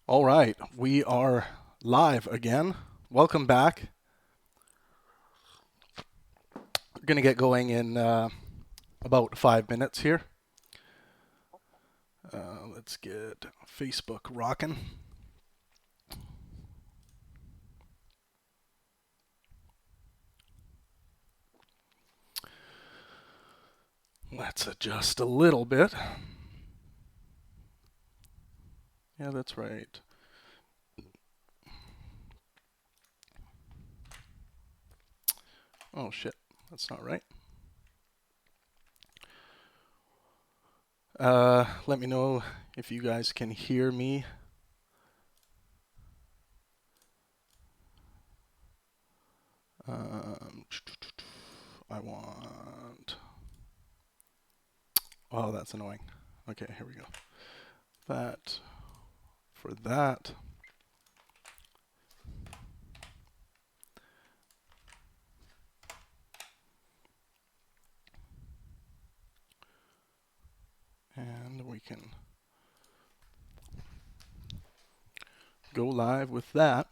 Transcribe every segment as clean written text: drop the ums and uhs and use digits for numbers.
All right, we are live again. Welcome back. We're going to get going in about 5 minutes here. Let's get Facebook rocking. Let's adjust a little bit. Yeah, that's right. Oh shit, that's not right. Let me know if you guys can hear me. I want... Oh, that's annoying. Okay, here we go. That for that. And we can go live with that.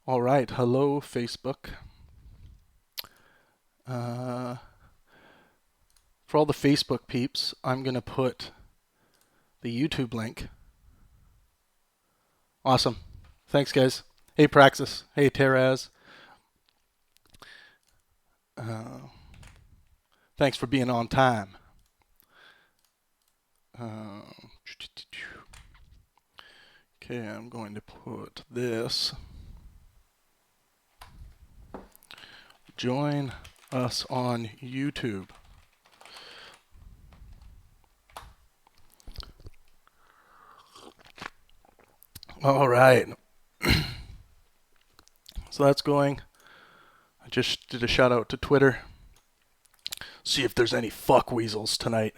All right, hello Facebook. For all the Facebook peeps, I'm going to put the YouTube link. Awesome. Thanks, guys. Hey, Praxis. Hey, Teraz. Thanks for being on time. Okay, I'm going to put this. Join us on YouTube. All right. So that's going. I just did a shout out to Twitter. See if there's any fuck weasels tonight.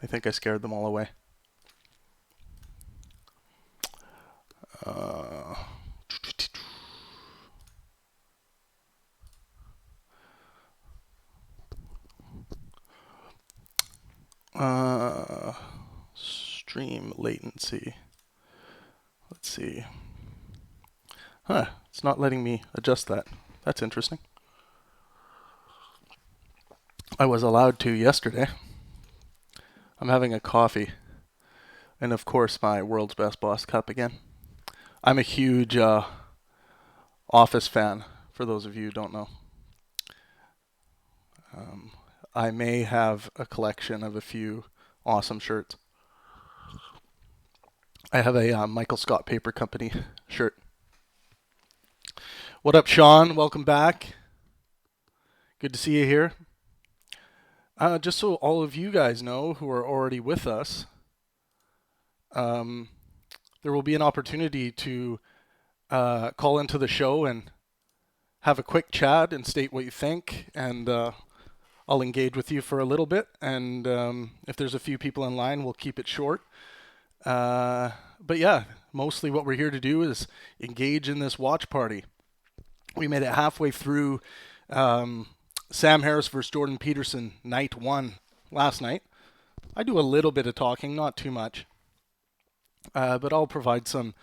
I think I scared them all away. Stream latency. Let's see. Huh, it's not letting me adjust that. That's interesting. I was allowed to yesterday. I'm having a coffee. And of course, my World's Best Boss cup again. I'm a huge Office fan, for those of you who don't know. I may have a collection of a few awesome shirts. I have a Michael Scott Paper Company shirt. What up, Sean? Welcome back. Good to see you here. Just so all of you guys know who are already with us, there will be an opportunity to call into the show and have a quick chat and state what you think, and I'll engage with you for a little bit. And if there's a few people in line, we'll keep it short. But yeah, mostly what we're here to do is engage in this watch party. We made it halfway through Sam Harris versus Jordan Peterson, night 1 last night. I do a little bit of talking, not too much. But I'll provide some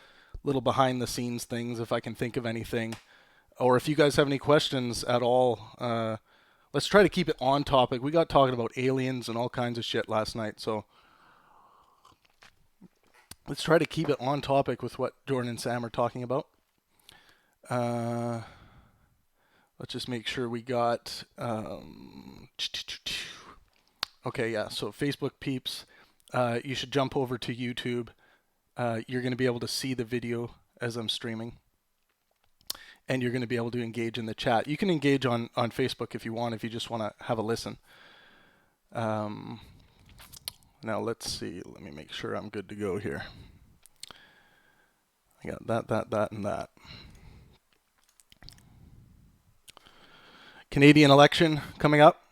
little behind the scenes things if I can think of anything. Or if you guys have any questions at all, let's try to keep it on topic. We got talking about aliens and all kinds of shit last night, so let's try to keep it on topic with what Jordan and Sam are talking about. Let's just make sure we got... Okay, yeah, so Facebook peeps, you should jump over to YouTube. You're going to be able to see the video as I'm streaming. And you're going to be able to engage in the chat. You can engage on Facebook if you want, if you just want to have a listen. Now let's see. Let me make sure I'm good to go here. I got that, and that. Canadian election coming up.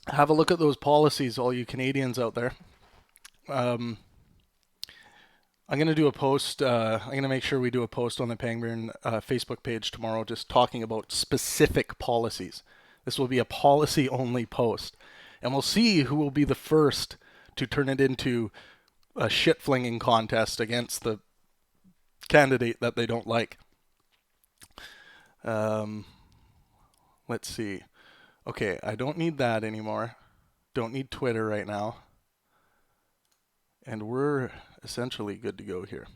Have a look at those policies, all you Canadians out there. I'm going to do a post. I'm going to make sure we do a post on the Pangburn Facebook page tomorrow just talking about specific policies. This will be a policy-only post. And we'll see who will be the first to turn it into a shit-flinging contest against the candidate that they don't like. Let's see. Okay, I don't need that anymore. Don't need Twitter right now. And we're essentially good to go here.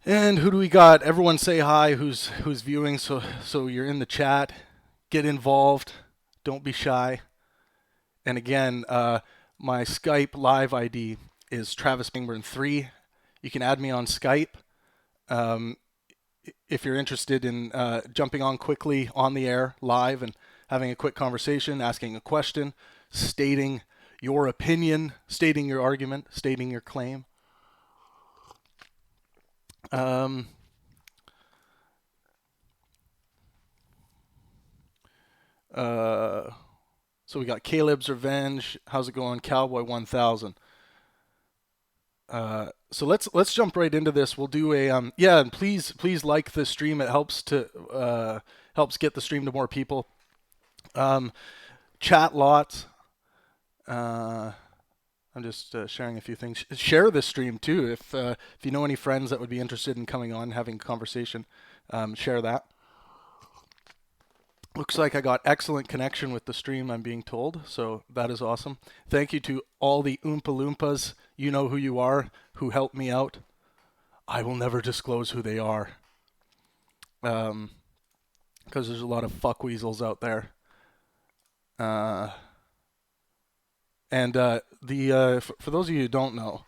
And who do we got? Everyone say hi who's viewing, so you're in the chat. Get involved. Don't be shy. And again, my Skype live ID is Travis Pingburn3. You can add me on Skype. If you're interested in jumping on quickly on the air live and having a quick conversation, asking a question, stating your opinion, stating your argument, stating your claim. So we got Caleb's Revenge. How's it going? Cowboy 1000. So let's jump right into this. We'll do a and please like the stream. It helps get the stream to more people. Chat lots. I'm just sharing a few things. Share this stream too. If you know any friends that would be interested in coming on, having a conversation, share that. Looks like I got excellent connection with the stream, I'm being told, so that is awesome. Thank you to all the Oompa Loompas, you know who you are, who helped me out. I will never disclose who they are, because there's a lot of fuckweasels out there. For those of you who don't know,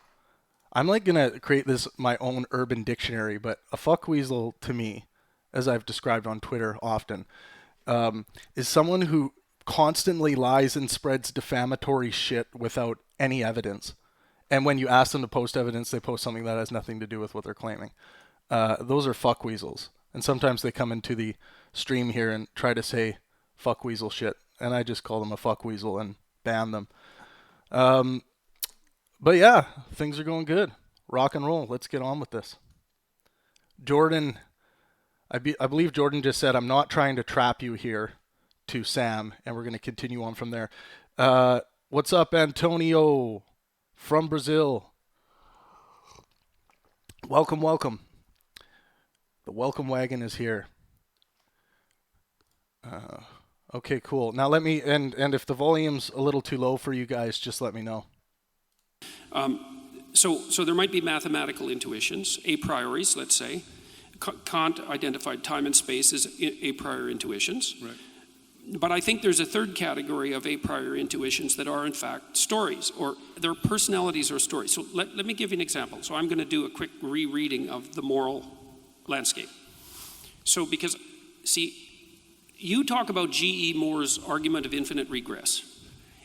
I'm like gonna create my own urban dictionary, but a fuckweasel to me, as I've described on Twitter often, is someone who constantly lies and spreads defamatory shit without any evidence. And when you ask them to post evidence, they post something that has nothing to do with what they're claiming. Those are fuckweasels. And sometimes they come into the stream here and try to say fuckweasel shit. And I just call them a fuckweasel and ban them. But yeah, things are going good. Rock and roll. Let's get on with this. Jordan... I believe Jordan just said, I'm not trying to trap you here, to Sam, and we're going to continue on from there. What's up, Antonio from Brazil? Welcome, welcome. The welcome wagon is here. Okay, cool. Now let me, and if the volume's a little too low for you guys, just let me know. So there might be mathematical intuitions, a prioris, let's say. Kant identified time and space as a priori intuitions. Right. But I think there's a third category of a priori intuitions that are in fact stories, or they're personalities or stories. So let me give you an example. So I'm going to do a quick rereading of the moral landscape. So because, see, you talk about G.E. Moore's argument of infinite regress.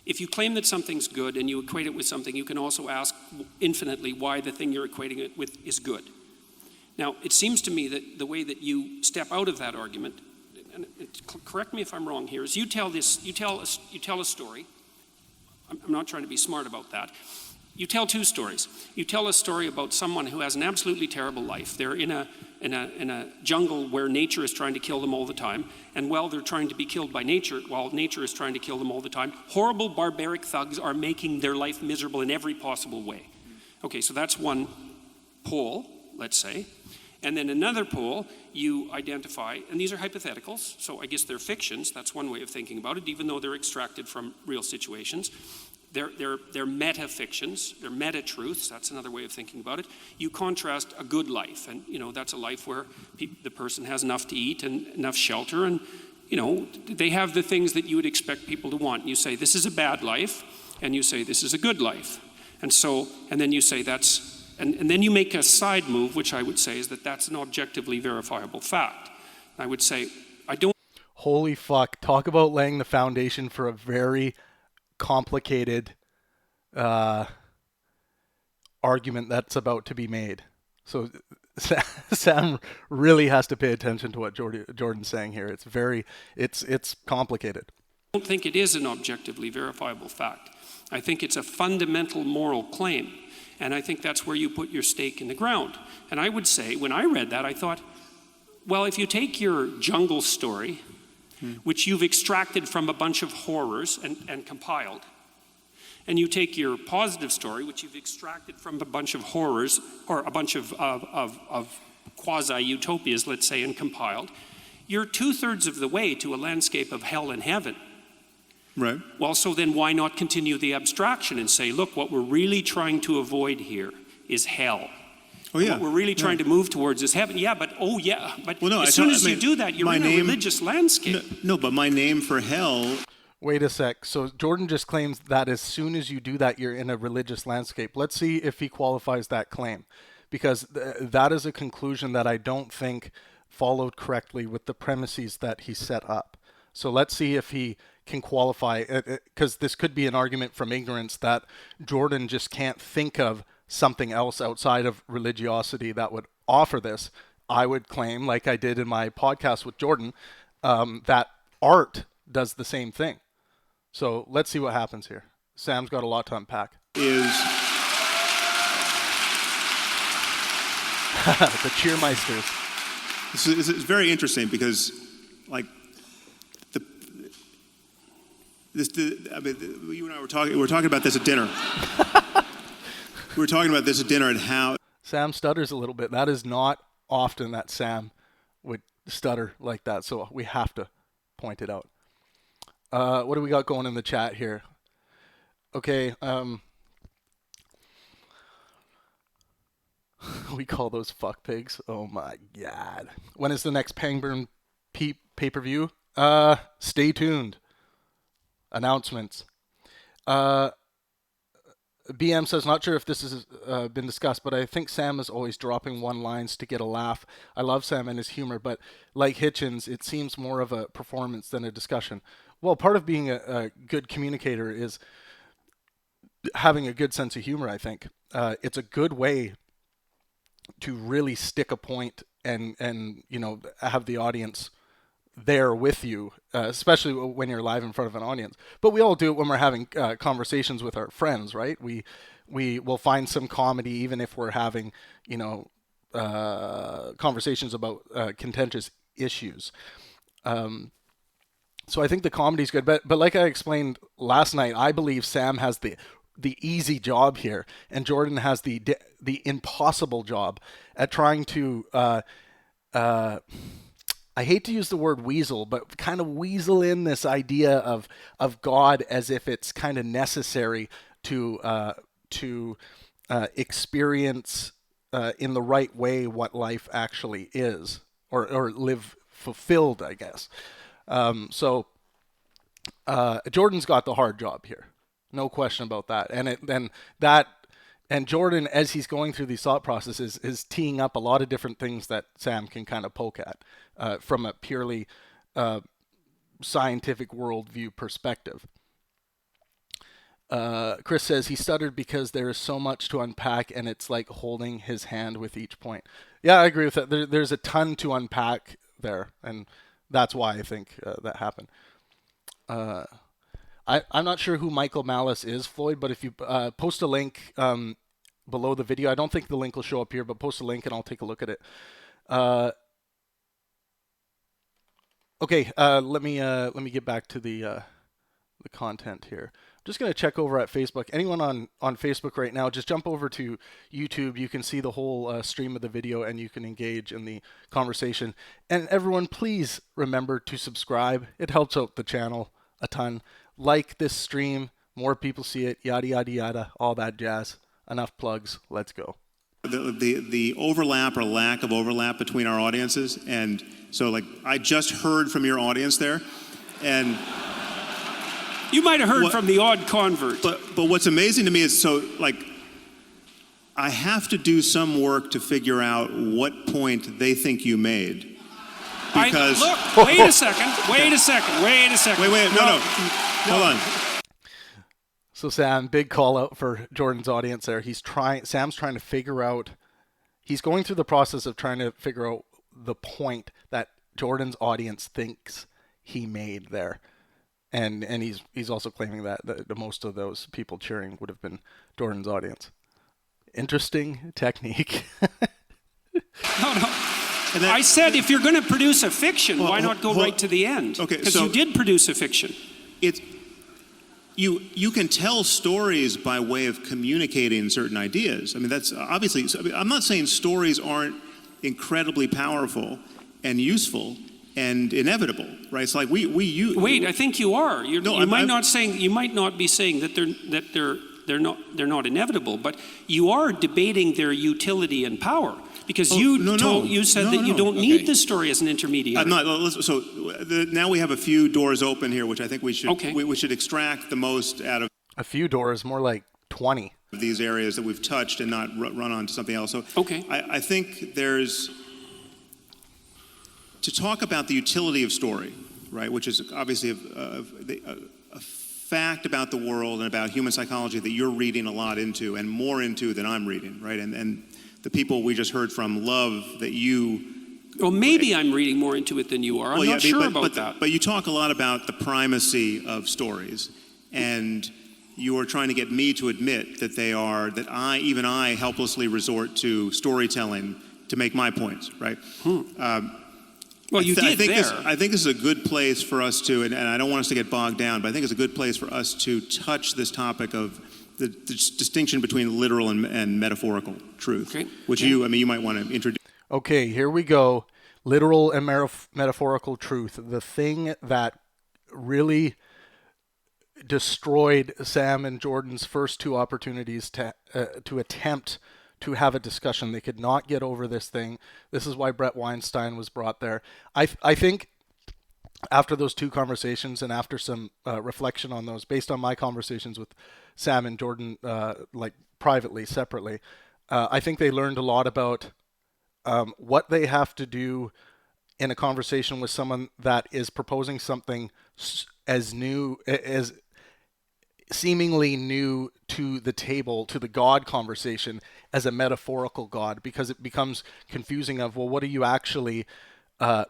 If you claim that something's good and you equate it with something, you can also ask infinitely why the thing you're equating it with is good. Now, it seems to me that the way that you step out of that argument, and correct me if I'm wrong here, is you tell a story. I'm not trying to be smart about that. You tell two stories. You tell a story about someone who has an absolutely terrible life. They're in a jungle where nature is trying to kill them all the time, and while they're trying to be killed by nature, while nature is trying to kill them all the time, horrible barbaric thugs are making their life miserable in every possible way. Okay, so that's one pole, let's say. And then another pole, you identify, and these are hypotheticals, so I guess they're fictions. That's one way of thinking about it, even though they're extracted from real situations. They're meta-fictions, they're meta-truths. That's another way of thinking about it. You contrast a good life, and that's a life where the person has enough to eat and enough shelter, and they have the things that you would expect people to want. You say this is a bad life, and you say this is a good life, and then you say that's. And then you make a side move, which I would say is that's an objectively verifiable fact. I would say, I don't... Holy fuck. Talk about laying the foundation for a very complicated argument that's about to be made. So Sam really has to pay attention to what Jordan's saying here. It's complicated. I don't think it is an objectively verifiable fact. I think it's a fundamental moral claim. And I think that's where you put your stake in the ground. And I would say, when I read that, I thought, well, if you take your jungle story which you've extracted from a bunch of horrors and compiled, and you take your positive story, which you've extracted from a bunch of horrors or a bunch of quasi-utopias, let's say, and compiled, you're 2/3 of the way to a landscape of hell and heaven. Right. Well, so then why not continue the abstraction and say, look, what we're really trying to avoid here is hell. Oh, yeah. What we're really trying to move towards is heaven. Yeah, but as soon as you do that, you're in a religious landscape. No, but my name for hell... Wait a sec. So Jordan just claims that as soon as you do that, you're in a religious landscape. Let's see if he qualifies that claim, because that is a conclusion that I don't think followed correctly with the premises that he set up. So let's see if he can qualify, because this could be an argument from ignorance that Jordan just can't think of something else outside of religiosity that would offer this. I would claim, like I did in my podcast with Jordan, that art does the same thing. So let's see what happens here. Sam's got a lot to unpack. Is the Cheermeisters. This is very interesting because, like, you and I were talking about this at dinner. We were talking about this at dinner and how Sam stutters a little bit. That is not often that Sam would stutter like that, so we have to point it out. What do we got going in the chat here? Okay, we call those fuck pigs. Oh my god. When is the next Pangburn pay-per-view? Stay tuned. Announcements. BM says, not sure if this has been discussed, but I think Sam is always dropping one-liners to get a laugh. I love Sam and his humor, but like Hitchens, it seems more of a performance than a discussion. Well, part of being a good communicator is having a good sense of humor, I think. It's a good way to really stick a point and have the audience there with you, especially when you're live in front of an audience. But we all do it when we're having conversations with our friends, right? We will find some comedy even if we're having, conversations about contentious issues. So I think the comedy's good, but like I explained last night, I believe Sam has the easy job here, and Jordan has the impossible job at trying to. I hate to use the word weasel, but kind of weasel in this idea of God as if it's kind of necessary to experience in the right way what life actually is, or live fulfilled, I guess. So Jordan's got the hard job here, no question about that. And Jordan, as he's going through these thought processes, is teeing up a lot of different things that Sam can kind of poke at from a purely scientific worldview perspective. Chris says he stuttered because there is so much to unpack, and it's like holding his hand with each point. Yeah, I agree with that. There's a ton to unpack there, and that's why I think that happened. I'm not sure who Michael Malice is, Floyd, but if you post a link below the video, I don't think the link will show up here, but post a link and I'll take a look at it. Okay, let me get back to the content here. I'm just going to check over at Facebook. Anyone on Facebook right now, just jump over to YouTube. You can see the whole stream of the video and you can engage in the conversation. And everyone, please remember to subscribe. It helps out the channel a ton. Like this stream, more people see it, yada, yada, yada, all that jazz. Enough plugs. Let's go. The overlap or lack of overlap between our audiences. And so, like, I just heard from your audience there. And you might have heard from the odd convert. But what's amazing to me is, so, like, I have to do some work to figure out what point they think you made. Because look, wait a second. Wait, no. Hold on. So Sam, big call out for Jordan's audience there. Sam's trying to figure out, he's going through the process of trying to figure out the point that Jordan's audience thinks he made there. And he's also claiming that the most of those people cheering would have been Jordan's audience. Interesting technique. No. And that, I said if you're going to produce a fiction, why not go right to the end? Okay, because so you did produce a fiction. You can tell stories by way of communicating certain ideas. I mean, that's obviously. I'm not saying stories aren't incredibly powerful and useful and inevitable, right? It's like we use. Wait, I think you are. You might not be saying that they're not inevitable, but you are debating their utility and power. Because you said that you don't need the story as an intermediary. I'm not. So now we have a few doors open here, which I think we should extract the most out of. A few doors, more like 20. These areas that we've touched and not run on to something else. So I think there's to talk about the utility of story, right? Which is obviously a fact about the world and about human psychology that you're reading a lot into and more into than I'm reading, right? And the people we just heard from love that you. Well, maybe I'm reading more into it than you are. I'm not sure about that. But you talk a lot about the primacy of stories, and you are trying to get me to admit that even I helplessly resort to storytelling to make my points, right? Well, you did there. I think this is a good place for us to, and I don't want us to get bogged down, but I think it's a good place for us to touch this topic of the distinction between literal and metaphorical truth, which you might want to introduce. Okay, here we go. Literal and metaphorical truth. The thing that really destroyed Sam and Jordan's first two opportunities to attempt to have a discussion. They could not get over this thing. This is why Brett Weinstein was brought there. I think after those two conversations and after some reflection on those, based on my conversations with Sam and Jordan, like privately, separately, I think they learned a lot about what they have to do in a conversation with someone that is proposing something as new, as seemingly new to the table, to the God conversation, as a metaphorical God, because it becomes confusing of, well, what are you actually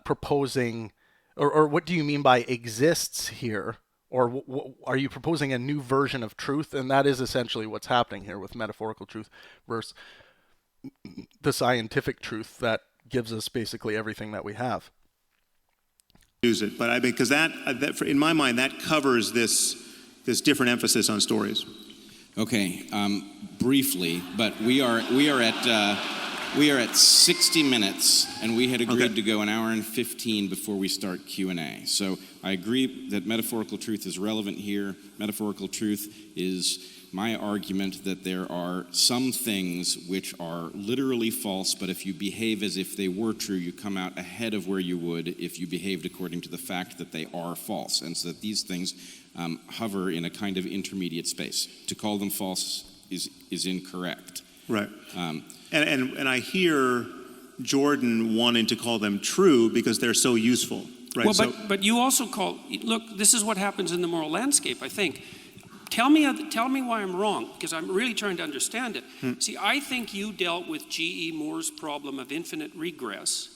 proposing, or what do you mean by exists here? Or are you proposing a new version of truth? And that is essentially what's happening here with metaphorical truth versus the scientific truth that gives us basically everything that we have. Use it, but because that in my mind that covers this different emphasis on stories. Okay, briefly, but we are at 60 minutes, and we had agreed to go an hour and 15 before we start Q&A. So I agree that metaphorical truth is relevant here. Metaphorical truth is my argument that there are some things which are literally false, but if you behave as if they were true, you come out ahead of where you would if you behaved according to the fact that they are false. And so that these things hover in a kind of intermediate space. To call them false is incorrect. Right. And I hear Jordan wanting to call them true because they're so useful. Right. Well, but you also look, this is what happens in the moral landscape, I think. Tell me why I'm wrong, because I'm really trying to understand it. See, I think you dealt with G.E. Moore's problem of infinite regress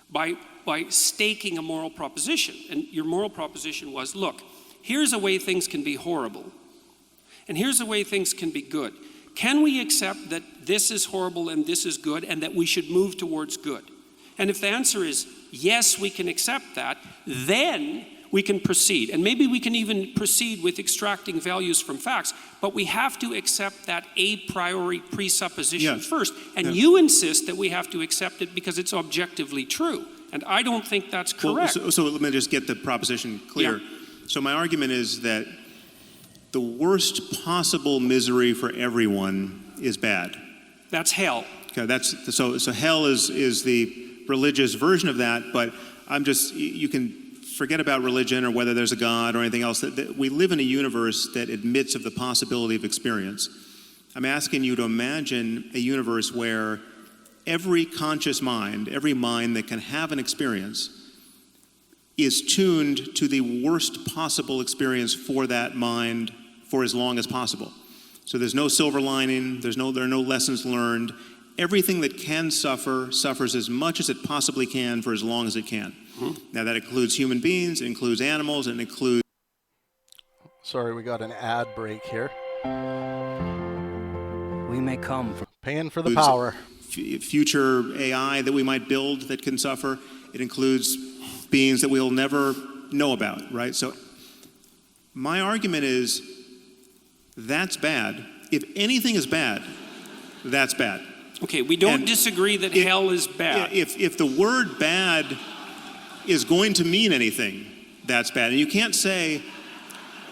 by staking a moral proposition. And your moral proposition was, look, here's a way things can be horrible, and here's a way things can be good. Can we accept that this is horrible and this is good, and that we should move towards good? And if the answer is yes, we can accept that, then we can proceed. And maybe we can even proceed with extracting values from facts, but we have to accept that a priori presupposition first. And you insist that we have to accept it because it's objectively true. And I don't think that's correct. So let me just get the proposition clear. Yeah. So my argument is that the worst possible misery for everyone is bad. That's hell. Okay, so hell is the religious version of that, but you can forget about religion or whether there's a God or anything else. That we live in a universe that admits of the possibility of experience. I'm asking you to imagine a universe where every conscious mind, every mind that can have an experience, is tuned to the worst possible experience for that mind for as long as possible. So there's no silver lining, there are no lessons learned. Everything that can suffer suffers as much as it possibly can for as long as it can. Now that includes human beings, it includes animals, and it includes... Sorry, we got an ad break here. We may come from... Paying for the power. future AI that we might build that can suffer. It includes beings that we'll never know about, right? So my argument is that's bad. If anything is bad, that's bad. Okay, we don't disagree that hell is bad. If the word bad is going to mean anything, that's bad. And you can't say...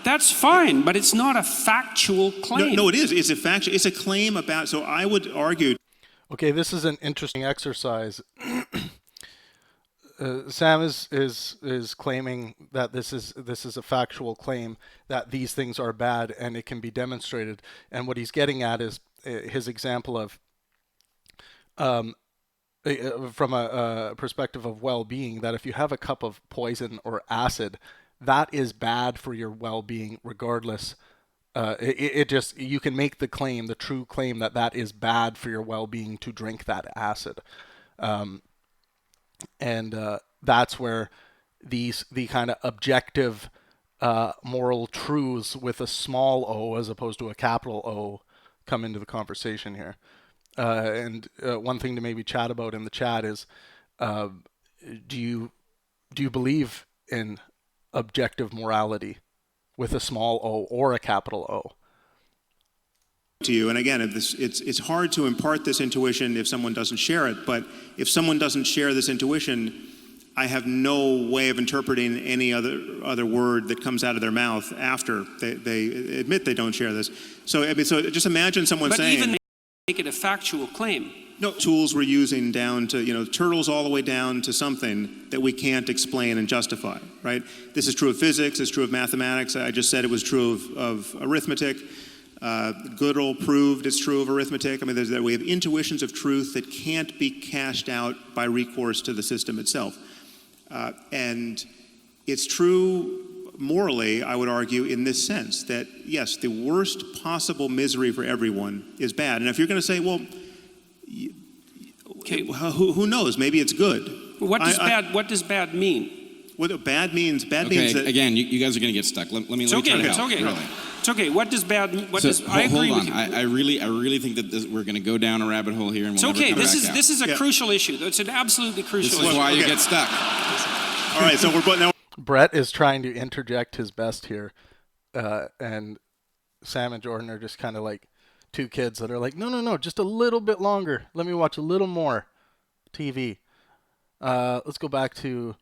That's fine, but it's not a factual claim. No, it is. It's a factual. It's a claim about... So I would argue... Okay, this is an interesting exercise. Sam is claiming that this is a factual claim, that these things are bad and it can be demonstrated. And what he's getting at is his example of, from a perspective of well-being, that if you have a cup of poison or acid, that is bad for your well-being regardless. You can make the claim, the true claim, that is bad for your well-being to drink that acid. And that's where the kind of objective moral truths with a small o as opposed to a capital O come into the conversation here. And one thing to maybe chat about in the chat is, do you believe in objective morality with a small o or a capital O? To you, and again, it's hard to impart this intuition if someone doesn't share it, but if someone doesn't share this intuition, I have no way of interpreting any other word that comes out of their mouth after they admit they don't share this. So I mean, so just imagine someone saying... But even make it a factual claim. No, tools we're using down to, turtles all the way down to something that we can't explain and justify, right? This is true of physics, it's true of mathematics. I just said it was true of arithmetic. Gödel proved it's true of arithmetic. I mean, we have intuitions of truth that can't be cashed out by recourse to the system itself. And it's true morally, I would argue, in this sense, that yes, the worst possible misery for everyone is bad. And if you're going to say, well, okay, who knows? Maybe it's good. What does bad mean? What bad means? Bad okay, means that... Again, you guys are going to get stuck. Let me try to help. It's okay. Really. It's okay. What does bad mean? I agree hold with on. you. I really think that we're going to go down a rabbit hole here, and we'll it's okay. never come back out. This is a crucial issue. It's an absolutely crucial issue. This is why you get stuck. All right, so now... Brett is trying to interject his best here, and Sam and Jordan are just kind of like two kids that are like, no, just a little bit longer. Let me watch a little more TV. Let's go back to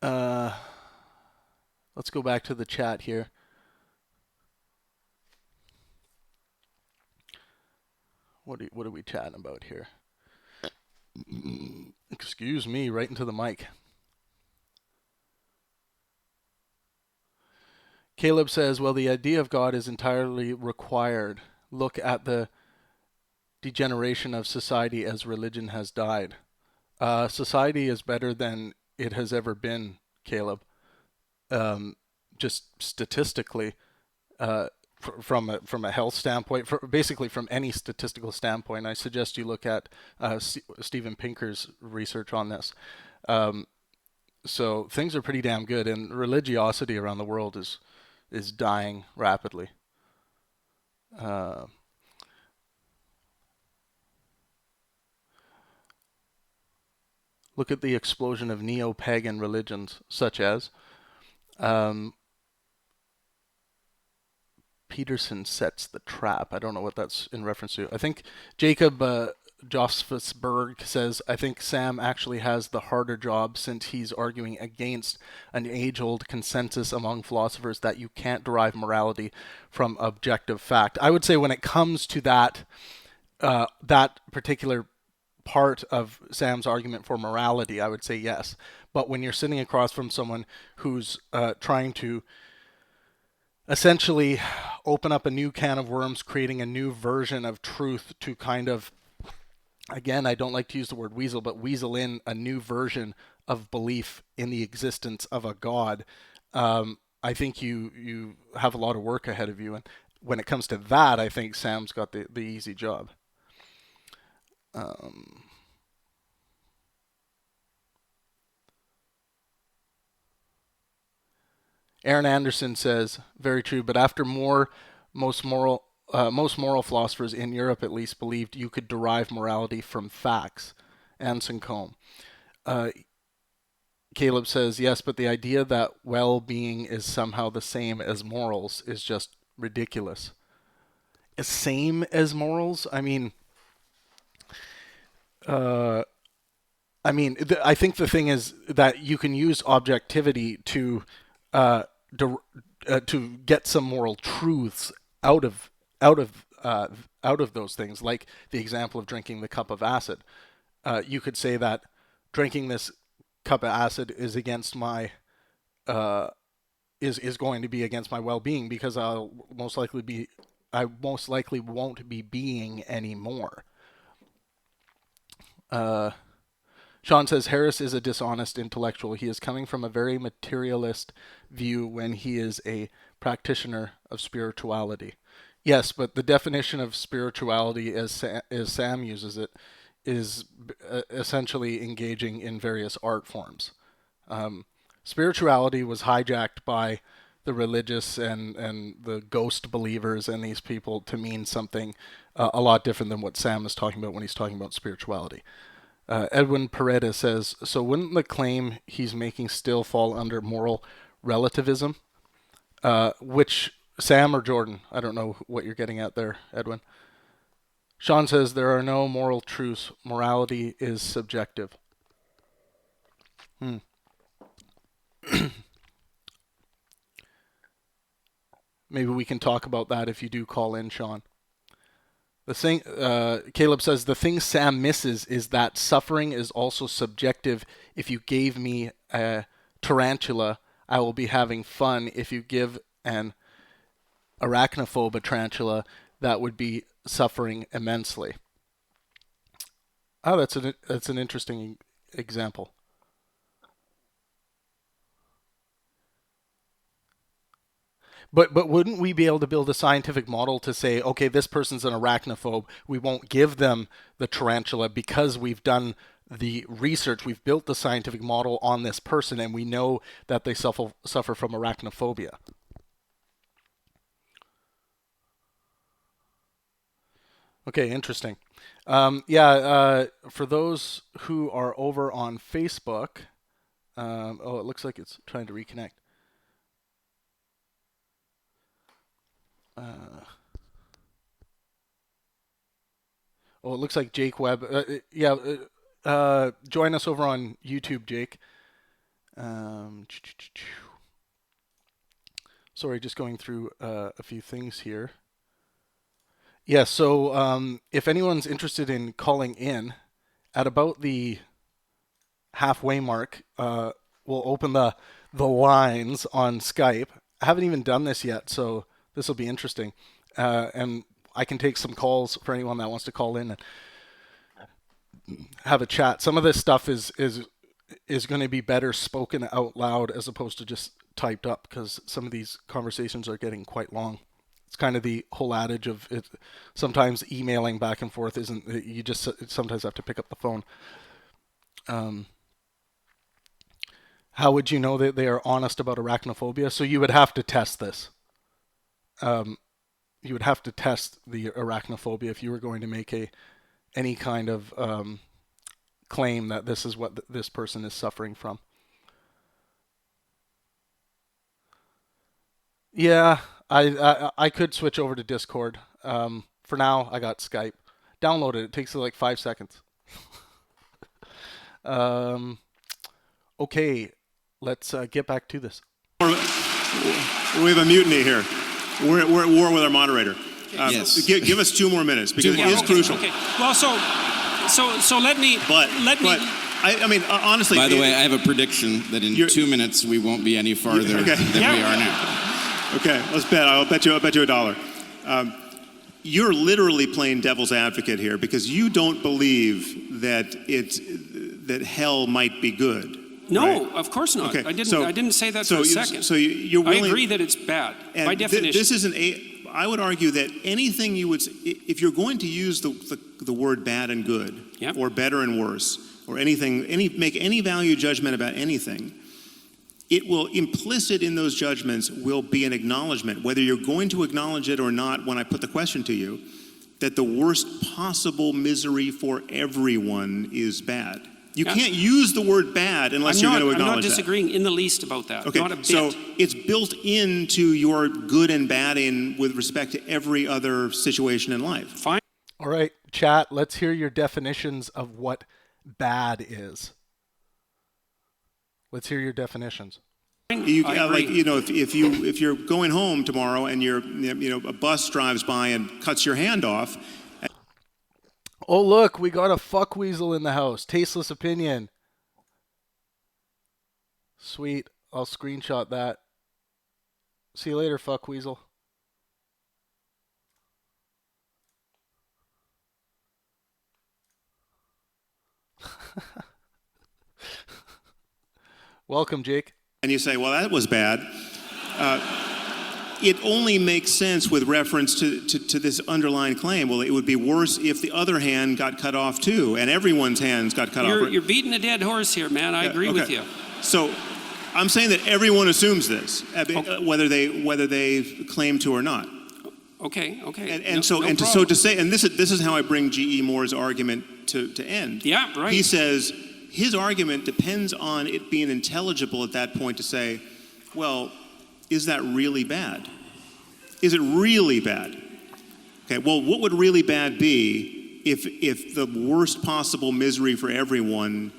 the chat here. What are we chatting about here? Excuse me, right into the mic. Caleb says, well, the idea of God is entirely required. Look at the degeneration of society as religion has died. Society is better than it has ever been, Caleb. Just statistically, from a health standpoint, basically from any statistical standpoint, I suggest you look at Steven Pinker's research on this. So things are pretty damn good, and religiosity around the world is dying rapidly. Look at the explosion of neo-pagan religions, such as Peterson sets the trap. I don't know what that's in reference to. I think Jacob Josephsberg says, I think Sam actually has the harder job since he's arguing against an age-old consensus among philosophers that you can't derive morality from objective fact. I would say when it comes to that particular part of Sam's argument for morality, I would say yes. But when you're sitting across from someone who's trying to essentially open up a new can of worms, creating a new version of truth to kind of, again, I don't like to use the word weasel, but weasel in a new version of belief in the existence of a God, I think you have a lot of work ahead of you. And when it comes to that, I think Sam's got the easy job. Aaron Anderson says, very true, but after most moral most moral philosophers in Europe, at least, believed you could derive morality from facts. Anson Combe. Caleb says, yes, but the idea that well-being is somehow the same as morals is just ridiculous. Same as morals? I think the thing is that you can use objectivity to to get some moral truths out of those things, like the example of drinking the cup of acid. You could say that drinking this cup of acid is against my is going to be against my well-being because I most likely won't be being anymore. Sean says Harris is a dishonest intellectual. He is coming from a very materialist view when he is a practitioner of spirituality. Yes, but the definition of spirituality, as Sam uses it, is essentially engaging in various art forms. Spirituality was hijacked by the religious and the ghost believers and these people to mean something a lot different than what Sam is talking about when he's talking about spirituality. Edwin Paredes says, so wouldn't the claim he's making still fall under moral relativism? Which, Sam or Jordan? I don't know what you're getting at there, Edwin. Sean says, there are no moral truths. Morality is subjective. Maybe we can talk about that if you do call in, Sean. The thing, Caleb says, the thing Sam misses is that suffering is also subjective. If you gave me a tarantula, I will be having fun. If you give an arachnophobe a tarantula, that would be suffering immensely. Oh, that's an interesting example. But wouldn't we be able to build a scientific model to say, okay, this person's an arachnophobe. We won't give them the tarantula because we've done the research. We've built the scientific model on this person, and we know that they suffer from arachnophobia. Okay, interesting. For those who are over on Facebook, it looks like it's trying to reconnect. It looks like Jake Webb. Join us over on YouTube, Jake. Sorry, just going through a few things here. Yeah, so if anyone's interested in calling in, at about the halfway mark, we'll open the lines on Skype. I haven't even done this yet, so this will be interesting. And I can take some calls for anyone that wants to call in and have a chat. Some of this stuff is going to be better spoken out loud as opposed to just typed up, because some of these conversations are getting quite long. It's kind of the whole adage of it. Sometimes emailing back and forth isn't. You just sometimes have to pick up the phone. How would you know that they are honest about arachnophobia? So you would have to test this. You would have to test the arachnophobia if you were going to make any kind of claim that this is what this person is suffering from. Yeah, I could switch over to Discord. For now, I got Skype. Download it. It takes like 5 seconds. Okay, let's get back to this. We have a mutiny here. We're at war with our moderator. Yes. Give us 2 more minutes because it is crucial. Okay. Well, so let me. I mean, honestly. By the way, I have a prediction that in 2 minutes we won't be any farther than we are now. Okay, let's bet. I'll bet you $1. You're literally playing devil's advocate here because you don't believe that hell might be good. No, right? of course not. Okay, I didn't say that for a second. So you're willing. I agree that it's bad by definition. This isn't I would argue that anything you would, if you're going to use the word bad and good, or better and worse, or anything, make any value judgment about anything, it will, implicit in those judgments will be an acknowledgement, whether you're going to acknowledge it or not when I put the question to you, that the worst possible misery for everyone is bad. You can't use the word bad unless you're going to acknowledge that. I'm not disagreeing in the least about that. Okay, not a bit. so it's built into your good and badding with respect to every other situation in life. Fine. All right, chat, let's hear your definitions of what bad is. Let's hear your definitions. If you're going home tomorrow and a bus drives by and cuts your hand off. Oh, look, we got a fuck weasel in the house. Tasteless opinion. Sweet. I'll screenshot that. See you later, fuck weasel. Welcome, Jake. And you say, well, that was bad. It only makes sense with reference to this underlying claim. Well, it would be worse if the other hand got cut off too, and everyone's hands got cut off. You're beating a dead horse here, man. I agree with you. So I'm saying that everyone assumes this, whether they claim to or not. Okay. So to say, and this is how I bring G.E. Moore's argument to end. Yeah, right. He says his argument depends on it being intelligible at that point to say, well, is that really bad? Is it really bad? Okay, well, what would really bad be if the worst possible misery for everyone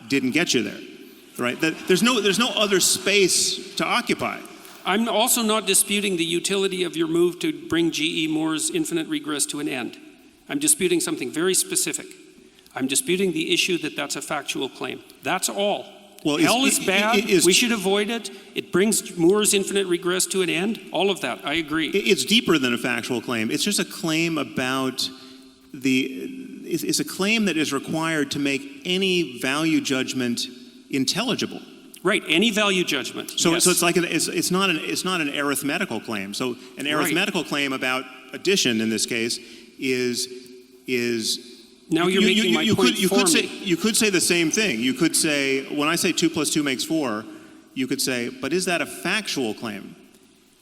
didn't get you there, right? There's no other space to occupy. I'm also not disputing the utility of your move to bring G.E. Moore's infinite regress to an end. I'm disputing something very specific. I'm disputing the issue that that's a factual claim. That's all. Well, hell is bad. We should avoid it. It brings Moore's infinite regress to an end. All of that, I agree. It's deeper than a factual claim. It's just a claim about it's a claim that is required to make any value judgment intelligible. Right. Any value judgment. So yes. so it's like it's not an arithmetical claim. So an arithmetical claim about addition in this case is. Now you're making my point for me. You could say the same thing. You could say, when I say 2 + 2 makes 4, you could say, but is that a factual claim?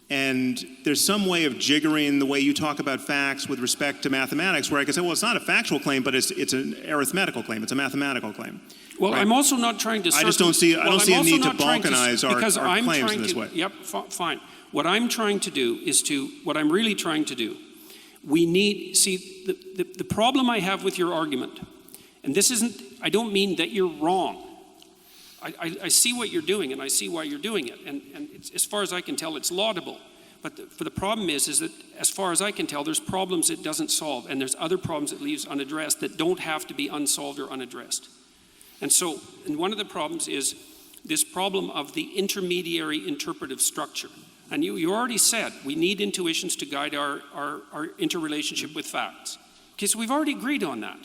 And there's some way of jiggering the way you talk about facts with respect to mathematics, where I can say, well, it's not a factual claim, but it's an arithmetical claim. It's a mathematical claim. Well, right? I'm also not trying to. I don't see a need to balkanize our claims in this way. Yep, fine. What I'm trying to do is what I'm really trying to do. We need, the problem I have with your argument, and this isn't, I don't mean that you're wrong. I see what you're doing, and I see why you're doing it, and it's, as far as I can tell, it's laudable. But the problem is that, as far as I can tell, there's problems it doesn't solve, and there's other problems it leaves unaddressed that don't have to be unsolved or unaddressed. And one of the problems is this problem of the intermediary interpretive structure. And you already said we need intuitions to guide our interrelationship with facts. Okay, so we've already agreed on that.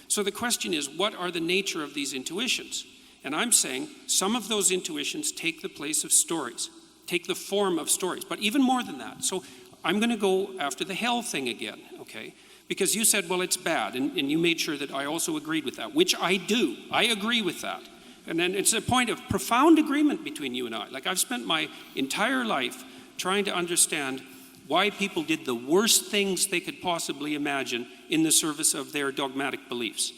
So the question is, what are the nature of these intuitions? And I'm saying some of those intuitions take the place of stories, take the form of stories, but even more than that. So I'm going to go after the hell thing again, okay? Because you said, well, it's bad, and you made sure that I also agreed with that, which I do. I agree with that. And then it's a point of profound agreement between you and I. Like, I've spent my entire life trying to understand why people did the worst things they could possibly imagine in the service of their dogmatic beliefs.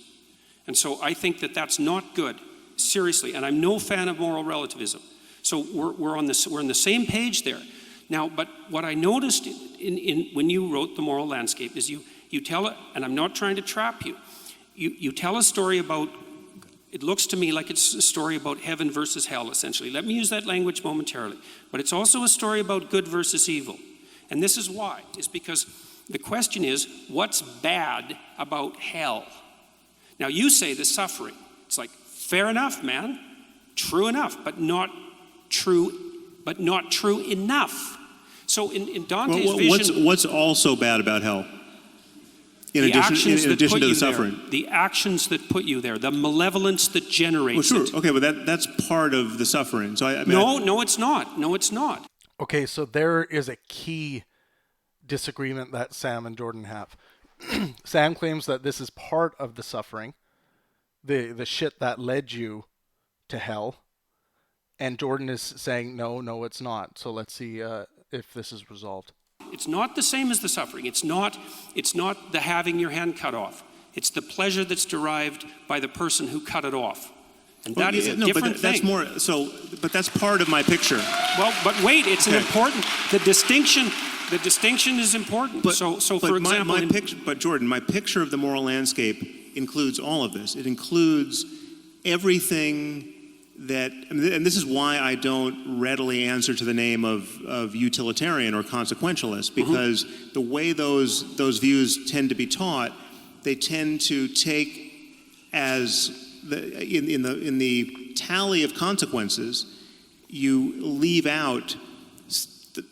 And so I think that that's not good, seriously, and I'm no fan of moral relativism. So we're on the same page there. Now, but what I noticed in when you wrote The Moral Landscape is you tell it, and I'm not trying to trap you, you tell a story about, it looks to me like it's a story about heaven versus hell, essentially. Let me use that language momentarily. But it's also a story about good versus evil. And this is why, is because the question is, what's bad about hell? Now, you say the suffering. It's like, fair enough, man. True enough, but not true enough. So in Dante's vision... What's also bad about hell? In addition to the suffering. The actions that put you there, the malevolence that generates it. Well, sure. Okay, but that's part of the suffering. So No, it's not. No, it's not. Okay, so there is a key disagreement that Sam and Jordan have. Sam claims that this is part of the suffering, the shit that led you to hell, and Jordan is saying, no, it's not. So let's see if this is resolved. It's not the same as the suffering. It's not the having your hand cut off. It's the pleasure that's derived by the person who cut it off. And that is a different thing. That's more, but that's part of my picture. Well, but wait, it's an important, the distinction is important. But, for example... But Jordan, my picture of the moral landscape includes all of this. It includes everything that, and this is why I don't readily answer to the name of utilitarian or consequentialist, because the way those views tend to be taught, they tend to take as in the tally of consequences, you leave out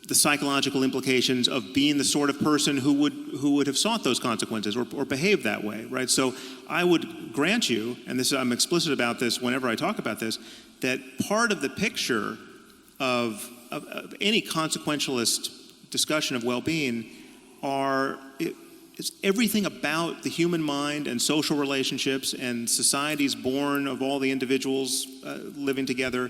the psychological implications of being the sort of person who would have sought those consequences or behaved that way, right? So I would grant you, and I'm explicit about this whenever I talk about this, that part of the picture of any consequentialist discussion of well-being it's everything about the human mind and social relationships and societies born of all the individuals living together,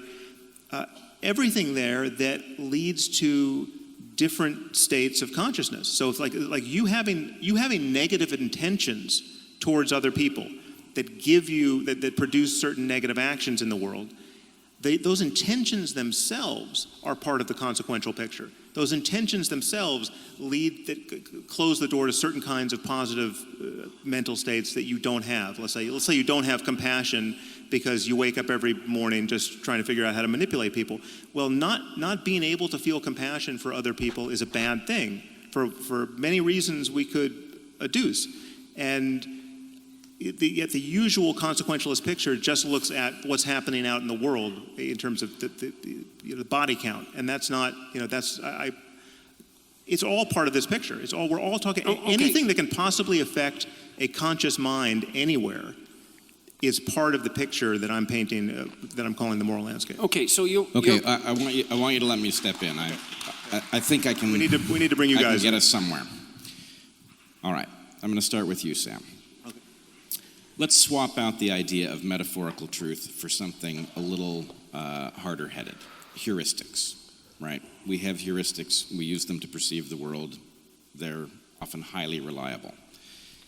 everything there that leads to different states of consciousness. So it's like you having negative intentions towards other people that give you that produce certain negative actions in the world. Those intentions themselves are part of the consequential picture. Those intentions themselves close the door to certain kinds of positive mental states that you don't have. Let's say you don't have compassion because you wake up every morning just trying to figure out how to manipulate people. Well, not being able to feel compassion for other people is a bad thing for many reasons we could adduce. And yet the usual consequentialist picture just looks at what's happening out in the world in terms of the body count, and that's not, it's all part of this picture. We're all talking, anything that can possibly affect a conscious mind anywhere is part of the picture that I'm painting, that I'm calling the moral landscape. Okay, so I want you to let me step in. I think I can. We need to bring you guys. I can get us somewhere. All right, I'm going to start with you, Sam. Let's swap out the idea of metaphorical truth for something a little harder-headed. Heuristics, right? We have heuristics. We use them to perceive the world. They're often highly reliable.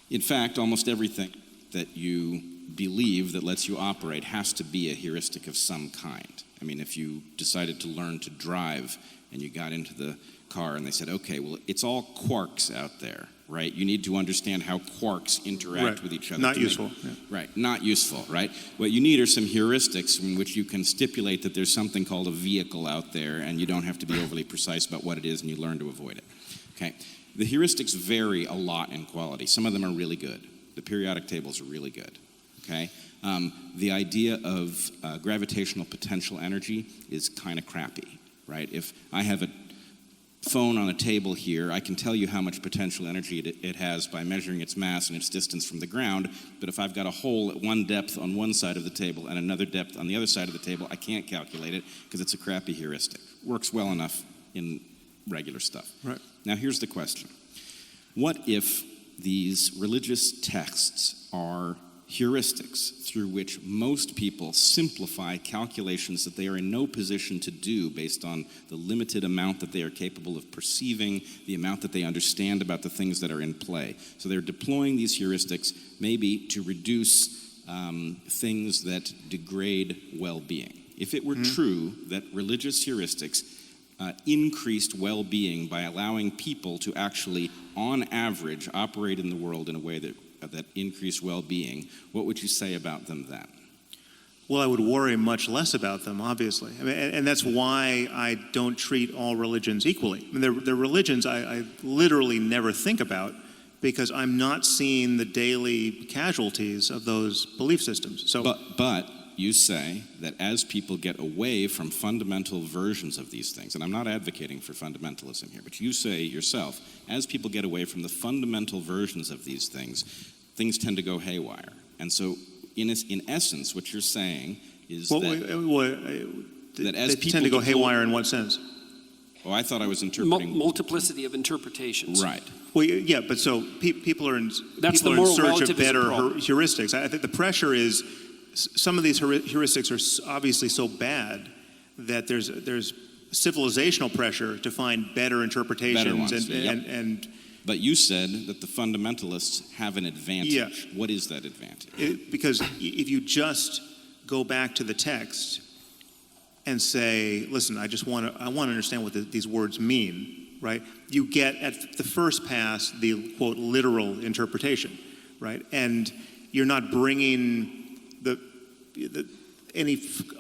In fact, almost everything that you believe that lets you operate has to be a heuristic of some kind. I mean, if you decided to learn to drive and you got into the car and they said, okay, well, it's all quarks out there, right? You need to understand how quarks interact with each other. Not useful. Right, not useful, right? What you need are some heuristics in which you can stipulate that there's something called a vehicle out there and you don't have to be overly precise about what it is and you learn to avoid it, okay? The heuristics vary a lot in quality. Some of them are really good. The periodic tables are really good, okay? The idea of gravitational potential energy is kind of crappy, right? If I have a phone on a table here, I can tell you how much potential energy it has by measuring its mass and its distance from the ground, but if I've got a hole at one depth on one side of the table and another depth on the other side of the table, I can't calculate it because it's a crappy heuristic. Works well enough in regular stuff. Right. Now here's the question. What if these religious texts are heuristics through which most people simplify calculations that they are in no position to do based on the limited amount that they are capable of perceiving, the amount that they understand about the things that are in play. So they're deploying these heuristics maybe to reduce things that degrade well-being. If it were true that religious heuristics increased well-being by allowing people to actually, on average, operate in the world in a way that increased well-being, what would you say about them then? Well, I would worry much less about them, obviously. I mean, and that's why I don't treat all religions equally. I mean, they're religions I literally never think about because I'm not seeing the daily casualties of those belief systems. So, But you say that as people get away from fundamental versions of these things, and I'm not advocating for fundamentalism here, but you say yourself, as people get away from the fundamental versions of these things, things tend to go haywire. And so, in essence, what you're saying is that as people tend to go haywire in what sense? Oh, I thought I was interpreting... multiplicity of interpretations. Right. Well, yeah, but so people are in search of better heuristics. I think the pressure is... Some of these heuristics are obviously so bad that there's civilizational pressure to find better interpretations Better ones, and But you said that the fundamentalists have an advantage. Yeah. What is that advantage? Because if you just go back to the text and say, listen, I want to understand what these words mean, right? You get at the first pass the quote literal interpretation, right? And you're not bringing any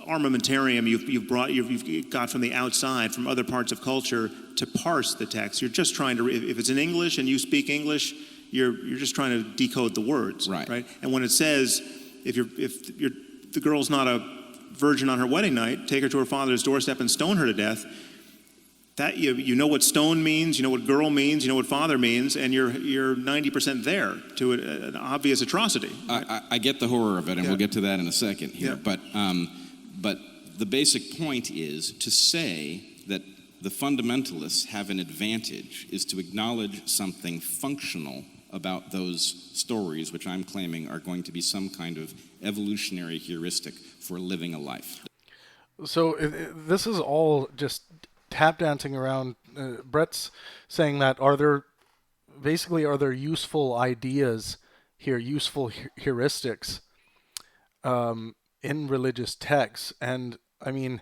armamentarium you've got from the outside, from other parts of culture, to parse the text. You're just trying to, if it's in English and you speak English, you're just trying to decode the words, right? And when it says, if the girl's not a virgin on her wedding night, take her to her father's doorstep and stone her to death. That you know what stone means, you know what girl means, you know what father means, and you're 90% there to an obvious atrocity. Right? I get the horror of it, and we'll get to that in a second here. Yeah. But the basic point is to say that the fundamentalists have an advantage is to acknowledge something functional about those stories, which I'm claiming are going to be some kind of evolutionary heuristic for living a life. So this is all just tap dancing around. Brett's saying that are there useful ideas here, useful heuristics in religious texts? And I mean,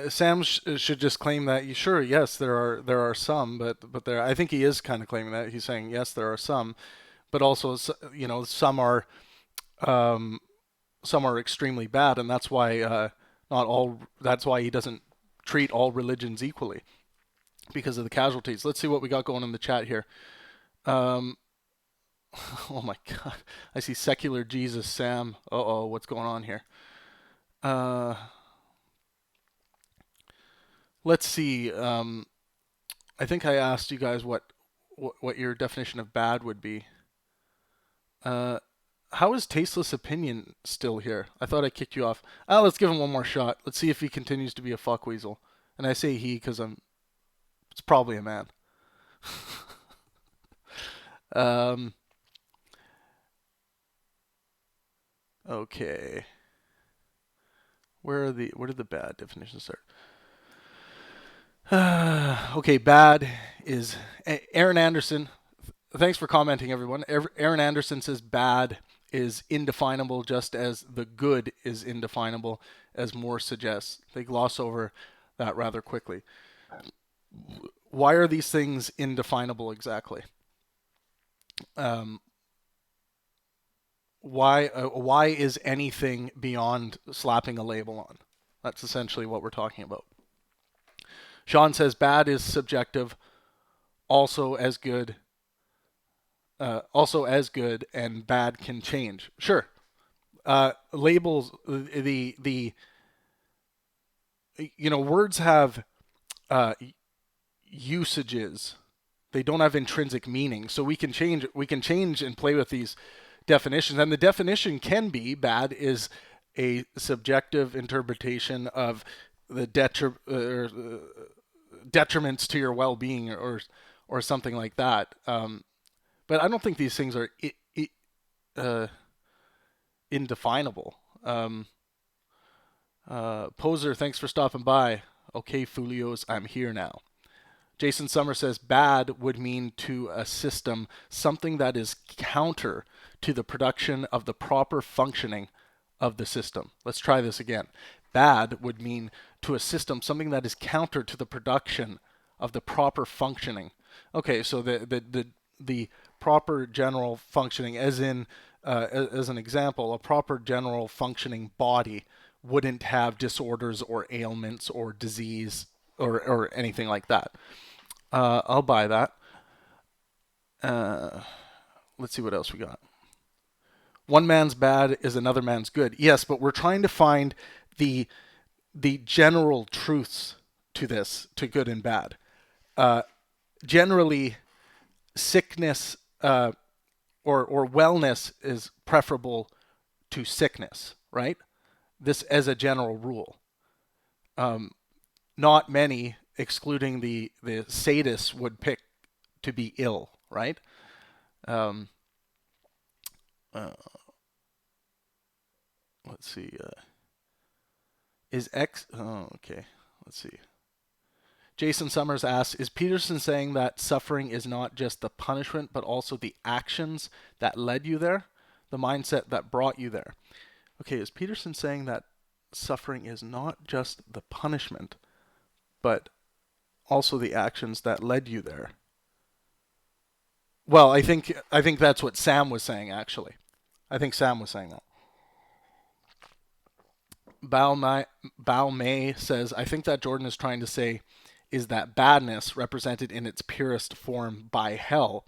Sam should just claim that. Yes, there are some, but there, I think he is kind of claiming that. He's saying yes, there are some, but also some are extremely bad, and that's why not all. That's why he doesn't treat all religions equally, because of the casualties. Let's see what we got going in the chat here. Oh my God, I see secular Jesus Sam. What's going on here? Let's see. I think I asked you guys what your definition of bad would be. How is Tasteless Opinion still here? I thought I kicked you off. Let's give him one more shot. Let's see if he continues to be a fuckweasel. And I say he because it's probably a man. Okay. Where did the bad definitions start? Okay, bad is Aaron Anderson. Thanks for commenting, everyone. Aaron Anderson says bad is indefinable, just as the good is indefinable, as Moore suggests. They gloss over that rather quickly. Why are these things indefinable exactly? Why is anything beyond slapping a label on? That's essentially what we're talking about. Sean says bad is subjective, also as good, and bad can change. Sure. Labels, words have usages. They don't have intrinsic meaning, so we can change and play with these definitions. And the definition can be bad is a subjective interpretation of the detriments to your well-being or something like that. But I don't think these things are indefinable. Poser, thanks for stopping by. Okay, Fulios, I'm here now. Jason Summer says bad would mean to a system something that is counter to the production of the proper functioning of the system. Let's try this again. Bad would mean to a system something that is counter to the production of the proper functioning. Okay, so the proper general functioning, as in as an example, a proper general functioning body wouldn't have disorders or ailments or disease or anything like that. I'll buy that. Let's see what else we got. One man's bad is another man's good. Yes, but we're trying to find the general truths to this, to good and bad. Generally, sickness or wellness is preferable to sickness, right? This as a general rule. Not many, excluding the sadists, would pick to be ill, right? Let's see. Okay. Let's see. Jason Summers asks, is Peterson saying that suffering is not just the punishment, but also the actions that led you there? The mindset that brought you there? Okay, is Peterson saying that suffering is not just the punishment, but also the actions that led you there? Well, I think that's what Sam was saying, actually. I think Sam was saying that. Bao Mei says, I think that Jordan is trying to say is that badness, represented in its purest form by hell,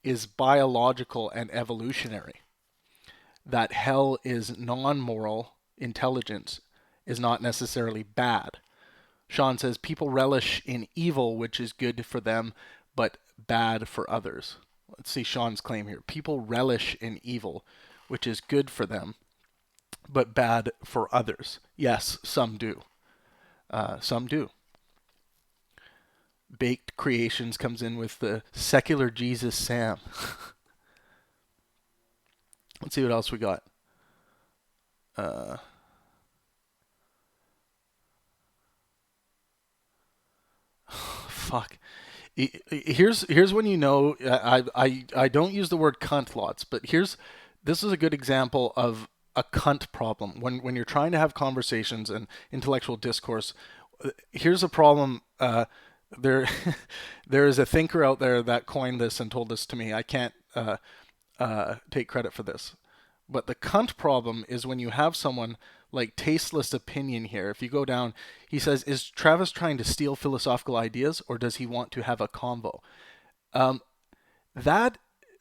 is biological and evolutionary. That hell is non-moral, intelligence is not necessarily bad. Sean says, people relish in evil, which is good for them, but bad for others. Let's see Sean's claim here. People relish in evil, which is good for them, but bad for others. Yes, some do. Some do. Baked Creations comes in with the secular Jesus Sam. Let's see what else we got. Fuck. Here's when you know I don't use the word cunt lots, but this is a good example of a cunt problem when you're trying to have conversations and intellectual discourse. Here's a problem. There there is a thinker out there that coined this and told this to me. I can't take credit for this. But the cunt problem is when you have someone like tasteless opinion here. If you go down, he says, is Travis trying to steal philosophical ideas or does he want to have a convo?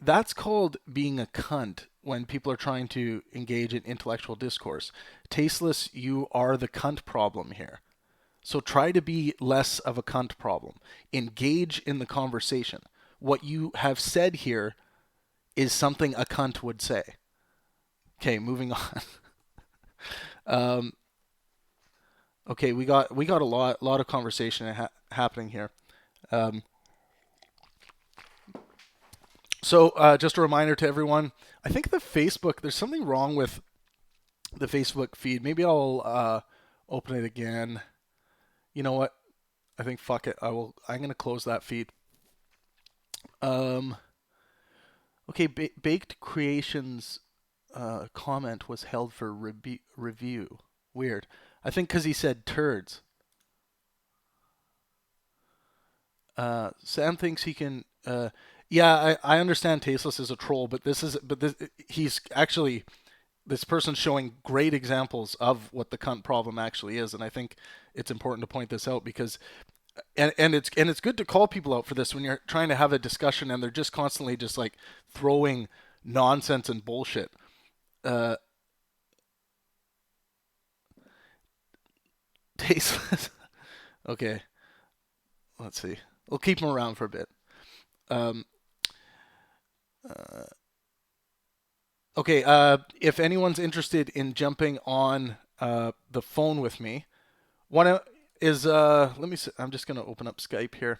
That's called being a cunt when people are trying to engage in intellectual discourse. Tasteless, you are the cunt problem here. So try to be less of a cunt problem. Engage in the conversation. What you have said here is something a cunt would say. Okay, moving on. Okay, we got a lot of conversation happening here. So just a reminder to everyone, I think there's something wrong with the Facebook feed. Maybe I'll open it again. You know what? I think fuck it. I'm going to close that feed. Okay, Baked Creations comment was held for review. Weird. I think because he said turds. Sam thinks he can. Yeah, I understand Tasteless is a troll, but he's actually, this person's showing great examples of what the cunt problem actually is, and I think it's important to point this out because, and it's good to call people out for this when you're trying to have a discussion and they're just constantly just like throwing nonsense and bullshit. Tasteless. Okay, let's see. We'll keep him around for a bit. Okay, if anyone's interested in jumping on the phone with me, let me see, I'm just going to open up Skype here.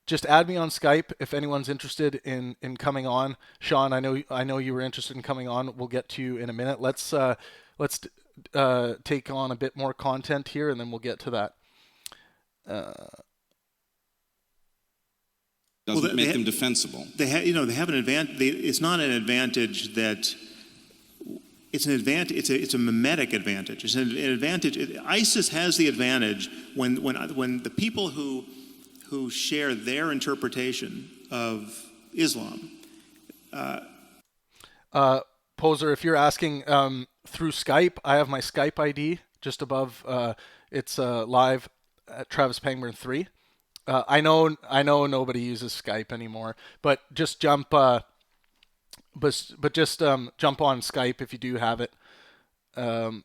Just add me on Skype if anyone's interested in coming on. Sean, I know you were interested in coming on. We'll get to you in a minute. Let's take on a bit more content here, and then we'll get to that. Doesn't make them defensible. They have an advantage. It's not an advantage that. It's an advantage. It's a mimetic advantage. It's an advantage. ISIS has the advantage when the people who share their interpretation of Islam. Poser, if you're asking through Skype, I have my Skype ID just above. It's live at Travis Pangburn 3. I know nobody uses Skype anymore, but just jump. Jump on Skype if you do have it, and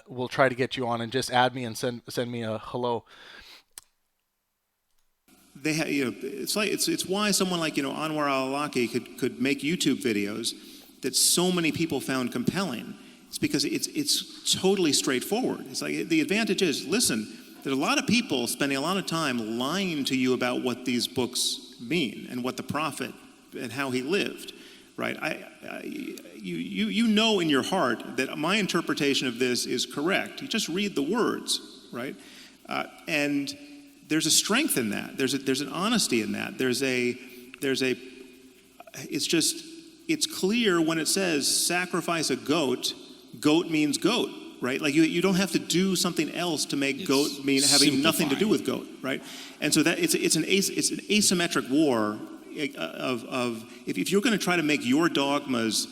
we'll try to get you on. And just add me and send me a hello. It's why someone like Anwar al-Awlaki could make YouTube videos that so many people found compelling. It's because it's totally straightforward. It's like the advantage is, listen, there's a lot of people spending a lot of time lying to you about what these books mean and what the prophet and how he lived. right? You know in your heart that my interpretation of this is correct. You just read the words, right? And there's a strength in that. There's an honesty in that. It's clear when it says sacrifice a goat. Goat means goat, right? Like you don't have to do something else to make goat mean having nothing to do with goat, right? And so that it's an asymmetric war of if you're going to try to make your dogmas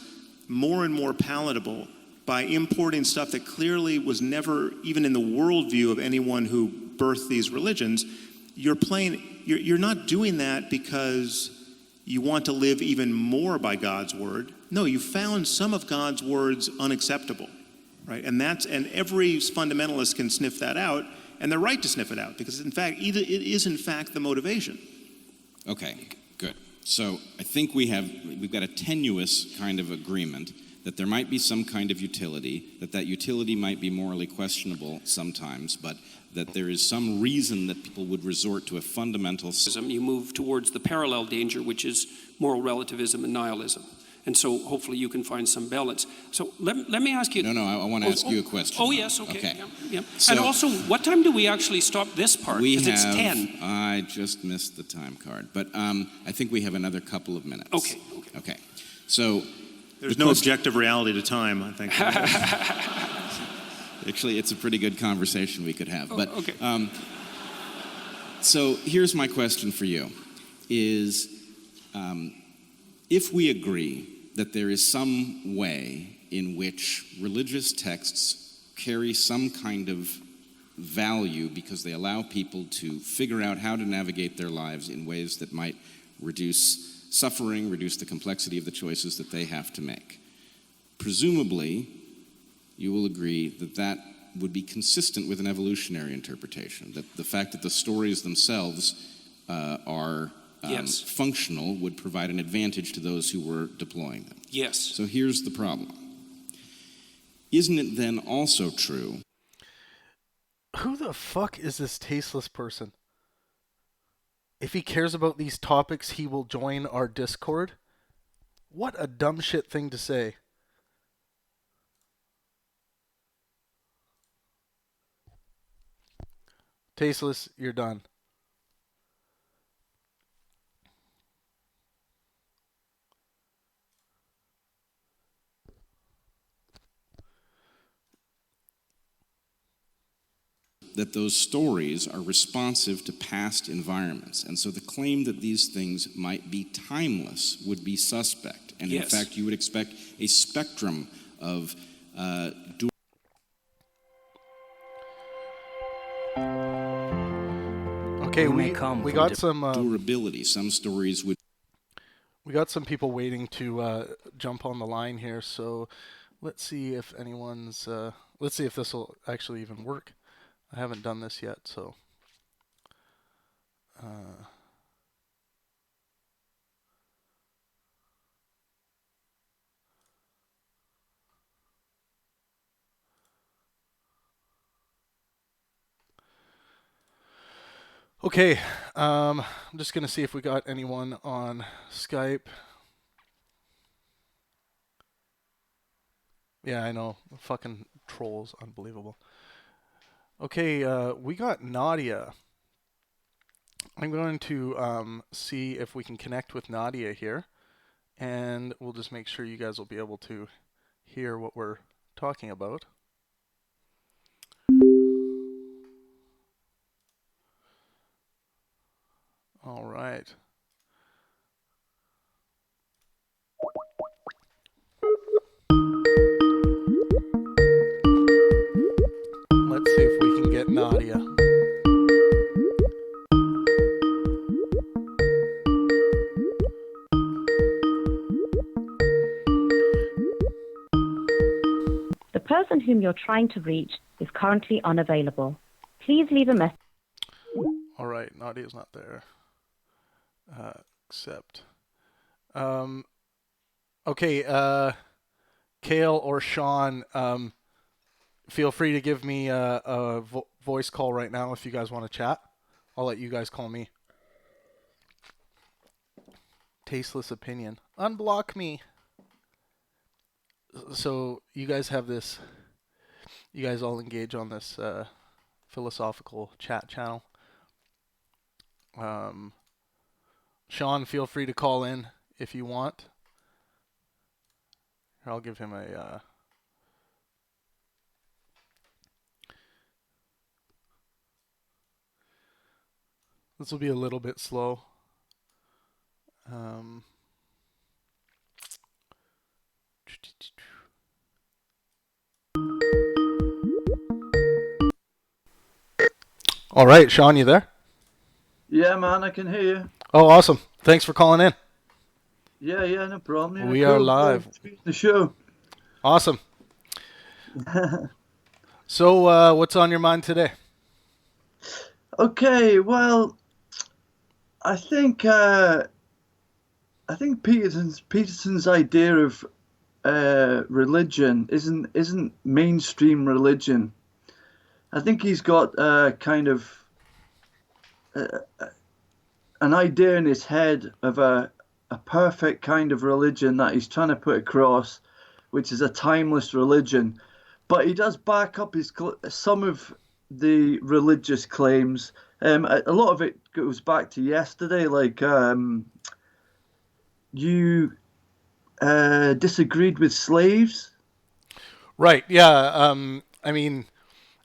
more and more palatable by importing stuff that clearly was never even in the worldview of anyone who birthed these religions, you're not doing that because you want to live even more by God's word. No, you found some of God's words unacceptable, right? And every fundamentalist can sniff that out, and they're right to sniff it out because in fact it is in fact the motivation. Okay, good. So I think we've got a tenuous kind of agreement that there might be some kind of utility, that utility might be morally questionable sometimes, but that there is some reason that people would resort to a fundamental... You move towards the parallel danger, which is moral relativism and nihilism. And so hopefully you can find some balance. So let me ask you... No, I want to ask you a question. Oh, yes, okay. Yeah. So, and also, what time do we actually stop this part? Because it's 10. I just missed the time card. But I think we have another couple of minutes. Okay. So... There's no objective reality to time, I think. Actually, it's a pretty good conversation we could have. But okay. So here's my question for you: is if we agree that there is some way in which religious texts carry some kind of value because they allow people to figure out how to navigate their lives in ways that might reduce suffering, reduce the complexity of the choices that they have to make. Presumably, you will agree that would be consistent with an evolutionary interpretation, that the fact that the stories themselves are yes. functional would provide an advantage to those who were deploying them. Yes. So here's the problem. Isn't it then also true? Who the fuck is this tasteless person? If he cares about these topics, he will join our Discord. What a dumb shit thing to say. Tasteless, you're done. That those stories are responsive to past environments. And so the claim that these things might be timeless would be suspect. And yes. in fact, you would expect a spectrum of Okay, we got some durability. Some stories would... We got some people waiting to jump on the line here, so let's see if anyone's... let's see if this will actually even work. I haven't done this yet, so... Okay, I'm just going to see if we got anyone on Skype. Yeah, I know. Fucking trolls. Unbelievable. Okay, we got Nadia. I'm going to see if we can connect with Nadia here. And we'll just make sure you guys will be able to hear what we're talking about. All right. Let's see if we can get Nadia. The person whom you're trying to reach is currently unavailable. Please leave a message. All right, Nadia's not there. Accept. Okay, Kale or Sean, feel free to give me a voice call right now if you guys want to chat. I'll let you guys call me. Tasteless opinion. Unblock me. so you guys have this. You guys all engage on this philosophical chat channel. Um, Sean, feel free to call in if you want. I'll give him a. This will be a little bit slow. Um, all right, Sean, you there? Yeah, man, I can hear you. Oh, awesome! Thanks for calling in. Yeah, no problem. Yeah, We are cool. live. The show. Awesome. So, what's on your mind today? Okay, well, I think Peterson's idea of religion isn't mainstream religion. I think he's got kind of uh, an idea in his head of a perfect kind of religion that he's trying to put across, which is a timeless religion. But he does back up some of the religious claims. A lot of it goes back to yesterday, like you disagreed with slaves. Right. Yeah. I mean,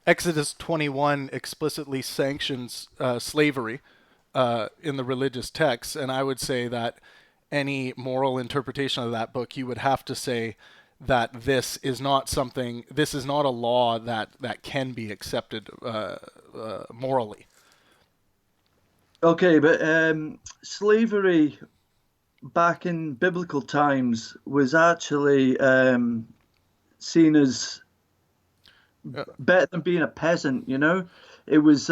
Exodus 21 explicitly sanctions slavery in the religious texts, and I would say that any moral interpretation of that book, you would have to say that this is not something, this is not a law that can be accepted morally. Okay, but slavery back in biblical times was actually seen as better than being a peasant. It was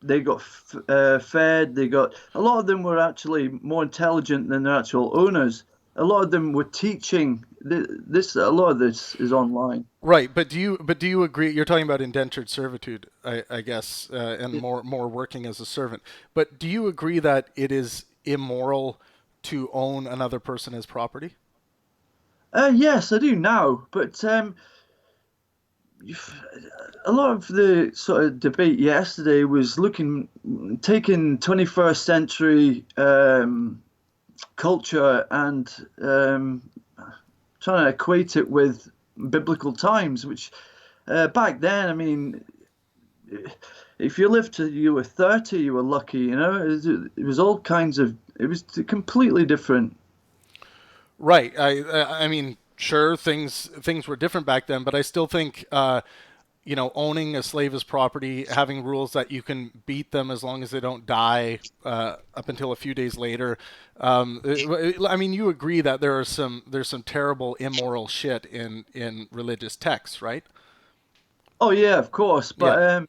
they got fed. They got a lot of them were actually more intelligent than their actual owners. A lot of them were teaching. This a lot of this is online. Right, but do you agree? You're talking about indentured servitude, I guess, and more working as a servant. But do you agree that it is immoral to own another person as property? Yes, I do now, but a lot of the sort of debate yesterday was taking 21st century culture and trying to equate it with biblical times, which back then, I mean, if you lived till you were 30, you were lucky, it was all kinds of, it was completely different. Right. I mean, sure, things were different back then, but I still think owning a slave as property, having rules that you can beat them as long as they don't die up until a few days later. I mean, you agree that there's some terrible immoral shit in religious texts, right? Oh yeah, of course, Yeah.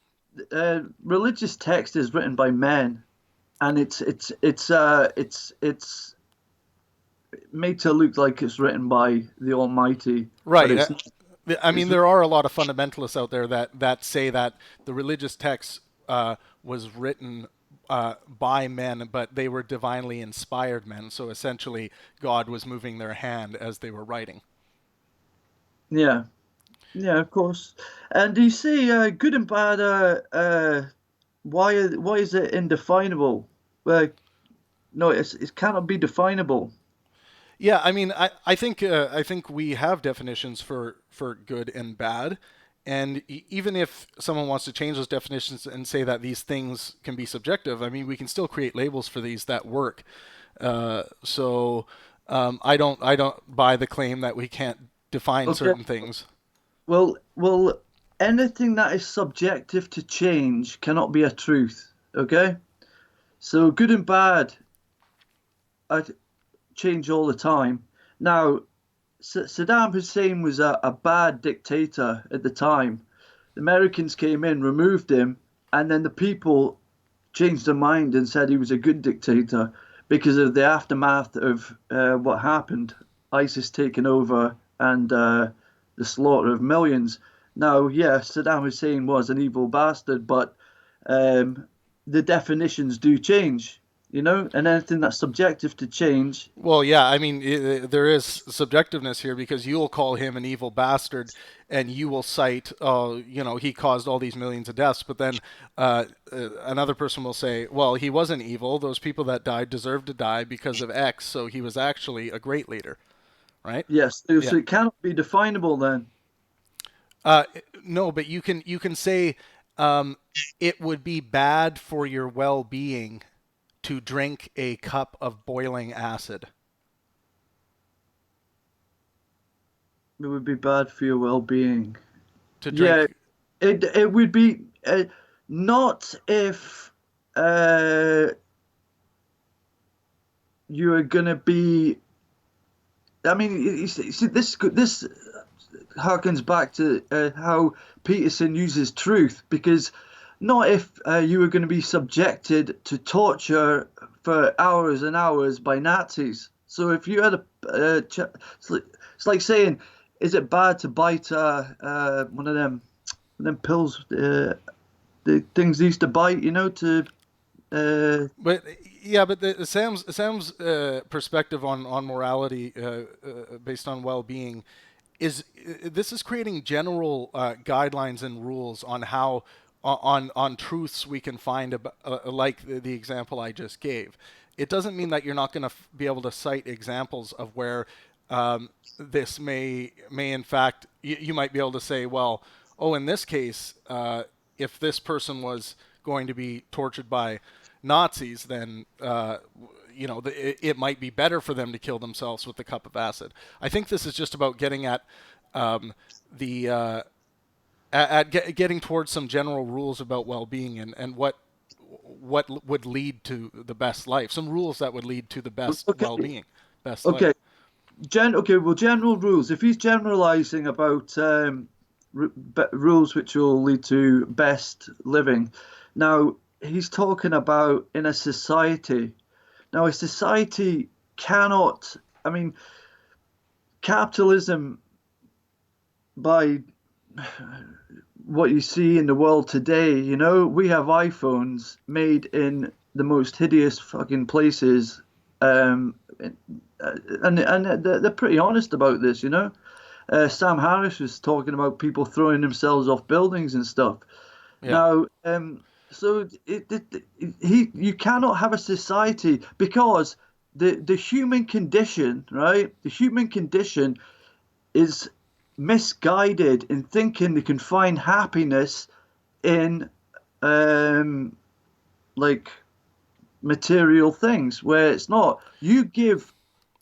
but religious text is written by men, and it's made to look like it's written by the Almighty, but Right. it's not. I mean, It's there are a lot of fundamentalists out there that say that the religious text was written by men, but they were divinely inspired men. So essentially, God was moving their hand as they were writing. Yeah, yeah, of course. And do you see good and bad? Why is it indefinable? Well, no, it cannot be definable. Yeah, I mean, I think we have definitions for good and bad, and even if someone wants to change those definitions and say that these things can be subjective, I mean, we can still create labels for these that work. I don't buy the claim that we can't define Okay. certain things. Well, anything that is subjective to change cannot be a truth. Okay. So good and bad change all the time. Now, Saddam Hussein was a bad dictator at the time. The Americans came in, removed him, and then the people changed their mind and said he was a good dictator because of the aftermath of what happened, ISIS taking over and the slaughter of millions. Now, yes, Saddam Hussein was an evil bastard, but the definitions do change. you know, and anything that's subjective to change. Well, yeah, I mean, there is subjectiveness here because you'll call him an evil bastard, and you will cite, he caused all these millions of deaths. But then another person will say, well, he wasn't evil. Those people that died deserved to die because of X, so he was actually a great leader, right? Yes, so Yeah. it cannot be definable then. Uh, no, but you can say it would be bad for your well-being to drink a cup of boiling acid. It would be bad for your well-being. To Yeah, drink. it would be not if you are gonna be. I mean, you see, this harkens back to how Peterson uses truth, because not if you were going to be subjected to torture for hours and hours by Nazis. So if you had it's like saying, is it bad to bite one of them pills, the things they used to bite, you know, to But yeah, but Sam's perspective on morality based on well-being is this is creating general guidelines and rules on how on truths we can find about, like the example I just gave. It doesn't mean that you're not going to be able to cite examples of where this may in fact you might be able to say, well, oh, in this case, if this person was going to be tortured by Nazis, then it might be better for them to kill themselves with the cup of acid. I think this is just about getting at the getting towards some general rules about well-being and what would lead to the best life. Some rules that would lead to the best okay, well-being, best life. okay. Okay, well, general rules. If he's generalizing about rules which will lead to best living, now he's talking about in a society. Now, a society cannot, I mean, capitalism, by what you see in the world today, you know, we have iPhones made in the most hideous fucking places. And they're pretty honest about this, you know. Sam Harris was talking about people throwing themselves off buildings and stuff. Yeah. Now, so you cannot have a society because the human condition, right? The human condition is misguided in thinking they can find happiness in like material things, where it's not. You give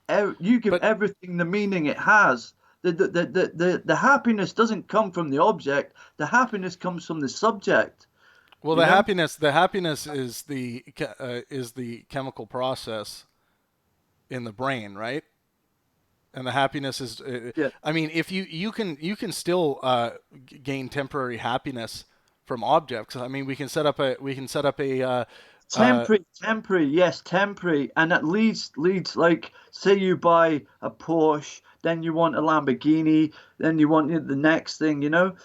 But everything the meaning it has. The happiness doesn't come from the object. The happiness comes from the subject. well, You the know? happiness is the chemical process in the brain, right? And the happiness is Yeah. I mean, if you can still gain temporary happiness from objects. I mean, we can set up a Temporary, yes, temporary, and that leads like, say you buy a Porsche, then you want a Lamborghini, then you want the next thing, you know.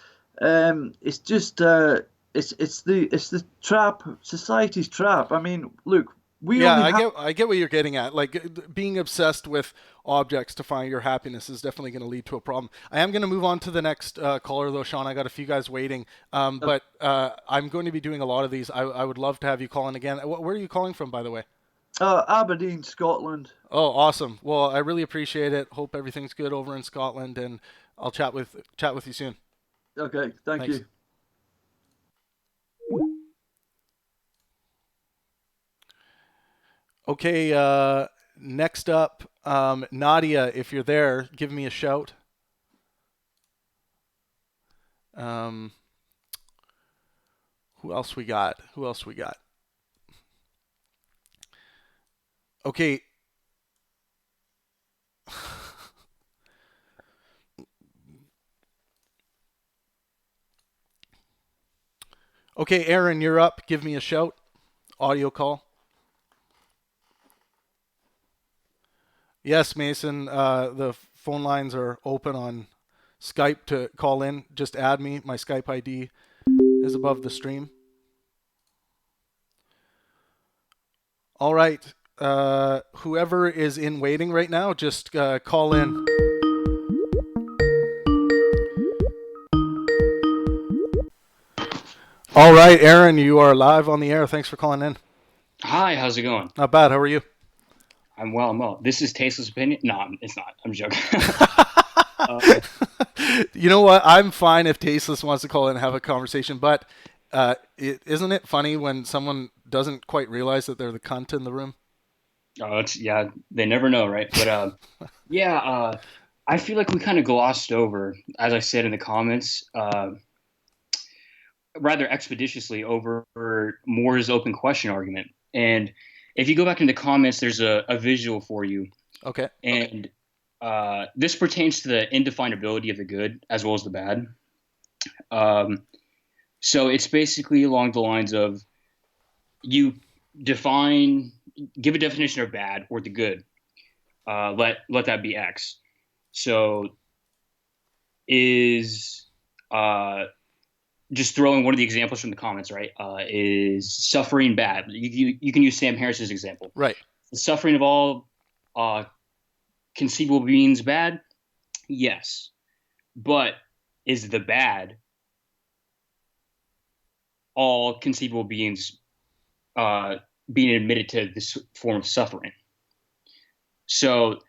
It's just it's the trap, society's trap. I mean, look, we yeah, only I have. get what you're getting at. Like being obsessed with objects to find your happiness is definitely going to lead to a problem. I am going to move on to the next caller though, Sean. I got a few guys waiting, but I'm going to be doing a lot of these. I would love to have you call in again. Where are you calling from, by the way? Aberdeen, Scotland. Oh, awesome. Well, I really appreciate it. Hope everything's good over in Scotland, and I'll chat with you soon. Okay, thank Thanks. you. Okay, next up, Nadia, if you're there, give me a shout. Um, who else we got? Who else we got? Okay. Okay, Aaron, you're up. Give me a shout. Audio call. Yes, Mason. The phone lines are open on Skype to call in. Just add me. My Skype ID is above the stream. All right. Whoever is in waiting right now, just call in. All right, Aaron, you are live on the air. Thanks for calling in. Hi, how's it going? Not bad. How are you? I'm well, I'm well. This is Tasteless Opinion? No, it's not. I'm joking. You know what? I'm fine if Tasteless wants to call in and have a conversation, but isn't it funny when someone doesn't quite realize that they're the cunt in the room? Yeah, they never know, right? But yeah, I feel like we kind of glossed over, as I said in the comments, rather expeditiously over Moore's open question argument. And if you go back in the comments, there's a visual for you. Okay. And this pertains to the indefinability of the good as well as the bad. So it's basically along the lines of you give a definition of bad or the good. Let that be X. So is just throwing one of the examples from the comments, right? Is suffering bad? You can use Sam Harris's example. Right. The suffering of all conceivable beings bad? Yes. But is the bad all conceivable beings being admitted to this form of suffering? So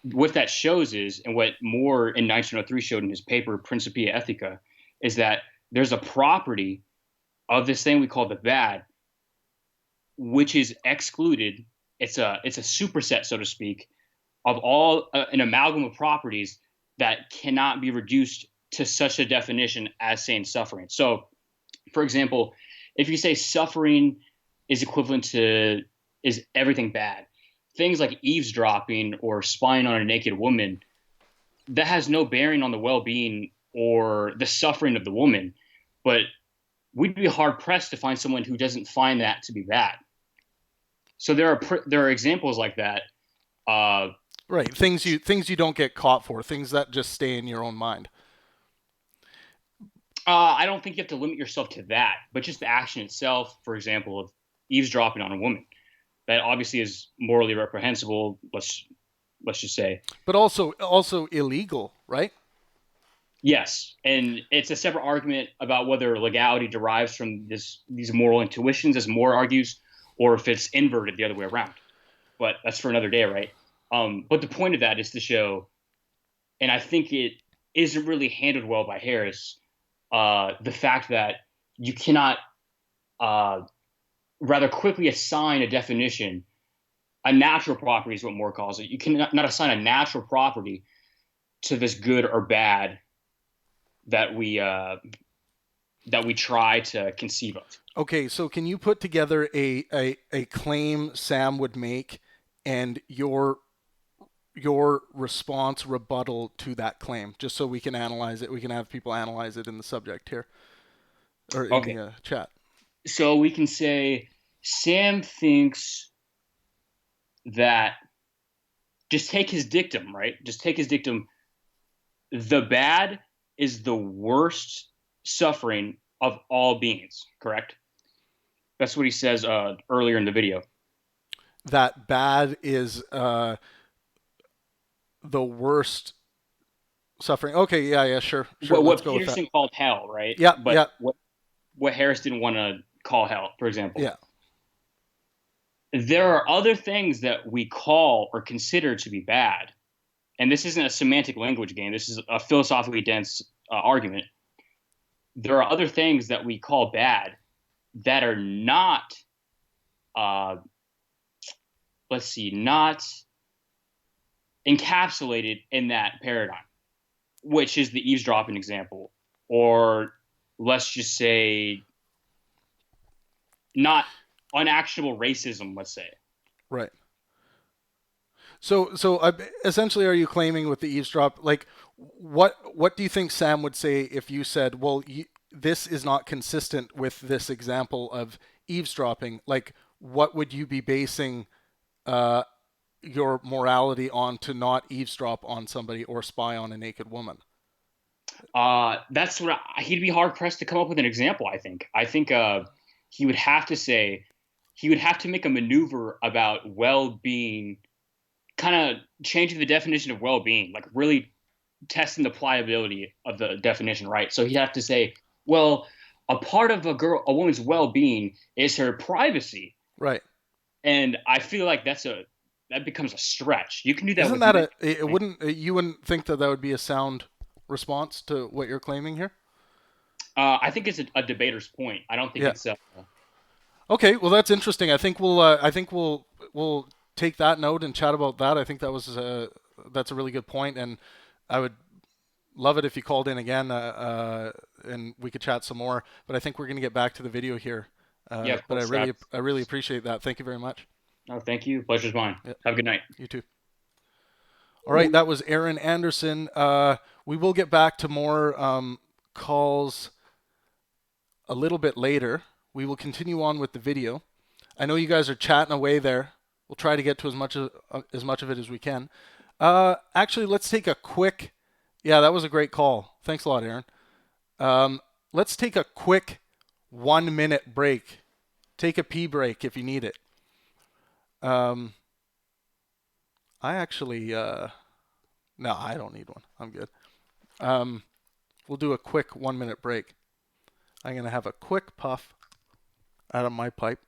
what that shows is, and what Moore in 1903 showed in his paper Principia Ethica, is that there's a property of this thing we call the bad, which is excluded. It's a superset, so to speak, of all an amalgam of properties that cannot be reduced to such a definition as saying suffering. So, for example, if you say suffering is equivalent to is everything bad, things like eavesdropping or spying on a naked woman, that has no bearing on the well-being or the suffering of the woman. But we'd be hard pressed to find someone who doesn't find that to be bad. So there are examples like that. Right. Things you don't get caught for. Things that just stay in your own mind. I don't think you have to limit yourself to that, but just the action itself, for example, of eavesdropping on a woman, that obviously is morally reprehensible. Let's just say. But also illegal, right? Yes, and it's a separate argument about whether legality derives from these moral intuitions, as Moore argues, or if it's inverted the other way around. But that's for another day, right? But the point of that is to show, and I think it isn't really handled well by Harris, the fact that you cannot rather quickly assign a definition. A natural property is what Moore calls it. You cannot not assign a natural property to this good or bad that we try to conceive of. Okay, so can you put together a claim Sam would make and your response rebuttal to that claim, just so we can analyze it. We can have people analyze it in the subject here or in Okay. the chat. So we can say Sam thinks that, just take his dictum, right? Just take his dictum. The bad is the worst suffering of all beings, correct? That's what he says earlier in the video. That bad is the worst suffering. Okay, yeah, sure. What Let's go with Peterson that. called hell, right? Yeah, But yeah, what Harris didn't want to call hell, for example. yeah. There are other things that we call or consider to be bad. And this isn't a semantic language game. This is a philosophically dense argument. There are other things that we call bad that are not, not encapsulated in that paradigm, which is the eavesdropping example, or let's just say not unactionable racism, let's say. Right. So essentially, are you claiming with the eavesdrop, like, what do you think Sam would say if you said, well, this is not consistent with this example of eavesdropping? Like, what would you be basing your morality on to not eavesdrop on somebody or spy on a naked woman? That's what he'd be hard pressed to come up with an example. I think he would have to say he would have to make a maneuver about well-being, kind of changing the definition of well-being, like really testing the pliability of the definition, right? So he'd have to say, well, a part of a woman's well-being is her privacy. Right. And I feel like that becomes a stretch. You can do that Isn't with that you wouldn't think that would be a sound response to what you're claiming here? I think it's a debater's point. I don't think it's okay, well that's interesting. I think we'll take that note and chat about that. I think that's a really good point, and I would love it if you called in again and we could chat some more. But I think we're going to get back to the video here. Yeah, of course, but I really appreciate that. Thank you very much. Oh, thank you. Pleasure's mine. Yep. Have a good night. You too. All right, that was Aaron Anderson. We will get back to more calls a little bit later. We will continue on with the video. I know you guys are chatting away there. We'll try to get to as much of it as we can. Actually, let's take a quick. Yeah, that was a great call. Thanks a lot, Aaron. Let's take a quick 1-minute break. Take a pee break if you need it. I actually, no, I don't need one. I'm good. We'll do a quick 1-minute break. I'm going to have a quick puff out of my pipe.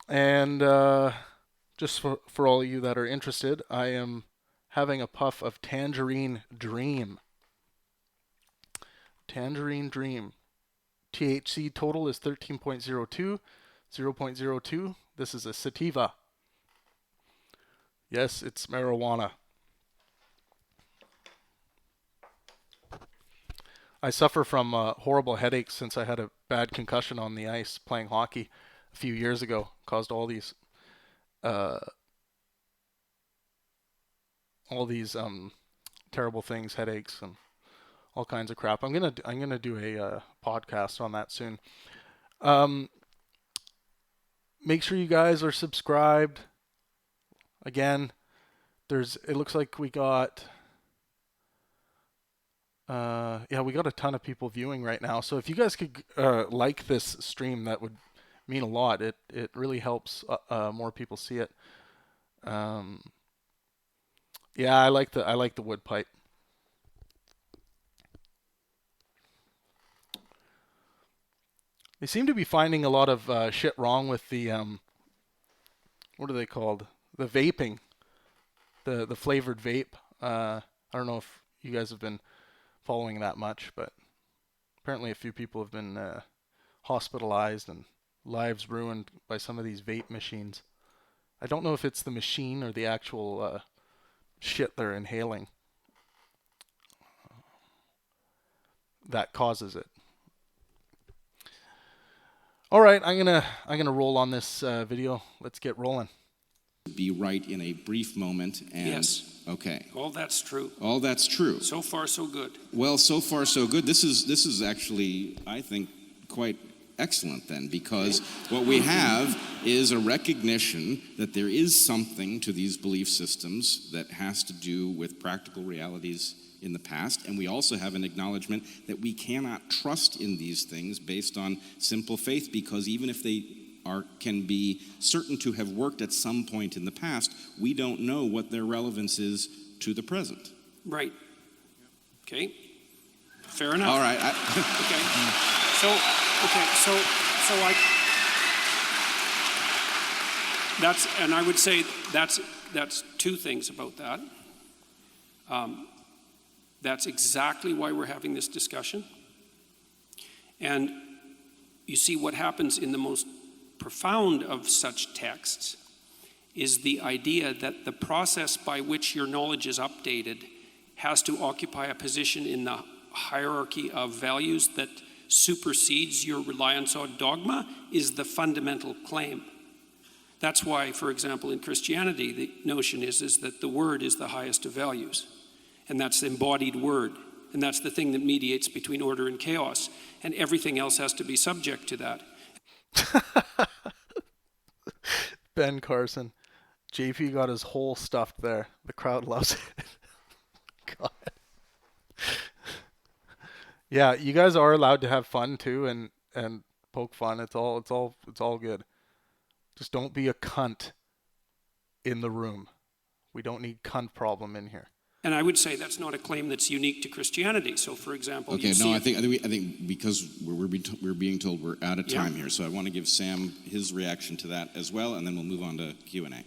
And just for all of you that are interested, I am having a puff of Tangerine Dream. Tangerine Dream. THC total is 13.02, 0.02. This is a sativa. Yes, it's marijuana. I suffer from horrible headaches since I had a bad concussion on the ice playing hockey a few years ago. Caused all these terrible things, headaches and all kinds of crap. I'm gonna do a podcast on that soon. Make sure you guys are subscribed. Again, it looks like we got we got a ton of people viewing right now. So if you guys could like this stream, that would mean a lot. It really helps more people see it. I like the wood pipe. They seem to be finding a lot of shit wrong with the what are they called? The vaping, the flavored vape. I don't know if you guys have been following that much, but apparently a few people have been hospitalized and lives ruined by some of these vape machines. I don't know if it's the machine or the actual shit they're inhaling that causes it. All right, I'm gonna roll on this video. Let's get rolling. Be right in a brief moment. And yes. Okay. All that's true. All that's true. So far, so good. Well, so far, so good. This is actually, I think, quite excellent then, because what we have is a recognition that there is something to these belief systems that has to do with practical realities in the past, and we also have an acknowledgement that we cannot trust in these things based on simple faith, because even if they can be certain to have worked at some point in the past, we don't know what their relevance is to the present. Right. Okay. Fair enough. All right. I would say that's two things about that. That's exactly why we're having this discussion. And you see, what happens in the most profound of such texts is the idea that the process by which your knowledge is updated has to occupy a position in the hierarchy of values that supersedes your reliance on dogma is the fundamental claim. That's why, for example, in Christianity, the notion is that the word is the highest of values. And that's the embodied word. And that's the thing that mediates between order and chaos. And everything else has to be subject to that. Ben Carson. JP got his hole stuffed there. The crowd loves it. God. Yeah, you guys are allowed to have fun too and poke fun. It's all good. Just don't be a cunt in the room. We don't need cunt problem in here. And I would say that's not a claim that's unique to Christianity. So, for example, Okay, no, I think because we're being told we're out of time here, so I want to give Sam his reaction to that as well, and then we'll move on to Q&A.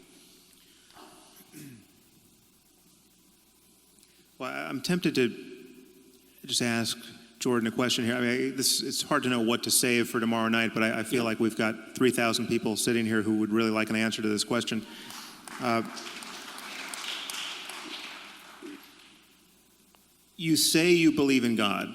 Well, I'm tempted to just ask Jordan a question here. I mean, it's hard to know what to save for tomorrow night, but I feel like we've got 3,000 people sitting here who would really like an answer to this question. You say you believe in God.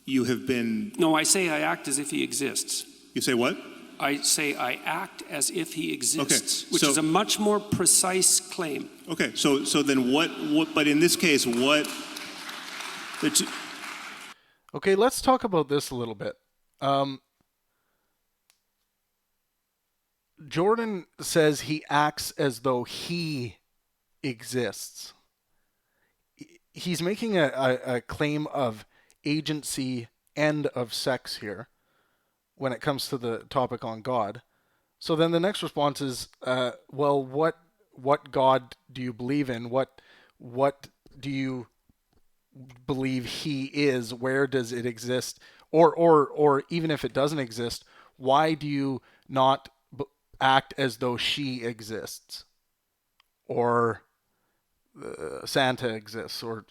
You have been... No, I say I act as if he exists. You say what? I say I act as if he exists, which so, is a much more precise claim. Okay, so then what but in this case, what... Okay, let's talk about this a little bit. Jordan says he acts as though he exists. He's making a claim of agency and of sex here when it comes to the topic on God. So then the next response is, well, what God do you believe in? What do you believe he is? Where does it exist? Or even if it doesn't exist, why do you not act as though she exists? Or Santa exists, or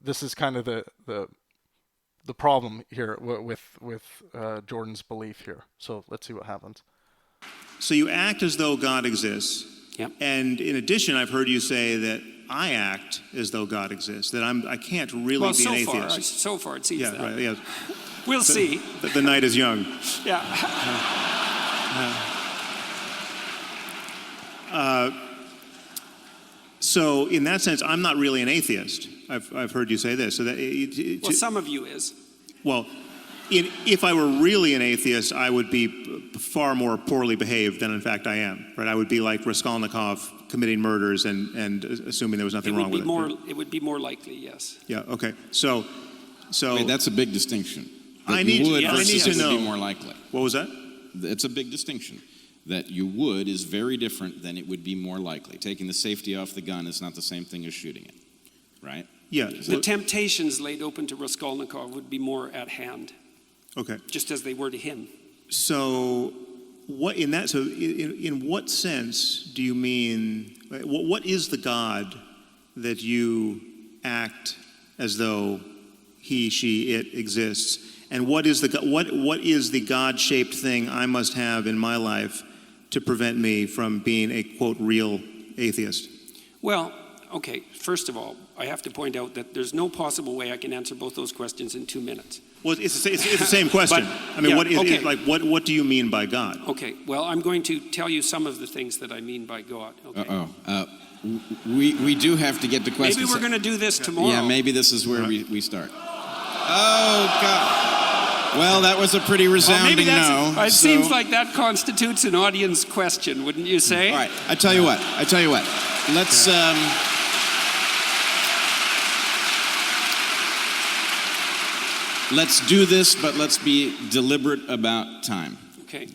this is kind of the problem here with Jordan's belief here. So let's see what happens. So you act as though God exists. Yep. And in addition, I've heard you say that I act as though God exists, that I can't really be an atheist. So far it seems that. Right, yeah. We'll see. The night is young. Yeah. So in that sense, I'm not really an atheist. I've heard you say this. So that Well, some of you is. Well, if I were really an atheist, I would be far more poorly behaved than in fact I am. Right? I would be like Raskolnikov committing murders and assuming there was nothing wrong with it. It would be more likely, yes. Yeah. Okay. So Wait, that's a big distinction. I need to know. Be more likely. What was that? It's a big distinction. That you would is very different than it would be more likely. Taking the safety off the gun is not the same thing as shooting it, right? Yeah. The temptations laid open to Raskolnikov would be more at hand. Okay. Just as they were to him. So, in what sense do you mean? What is the God that you act as though he, she, it exists, and what is the God-shaped thing I must have in my life to prevent me from being a quote real atheist? Well, okay. First of all, I have to point out that there's no possible way I can answer both those questions in 2 minutes. Well, it's the same question. I mean, what do you mean by God? Okay. Well, I'm going to tell you some of the things that I mean by God. Okay. We do have to get to questions. Maybe we're going to do this tomorrow. Yeah, maybe this is where we start. Oh, God. Well, that was a pretty resounding no. It seems like that constitutes an audience question, wouldn't you say? All right. I tell you what. Let's... Let's do this, but let's be deliberate about time. Okay.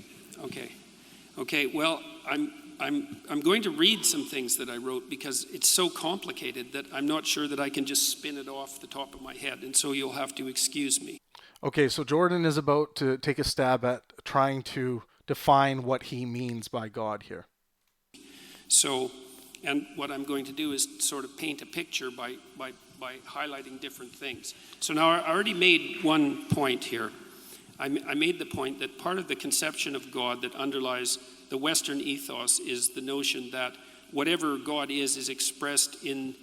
Well, I'm going to read some things that I wrote because it's so complicated that I'm not sure that I can just spin it off the top of my head, and so you'll have to excuse me. Okay, so Jordan is about to take a stab at trying to define what he means by God here. So, and what I'm going to do is sort of paint a picture by highlighting different things. So now I already made one point here. I made the point that part of the conception of God that underlies the Western ethos is the notion that whatever God is expressed in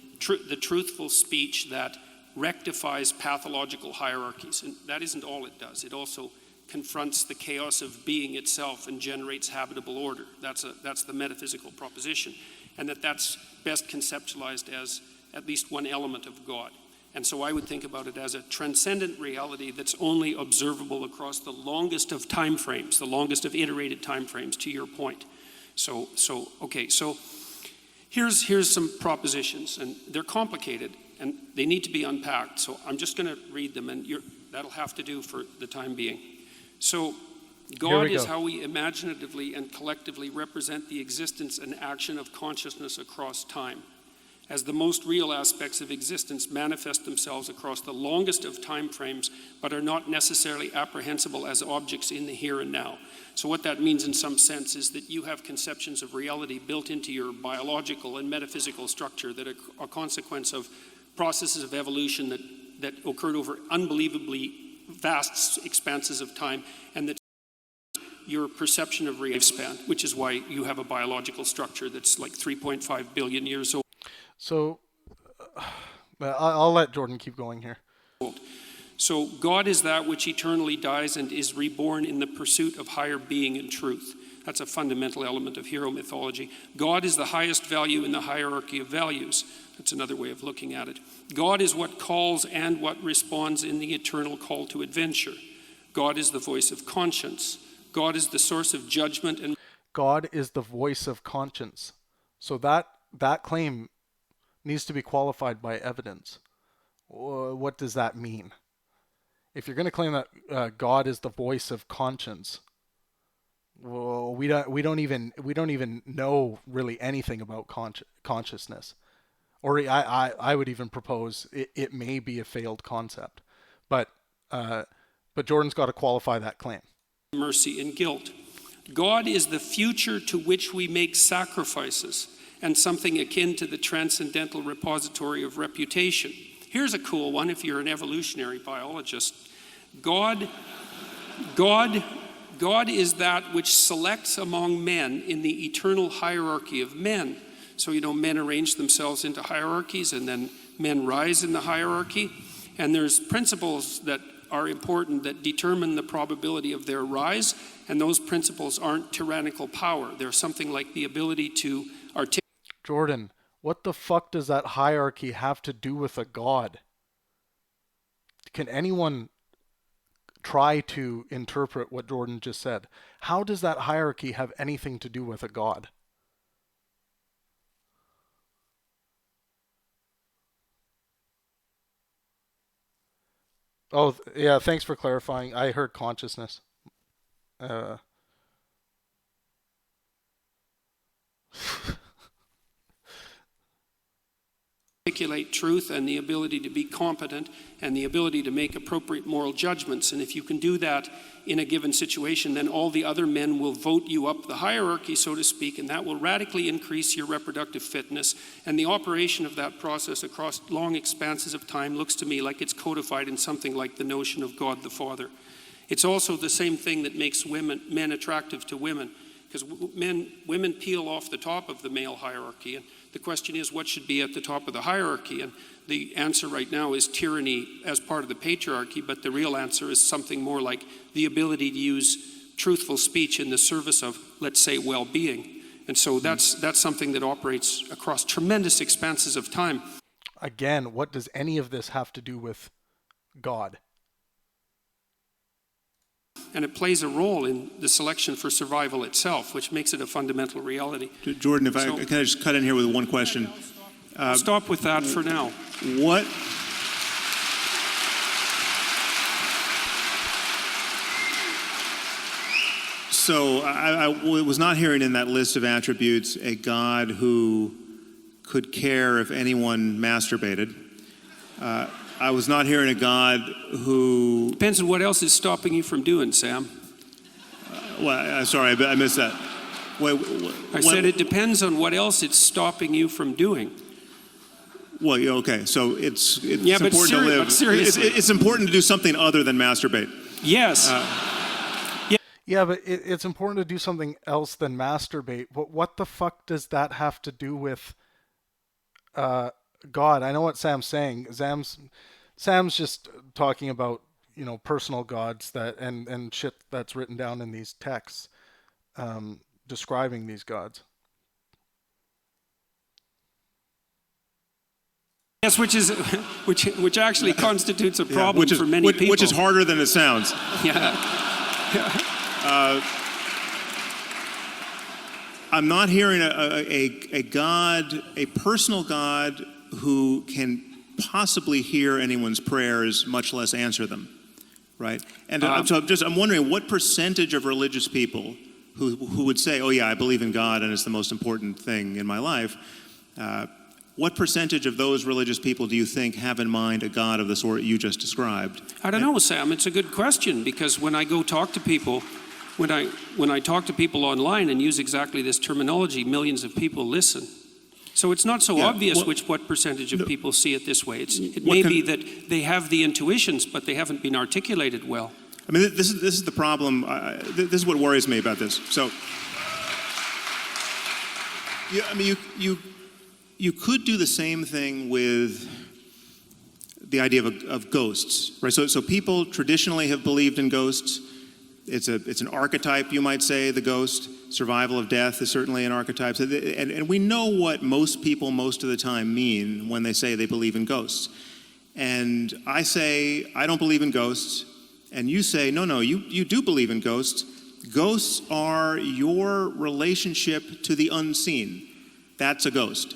the truthful speech that rectifies pathological hierarchies. And that isn't all it does. It also confronts the chaos of being itself and generates habitable order. That's the metaphysical proposition. And that's best conceptualized as at least one element of God. And so I would think about it as a transcendent reality that's only observable across the longest of time frames, the longest of iterated time frames, to your point. So here's some propositions, and they're complicated, and they need to be unpacked. So I'm just going to read them, and that'll have to do for the time being. So God is how we imaginatively and collectively represent the existence and action of consciousness across time, as the most real aspects of existence manifest themselves across the longest of time frames, but are not necessarily apprehensible as objects in the here and now. So what that means in some sense is that you have conceptions of reality built into your biological and metaphysical structure that are a consequence of processes of evolution that occurred over unbelievably vast expanses of time, and that your perception of lifespan, which is why you have a biological structure that's like 3.5 billion years old. So I'll let Jordan keep going here. So God is that which eternally dies and is reborn in the pursuit of higher being and truth. That's a fundamental element of hero mythology. God is the highest value in the hierarchy of values. That's another way of looking at it. God is what calls and what responds in the eternal call to adventure. God is the voice of conscience. God is the source of judgment, and God is the voice of conscience. So that claim needs to be qualified by evidence. What does that mean? If you're going to claim that God is the voice of conscience, well, we don't even know really anything about consciousness, or I would even propose it may be a failed concept, but Jordan's got to qualify that claim. Mercy and guilt. God is the future to which we make sacrifices, and something akin to the transcendental repository of reputation. Here's a cool one if you're an evolutionary biologist. God is that which selects among men in the eternal hierarchy of men. So, men arrange themselves into hierarchies, and then men rise in the hierarchy. And there's principles that are important that determine the probability of their rise, and those principles aren't tyrannical power. They're something like the ability to articulate. Jordan, what the fuck does that hierarchy have to do with a god? Can anyone try to interpret what Jordan just said? How does that hierarchy have anything to do with a god? Oh, yeah, thanks for clarifying. I heard consciousness. Articulate truth and the ability to be competent and the ability to make appropriate moral judgments. And if you can do that in a given situation, then all the other men will vote you up the hierarchy, so to speak, and that will radically increase your reproductive fitness. And the operation of that process across long expanses of time looks to me like it's codified in something like the notion of God the Father. It's also the same thing that makes men attractive to women, because women peel off the top of the male hierarchy, and the question is, what should be at the top of the hierarchy? And the answer right now is tyranny as part of the patriarchy, but the real answer is something more like the ability to use truthful speech in the service of, let's say, well-being. And so that's something that operates across tremendous expanses of time. Again, what does any of this have to do with God? And it plays a role in the selection for survival itself, which makes it a fundamental reality. Jordan, if I can I just cut in here with one question? Stop with that for now. What? So I was not hearing in that list of attributes a God who could care if anyone masturbated. I was not hearing a God who... Depends on what else is stopping you from doing, Sam. Sorry, I missed that. I said it depends on what else it's stopping you from doing. Well, okay, so it's yeah, important to live. But seriously. It's important to do something other than masturbate. Yes. Yeah, but it's important to do something else than masturbate. But what the fuck does that have to do with God? I know what Sam's saying. Sam's just talking about, personal gods that and shit that's written down in these texts, describing these gods. Yes, which actually constitutes a problem for many people. Which is harder than it sounds. I'm not hearing a God, a personal God who can possibly hear anyone's prayers, much less answer them, right? And I'm wondering what percentage of religious people who would say, oh yeah, I believe in God and it's the most important thing in my life, what percentage of those religious people do you think have in mind a God of the sort you just described? I don't know, Sam. It's a good question, because when I go talk to people, when I talk to people online and use exactly this terminology, millions of people listen. So it's not so obvious what percentage of people see it this way. It may be that they have the intuitions, but they haven't been articulated well. I mean, this is the problem. This is what worries me about this. So, you could do the same thing with the idea of ghosts, right? So people traditionally have believed in ghosts. It's an archetype, you might say, the ghost. Survival of death is certainly an archetype. And we know what most people most of the time mean when they say they believe in ghosts. And I say, I don't believe in ghosts. And you say, no, you do believe in ghosts. Ghosts are your relationship to the unseen. That's a ghost.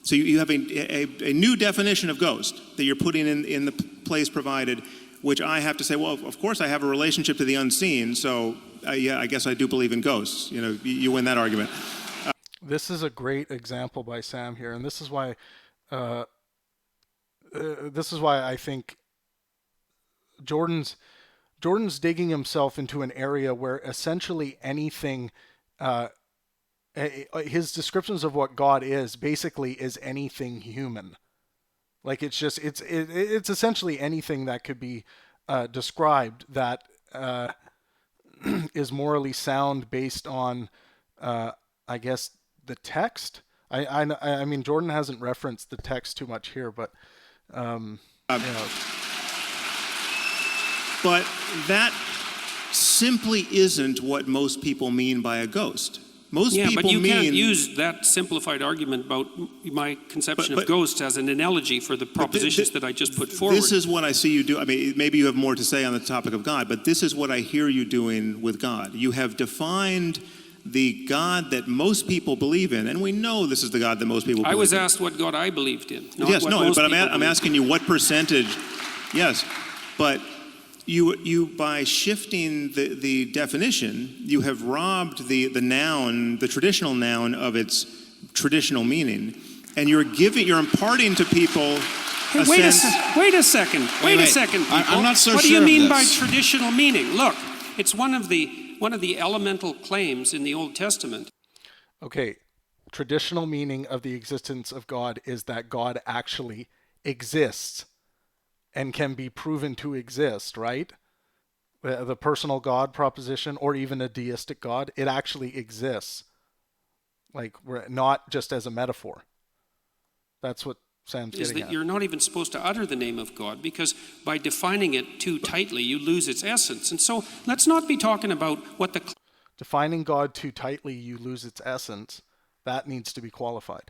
So you have a new definition of ghost that you're putting in the place provided, which I have to say, well, of course I have a relationship to the unseen, so yeah, I guess I do believe in ghosts. You know, you win that argument. This is a great example by Sam here, and this is why I think Jordan's digging himself into an area where essentially anything, his descriptions of what God is basically is anything human. Like it's essentially anything that could be described that is morally sound based on, I guess, the text. I mean, Jordan hasn't referenced the text too much here, but But that simply isn't what most people mean by a ghost. Most people but you can't use that simplified argument about my conception of ghosts as an analogy for the propositions that I just put forward. This is what I see you do. I mean, maybe you have more to say on the topic of God, but this is what I hear you doing with God. You have defined the God that most people believe in, and we know this is the God that most people believe in. I was asked what God I believed in. I'm asking you what percentage. Yes, but you by shifting the definition, you have robbed the noun, the traditional noun, of its traditional meaning, and you're imparting to people. Wait a second. I'm not so sure. What do you mean by traditional meaning? Look, it's one of the elemental claims in the Old Testament. Okay, traditional meaning of the existence of God is that God actually exists and can be proven to exist, right? The personal God proposition, or even a deistic God, it actually exists. Like, we're not just as a metaphor. That's what Sam's getting at. Is that you're not even supposed to utter the name of God, because by defining it too tightly, you lose its essence. And so let's not be talking about what the... Defining God too tightly, you lose its essence. That needs to be qualified.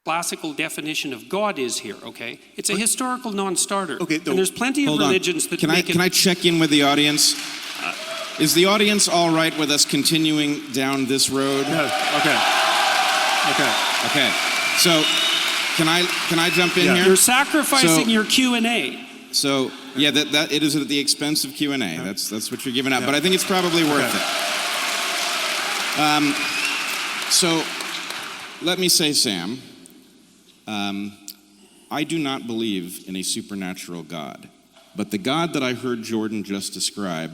Classical definition of God is here, okay? It's a historical non-starter. Okay, and there's plenty of religions that can I check in with the audience? Is the audience all right with us continuing down this road? No. Okay. So, can I jump in here? You're sacrificing your Q&A. So, yeah, that it is at the expense of Q&A. That's what you're giving up. But I think it's probably worth it. So, let me say, Sam, I do not believe in a supernatural God. But the God that I heard Jordan just describe,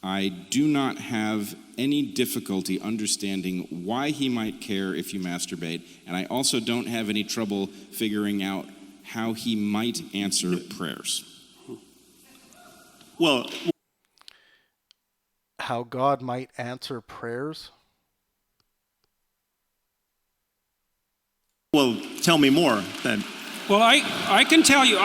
I do not have any difficulty understanding why he might care if you masturbate, and I also don't have any trouble figuring out how he might answer prayers. Well, how God might answer prayers? Well, tell me more then. Well, I can tell you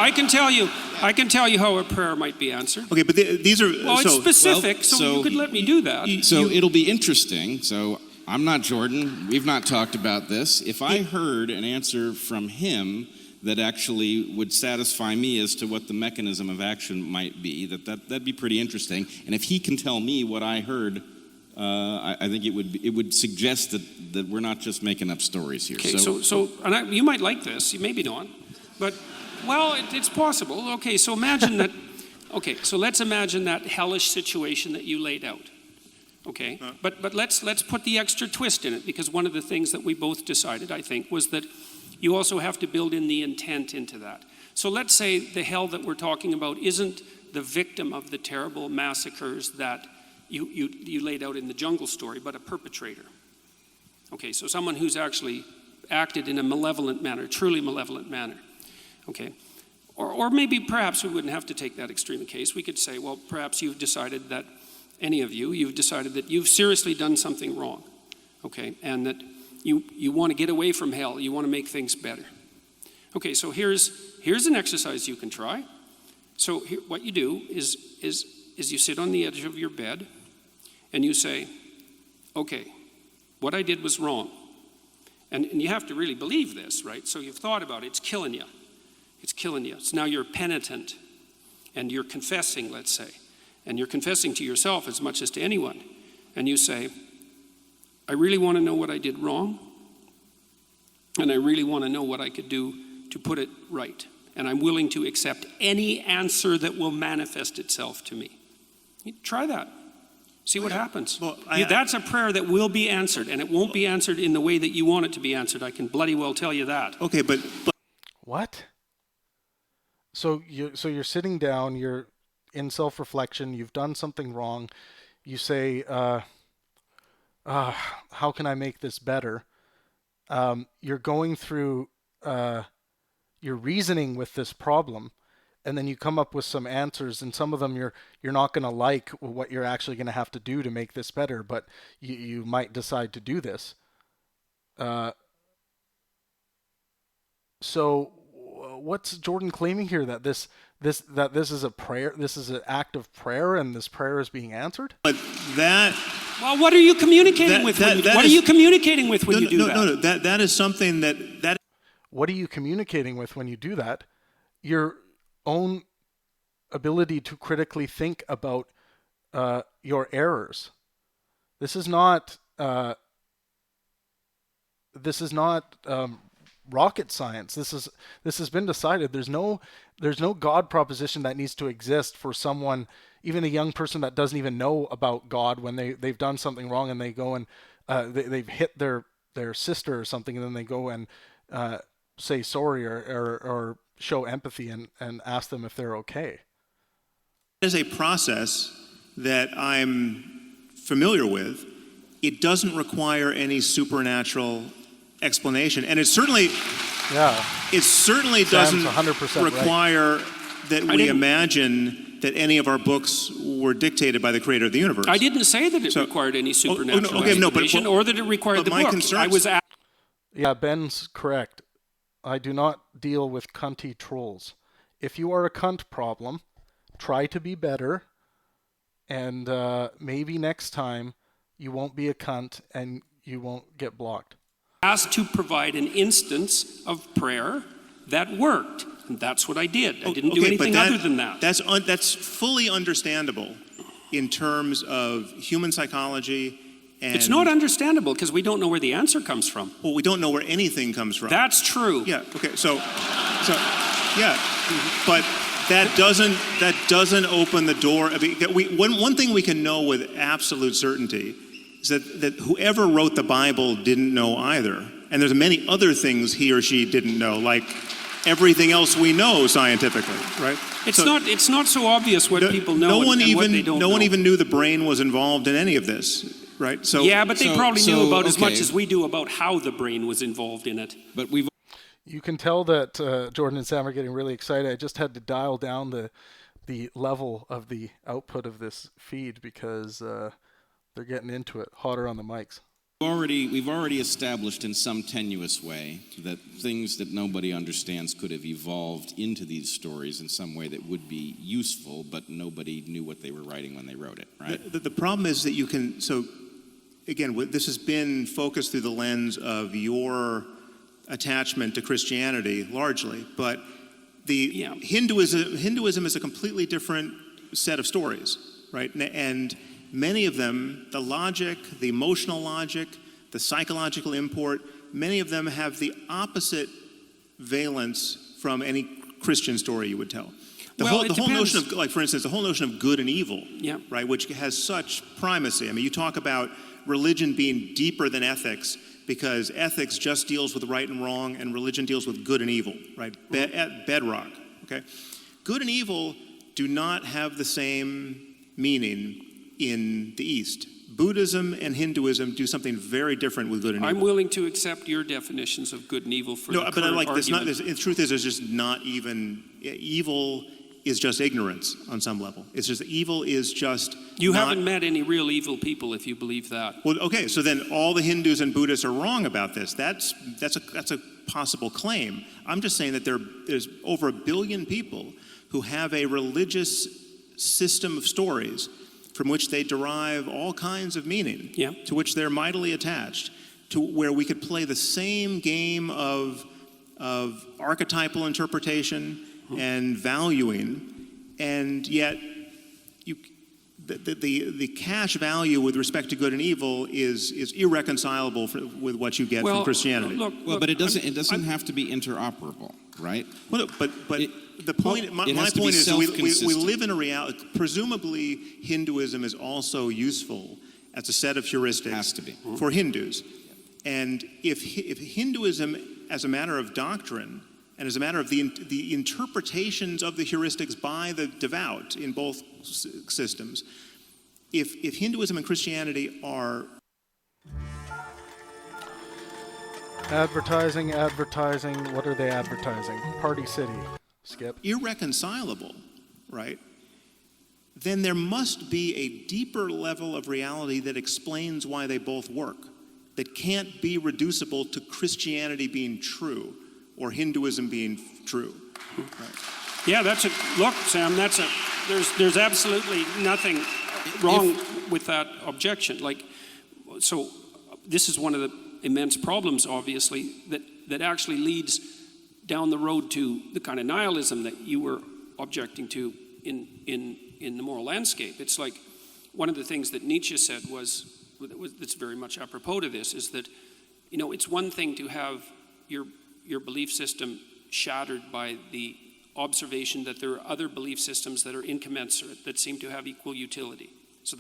how a prayer might be answered. Okay, but these are... Well, it's specific, so you could let me do that. So it'll be interesting. So I'm not Jordan. We've not talked about this. If I heard an answer from him that actually would satisfy me as to what the mechanism of action might be, that'd be pretty interesting. And if he can tell me what I heard I think it would suggest that we're not just making up stories here. Okay, you might like this, maybe not, but well, it's possible. Okay, so imagine that. Okay, so let's imagine that hellish situation that you laid out. Okay, but let's put the extra twist in it, because one of the things that we both decided, I think, was that you also have to build in the intent into that. So let's say the hell that we're talking about isn't the victim of the terrible massacres that you laid out in the jungle story, but a perpetrator. Okay, so someone who's actually acted in a malevolent manner, truly malevolent manner. Okay, or maybe perhaps we wouldn't have to take that extreme case. We could say, well, perhaps you've decided that, any of you've decided that you've seriously done something wrong. Okay, and that you want to get away from hell, you want to make things better. Okay, so here's an exercise you can try. So what you do is you sit on the edge of your bed and you say, okay, what I did was wrong. And you have to really believe this, right? So you've thought about it, it's killing you. It's killing you. So now you're penitent and you're confessing, let's say. And you're confessing to yourself as much as to anyone. And you say, I really want to know what I did wrong. And I really want to know what I could do to put it right. And I'm willing to accept any answer that will manifest itself to me. You try that. See what happens. Well, that's a prayer that will be answered, and it won't be answered in the way that you want it to be answered. I can bloody well tell you that. Okay, but what? So you're sitting down, you're in self-reflection, you've done something wrong. You say, how can I make this better? You're going through, you're reasoning with this problem, and then you come up with some answers, and some of them you're not going to like what you're actually going to have to do to make this better, but you might decide to do this. So what's Jordan claiming here, that this is a prayer, this is an act of prayer, and this prayer is being answered? But that... Well, what are you communicating with? What are you communicating with when you do that? No, that is something that... What are you communicating with when you do that? Your own ability to critically think about your errors. This is not rocket science. This has been decided. There's no God proposition that needs to exist for someone, even a young person that doesn't even know about God, when they've done something wrong and they go and they've hit their sister or something, and then they go and say sorry or show empathy and ask them if they're okay. It is a process that I'm familiar with. It doesn't require any supernatural explanation, and it certainly doesn't 100% require that we imagine that any of our books were dictated by the creator of the universe. I didn't say that it required any supernatural explanation, or that it required the book. Concerns... Yeah, Ben's correct. I do not deal with cunty trolls. If you are a cunt problem, try to be better, and maybe next time you won't be a cunt and you won't get blocked. Asked to provide an instance of prayer that worked, and that's what I did. I didn't do anything other than that. That's fully understandable in terms of human psychology. And it's not understandable because we don't know where the answer comes from. Well, we don't know where anything comes from. That's true. Yeah. Okay. So yeah, but that doesn't open the door. I mean, one thing we can know with absolute certainty is that whoever wrote the Bible didn't know either, and there's many other things he or she didn't know, like everything else we know scientifically, right? It's not so obvious what people know and what they don't know. No one even knew the brain was involved in any of this. Right. So yeah, but they probably knew about as much as we do about how the brain was involved in it. But you can tell that Jordan and Sam are getting really excited. I just had to dial down the level of the output of this feed because they're getting into it, hotter on the mics. We've already established in some tenuous way that things that nobody understands could have evolved into these stories in some way that would be useful, but nobody knew what they were writing when they wrote it, right? The problem is that you can... So, again, this has been focused through the lens of your attachment to Christianity, largely, but Hinduism is a completely different set of stories, right? And many of them, the logic, the emotional logic, the psychological import, many of them have the opposite valence from any Christian story you would tell. The whole notion of, like, for instance, the whole notion of good and evil, right, which has such primacy. I mean, you talk about religion being deeper than ethics because ethics just deals with right and wrong, and religion deals with good and evil, right? At bedrock, okay? Good and evil do not have the same meaning in the East. Buddhism and Hinduism do something very different with good and evil. I'm willing to accept your definitions of good and evil for the current argument. The truth is, there's just not even evil. Is just ignorance on some level. It's just evil is just. You haven't met any real evil people if you believe that. Well, okay, so then all the Hindus and Buddhists are wrong about this. That's a possible claim. I'm just saying that there's over 1 billion people who have a religious system of stories from which they derive all kinds of meaning, to which they're mightily attached, to where we could play the same game of archetypal interpretation and valuing, and yet the cash value with respect to good and evil is irreconcilable with what you get from Christianity. But it doesn't have to be interoperable, right? Well, but the point. My point is we live in a reality. Presumably, Hinduism is also useful as a set of heuristics for Hindus, and if Hinduism, as a matter of doctrine, and as a matter of the interpretations of the heuristics by the devout in both systems, if Hinduism and Christianity are advertising, what are they advertising? Party City, Skip. Irreconcilable, right? Then there must be a deeper level of reality that explains why they both work, that can't be reducible to Christianity being true or Hinduism being true. Right. Yeah, look, Sam, there's absolutely nothing wrong with that objection. So this is one of the immense problems, obviously, that actually leads down the road to the kind of nihilism that you were objecting to in the moral landscape. It's like one of the things that Nietzsche said that's very much apropos to this is that, it's one thing to have your belief system shattered by the observation that there are other belief systems that are incommensurate, that seem to have equal utility. So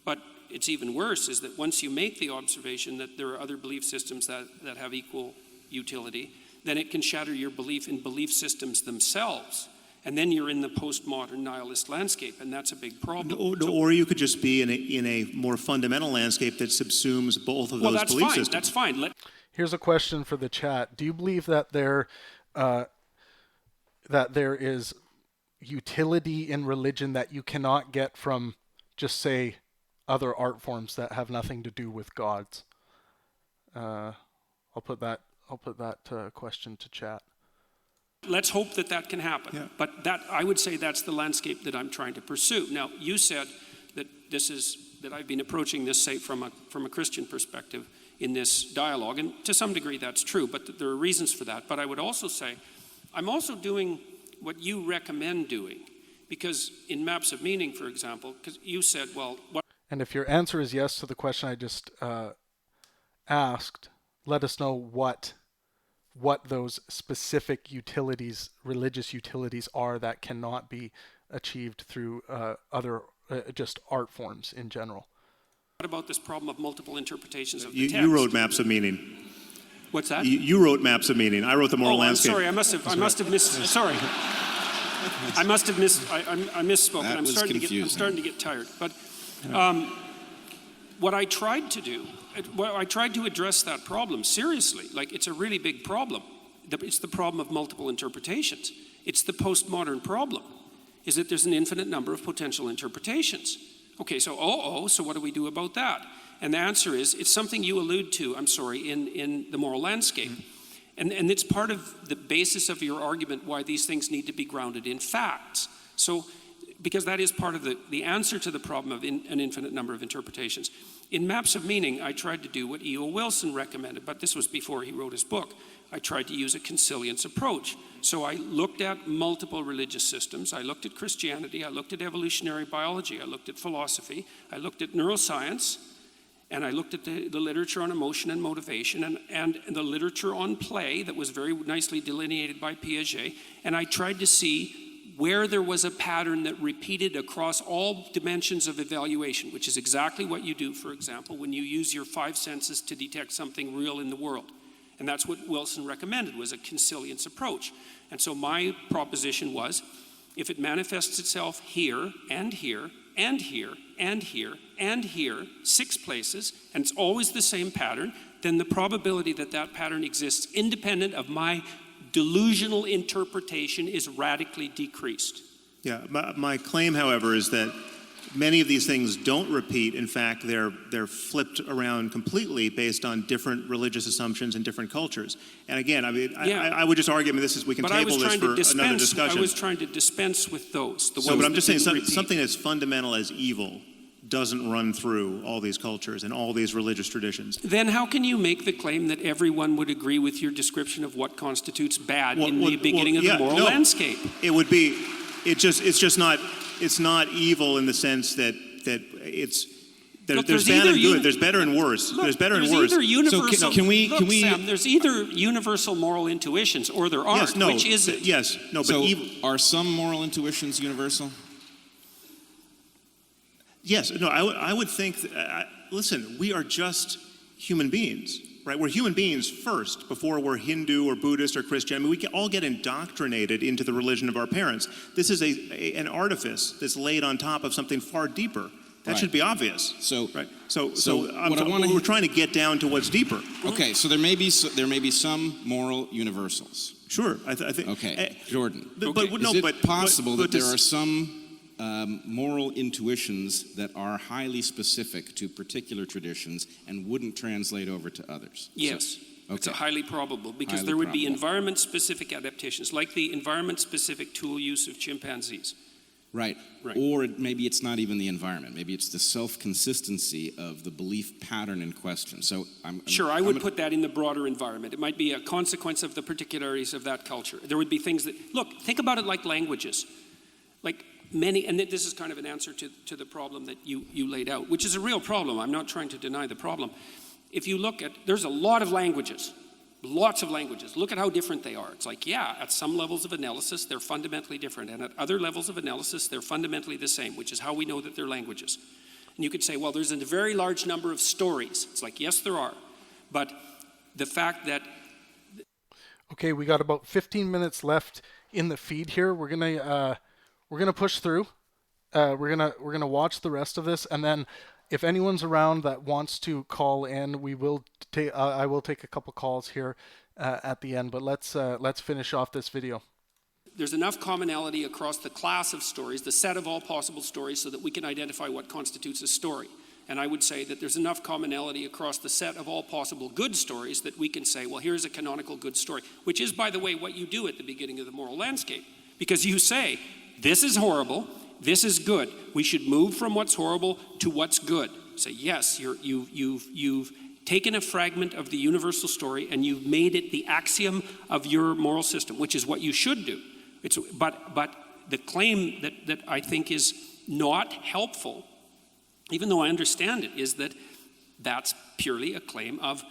but it's even worse is that once you make the observation that there are other belief systems that have equal utility, then it can shatter your belief in belief systems themselves. And then you're in the postmodern nihilist landscape, and that's a big problem. Or you could just be in a more fundamental landscape that subsumes both of those belief systems. That's fine. Here's a question for the chat. Do you believe that there is utility in religion that you cannot get from, just say, other art forms that have nothing to do with gods? I'll put that question to chat. Let's hope that can happen. Yeah. But I would say that's the landscape that I'm trying to pursue. Now, you said that that I've been approaching this, say, from a Christian perspective in this dialogue, and to some degree that's true, but there are reasons for that. But I would also say I'm also doing what you recommend doing, because in Maps of Meaning, for example, because you said, And if your answer is yes to the question I just asked, let us know what those specific utilities, religious utilities, are that cannot be achieved through other just art forms in general. What about this problem of multiple interpretations of the text? You wrote Maps of Meaning. What's that? You wrote Maps of Meaning. I wrote the moral landscape. Sorry, I must have missed. Sorry, I must have missed. I misspoke. I'm starting to get tired. But what I tried to do, I tried to address that problem seriously. Like, it's a really big problem. It's the problem of multiple interpretations. It's the postmodern problem, is that there's an infinite number of potential interpretations. Okay, so so what do we do about that? And the answer is, it's something you allude to, in the moral landscape. And it's part of the basis of your argument why these things need to be grounded in facts. So, because that is part of the answer to the problem of an infinite number of interpretations. In Maps of Meaning, I tried to do what E.O. Wilson recommended, but this was before he wrote his book. I tried to use a consilience approach. So I looked at multiple religious systems. I looked at Christianity. I looked at evolutionary biology. I looked at philosophy. I looked at neuroscience. And I looked at the literature on emotion and motivation and the literature on play that was very nicely delineated by Piaget. And I tried to see where there was a pattern that repeated across all dimensions of evaluation, which is exactly what you do, for example, when you use your 5 senses to detect something real in the world. And that's what Wilson recommended, was a consilience approach. And so my proposition was, if it manifests itself here and here and here and here and here, 6 places, and it's always the same pattern, then the probability that that pattern exists independent of my delusional interpretation is radically decreased. Yeah, my claim, however, is that many of these things don't repeat. In fact, they're flipped around completely based on different religious assumptions in different cultures. And again, I mean, I would just argue, I mean, we can table this for another discussion. I was trying to dispense with those. But I'm just saying something as fundamental as evil doesn't run through all these cultures and all these religious traditions. Then how can you make the claim that everyone would agree with your description of what constitutes bad in the beginning of the moral landscape? It would be, it's not evil in the sense that it's, there's bad and good, there's better and worse. There's better and worse. So can we Sam, there's either universal moral intuitions or there aren't. Yes, no, which is it? Yes, no, but so evil. Are some moral intuitions universal? Yes, no, I would think, listen, we are just human beings, right? We're human beings first, before we're Hindu or Buddhist or Christian. I mean, we all get indoctrinated into the religion of our parents. This is an artifice that's laid on top of something far deeper. That should be obvious. So, right? We're trying to get down to what's deeper. Okay, so there may be some moral universals. Sure, I think. Okay, Jordan. Is it possible that there are some moral intuitions that are highly specific to particular traditions and wouldn't translate over to others? Yes. So, it's highly probable, because there would be environment-specific adaptations, like the environment-specific tool use of chimpanzees. Right. Or maybe it's not even the environment. Maybe it's the self-consistency of the belief pattern in question. So I would put that in the broader environment. It might be a consequence of the particularities of that culture. There would be things that, look, think about it like languages. Like many, and this is kind of an answer to the problem that you laid out, which is a real problem. I'm not trying to deny the problem. If you look at, there's a lot of languages. Lots of languages. Look at how different they are. It's like, yeah, at some levels of analysis, they're fundamentally different. And at other levels of analysis, they're fundamentally the same, which is how we know that they're languages. And you could say, well, there's a very large number of stories. It's like, yes, there are. But the fact that... Okay, we got about 15 minutes left in the feed here. We're gonna push through. We're gonna watch the rest of this, and then if anyone's around that wants to call in, we will I will take a couple calls here at the end. But let's finish off this video. There's enough commonality across the class of stories, the set of all possible stories, so that we can identify what constitutes a story. And I would say that there's enough commonality across the set of all possible good stories that we can say, well, here's a canonical good story, which is, by the way, what you do at the beginning of the moral landscape. Because you say, this is horrible, this is good. We should move from what's horrible to what's good. Say, yes, you've taken a fragment of the universal story and you've made it the axiom of your moral system, which is what you should do. But the claim that I think is not helpful, even though I understand it, is that that's purely a claim of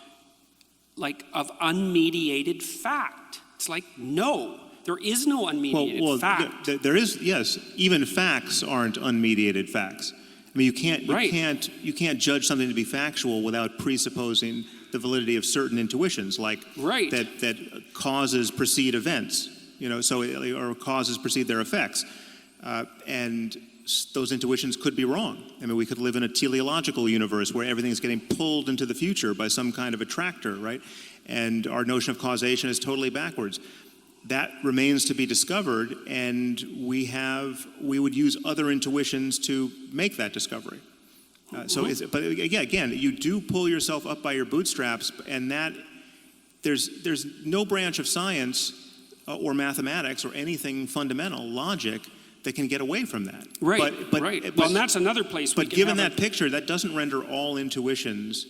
unmediated fact. It's like, no. There is no unmediated fact. There is, yes. Even facts aren't unmediated facts. I mean, you can't judge something to be factual without presupposing the validity of certain intuitions, like that causes precede events. Or causes precede their effects, and those intuitions could be wrong. I mean, we could live in a teleological universe where everything is getting pulled into the future by some kind of attractor, right? And our notion of causation is totally backwards. That remains to be discovered, and we would use other intuitions to make that discovery. But again, you do pull yourself up by your bootstraps, and that there's no branch of science or mathematics or anything fundamental, logic, that can get away from that. Right. Well, and that's another place. But given that picture, that doesn't render all intuitions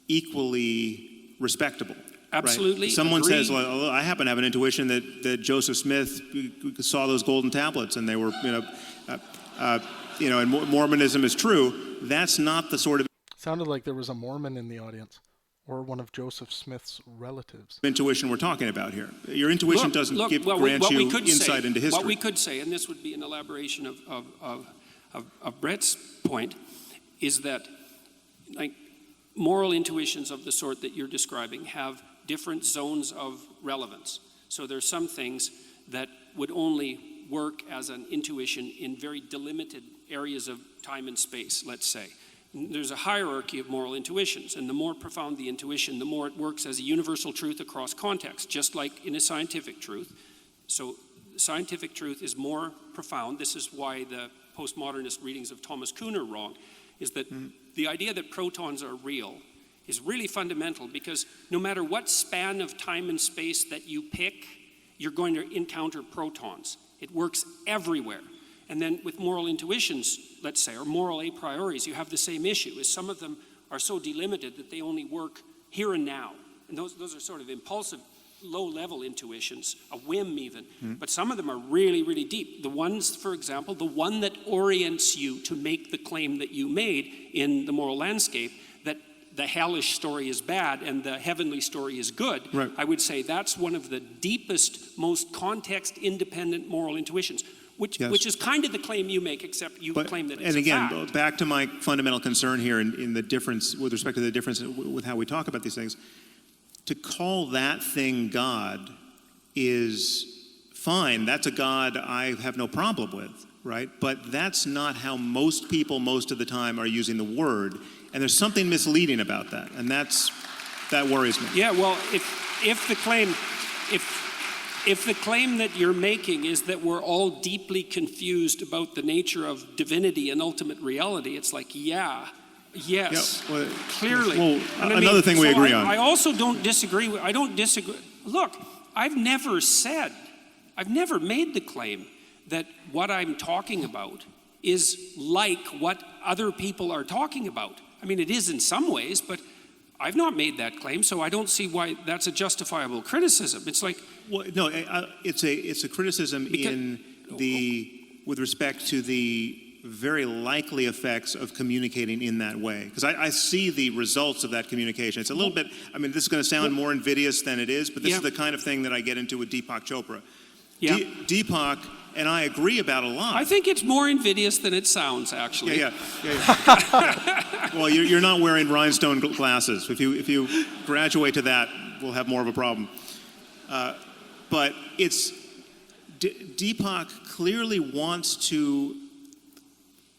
equally respectable. Absolutely. Right. Someone agree. says, well, I happen to have an intuition that Joseph Smith saw those golden tablets and they were, and Mormonism is true. That's not the sort of Sounded like there was a Mormon in the audience, or one of Joseph Smith's relatives. intuition we're talking about here. Your intuition doesn't grant you insight into history. What we could say, and this would be an elaboration of Brett's point, is that like moral intuitions of the sort that you're describing have different zones of relevance. So there's some things that would only work as an intuition in very delimited areas of time and space, let's say. There's a hierarchy of moral intuitions, and the more profound the intuition, the more it works as a universal truth across context, just like in a scientific truth. So scientific truth is more profound. This is why the postmodernist readings of Thomas Kuhn are wrong, is that the idea that protons are real is really fundamental, because no matter what span of time and space that you pick, you're going to encounter protons. It works everywhere. And then with moral intuitions, let's say, or moral a prioris, you have the same issue, is some of them are so delimited that they only work here and now. And those are sort of impulsive, low-level intuitions, a whim even. But some of them are really, really deep. The ones, for example, the one that orients you to make the claim that you made in the moral landscape, that the hellish story is bad and the heavenly story is good, right. I would say that's one of the deepest, most context-independent moral intuitions. Which is kind of the claim you make, except you claim that it's and again, a fact. back to my fundamental concern here in the difference, with respect to the difference with how we talk about these things, to call that thing God is fine. That's a God I have no problem with, right? But that's not how most people most of the time are using the word. And there's something misleading about that. And that worries me. Yeah, well, if the claim that you're making is that we're all deeply confused about the nature of divinity and ultimate reality, it's like, yes, clearly. Well, another thing we agree on. I also don't disagree. Look, I've never made the claim that what I'm talking about is like what other people are talking about. I mean, it is in some ways, but I've not made that claim, so I don't see why that's a justifiable criticism. It's like... Well, no, it's a criticism with respect to the very likely effects of communicating in that way. Because I see the results of that communication. It's a little bit, I mean, this is going to sound more invidious than it is, but this is the kind of thing that I get into with Deepak Chopra. Yeah. Deepak and I agree about a lot. I think it's more invidious than it sounds, actually. Yeah. Well, you're not wearing rhinestone glasses. If you graduate to that, we'll have more of a problem. But Deepak clearly wants to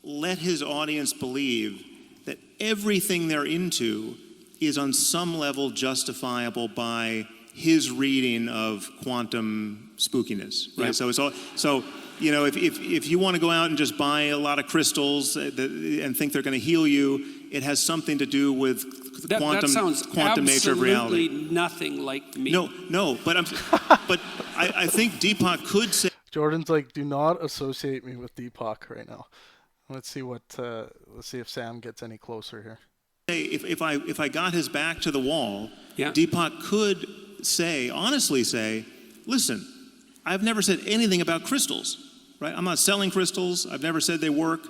let his audience believe that everything they're into is on some level justifiable by his reading of quantum spookiness, right? Yeah. So if you want to go out and just buy a lot of crystals and think they're going to heal you, it has something to do with the quantum nature of reality. Absolutely nothing like me. No, but I think Deepak could say. Jordan's like, do not associate me with Deepak right now. Let's see if Sam gets any closer here. If I got his back to the wall, Yeah. Deepak could honestly say, listen, I've never said anything about crystals, right? I'm not selling crystals. I've never said they work,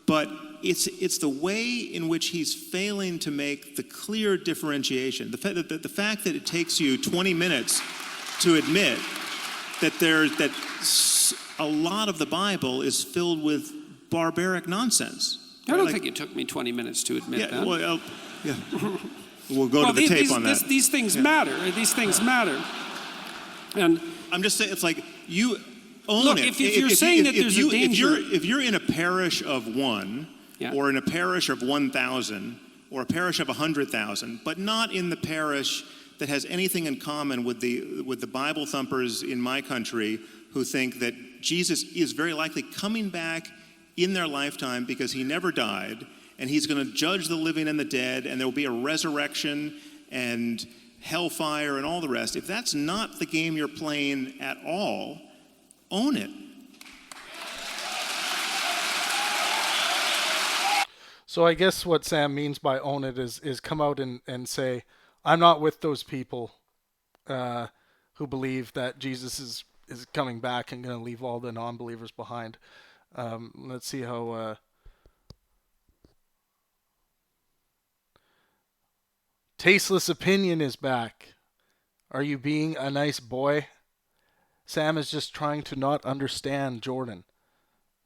but it's the way in which he's failing to make the clear differentiation. The fact that it takes you 20 minutes to admit that a lot of the Bible is filled with barbaric nonsense. I don't think it took me 20 minutes to admit that. Well, yeah. We'll go to the tape on that. These things matter. These things matter. And I'm just saying, it's like you own it. If you're saying that there's a danger... If you're in a parish of 1, or in a parish of 1,000, or a parish of 100,000, but not in the parish that has anything in common with the Bible thumpers in my country who think that Jesus is very likely coming back in their lifetime because he never died, and he's going to judge the living and the dead, and there will be a resurrection and hellfire and all the rest. If that's not the game you're playing at all, own it. So I guess what Sam means by own it is come out and say, I'm not with those people who believe that Jesus is coming back and going to leave all the non-believers behind. Let's see how. Tasteless Opinion is back. Are you being a nice boy? Sam is just trying to not understand Jordan.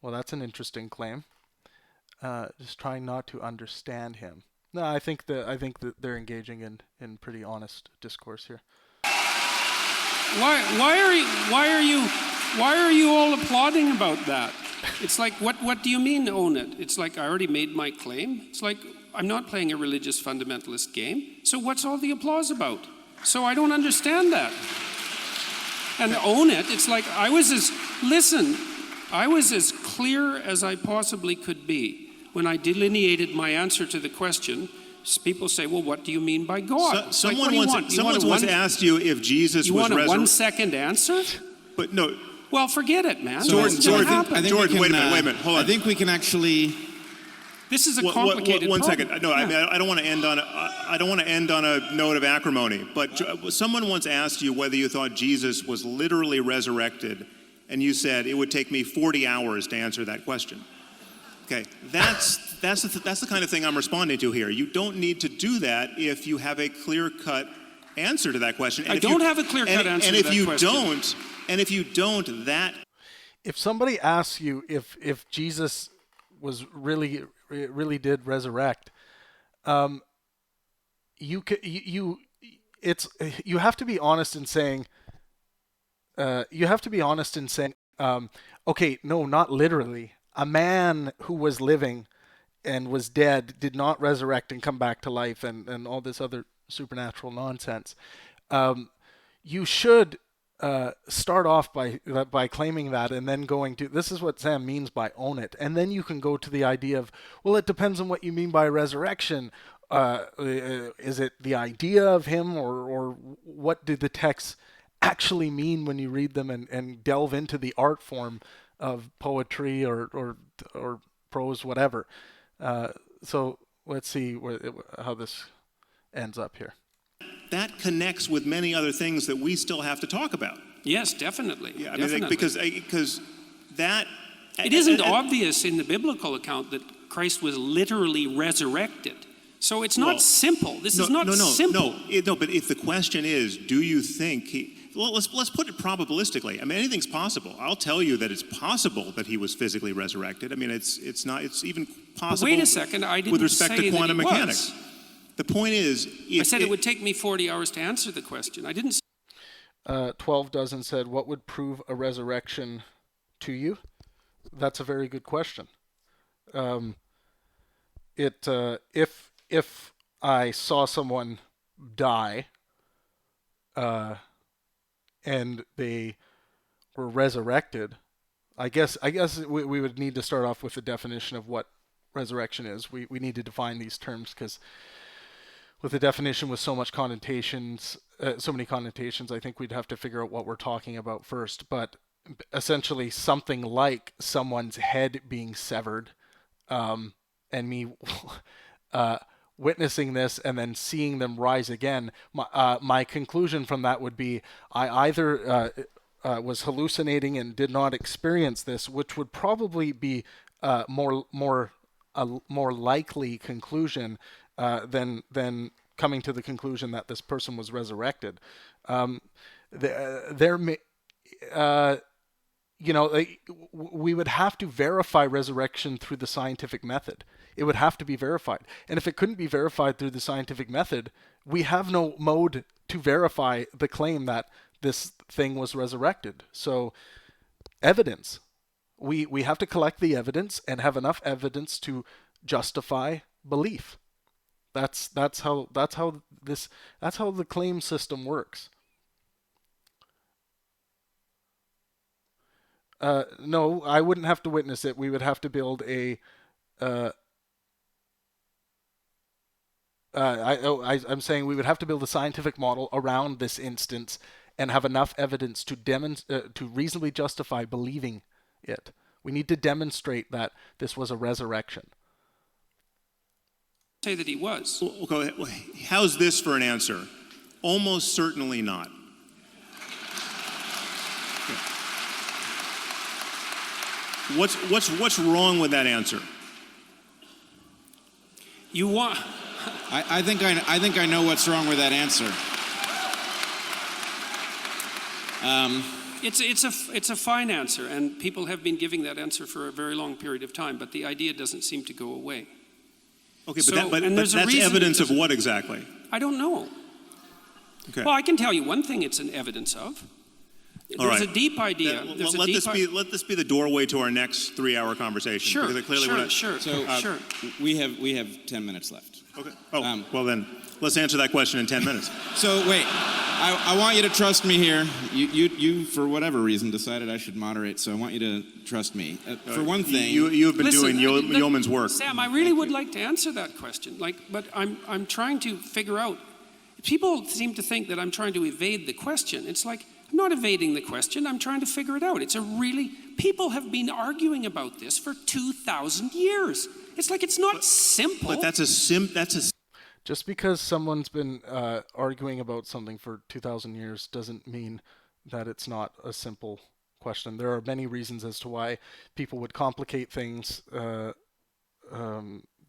Well, that's an interesting claim. Just trying not to understand him. No, I think that they're engaging in pretty honest discourse here. Why are you all applauding about that? It's like, what do you mean own it? It's like, I already made my claim. It's like, I'm not playing a religious fundamentalist game. So what's all the applause about? So I don't understand that. And own it, it's like, I was as clear as I possibly could be when I delineated my answer to the question. People say, well, what do you mean by God? Someone once asked you if Jesus was resurrected. You want a 1-second answer? But no. Well, forget it, man. Jordan, wait a minute, hold on. I think we can actually. This is a complicated one problem. second. No, yeah. I don't want to end on a note of acrimony. But someone once asked you whether you thought Jesus was literally resurrected, and you said it would take me 40 hours to answer that question. Okay, that's the kind of thing I'm responding to here. You don't need to do that if you have a clear-cut answer to that question. I don't have a clear-cut answer to that question. And if you don't, that. If somebody asks you if Jesus was really did resurrect, you have to be honest in saying. Okay, no, not literally. A man who was living and was dead did not resurrect and come back to life and all this other supernatural nonsense. You should start off by claiming that and then going to, this is what Sam means by own it. And then you can go to the idea of, well, it depends on what you mean by resurrection. Is it the idea of him or what did the texts actually mean when you read them and delve into the art form of poetry or prose, whatever. So let's see how this ends up here. That connects with many other things that we still have to talk about. Yes, definitely. Yeah, I definitely. mean, because that. It isn't obvious in the biblical account that Christ was literally resurrected. So it's not simple. This is not simple. No, but if the question is, do you think let's put it probabilistically. I mean, anything's possible. I'll tell you that it's possible that he was physically resurrected. I mean, it's even possible. But wait a second, I didn't with respect say to quantum that he mechanics. Was. The point is, I said it would take me 40 hours to answer the question. I didn't. 12 dozen said, "What would prove a resurrection to you?" That's a very good question. If I saw someone die, and they were resurrected, I guess we would need to start off with the definition of what resurrection is. We need to define these terms because with the definition with so many connotations, I think we'd have to figure out what we're talking about first. But essentially, something like someone's head being severed, and me witnessing this and then seeing them rise again. My conclusion from that would be I either was hallucinating and did not experience this, which would probably be a more likely conclusion than coming to the conclusion that this person was resurrected. We would have to verify resurrection through the scientific method. It would have to be verified. And if it couldn't be verified through the scientific method, we have no mode to verify the claim that this thing was resurrected. So evidence. We have to collect the evidence and have enough evidence to justify belief. That's how the claim system works. No, I wouldn't have to witness it. We would have to build a. I'm saying we would have to build a scientific model around this instance and have enough evidence to reasonably justify believing it. We need to demonstrate that this was a resurrection. Say that he was. How's this for an answer? Almost certainly not. What's wrong with that answer? You want... I think I know what's wrong with that answer. It's a fine answer, and people have been giving that answer for a very long period of time, but the idea doesn't seem to go away. Okay, So, but and there's a that's reason- evidence of what exactly? I don't know. Okay. Well, I can tell you one thing it's an evidence of. All There's right. a deep idea. Let this be the doorway to our next 3-hour conversation. Sure, Because clearly we're not, sure. We have 10 minutes left. Okay. Oh, well then, let's answer that question in 10 minutes. So wait, I want you to trust me here. You for whatever reason decided I should moderate, so I want you to trust me. For one thing, You have been Listen, doing yeoman's work. Sam, I really would like to answer that question. But I'm trying to figure out. People seem to think that I'm trying to evade the question. It's like, I'm not evading the question. I'm trying to figure it out. People have been arguing about this for 2,000 years. It's like it's not simple. But that's Just because someone's been arguing about something for 2,000 years doesn't mean that it's not a simple question. There are many reasons as to why people would complicate things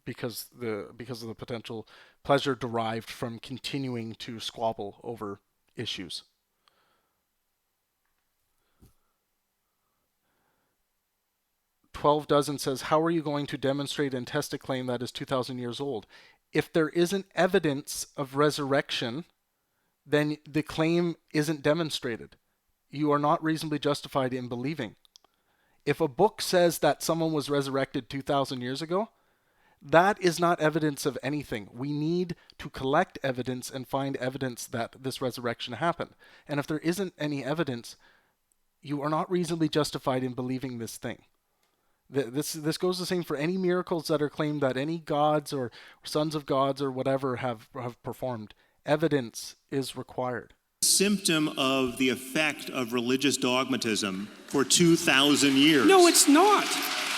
because of the potential pleasure derived from continuing to squabble over issues. $12 says, how are you going to demonstrate and test a claim that is 2,000 years old? If there isn't evidence of resurrection, then the claim isn't demonstrated. You are not reasonably justified in believing. If a book says that someone was resurrected 2,000 years ago, that is not evidence of anything. We need to collect evidence and find evidence that this resurrection happened. And if there isn't any evidence, you are not reasonably justified in believing this thing. This goes the same for any miracles that are claimed that any gods or sons of gods or whatever have performed. Evidence is required. Symptom of the effect of religious dogmatism for 2,000 years. No, it's not.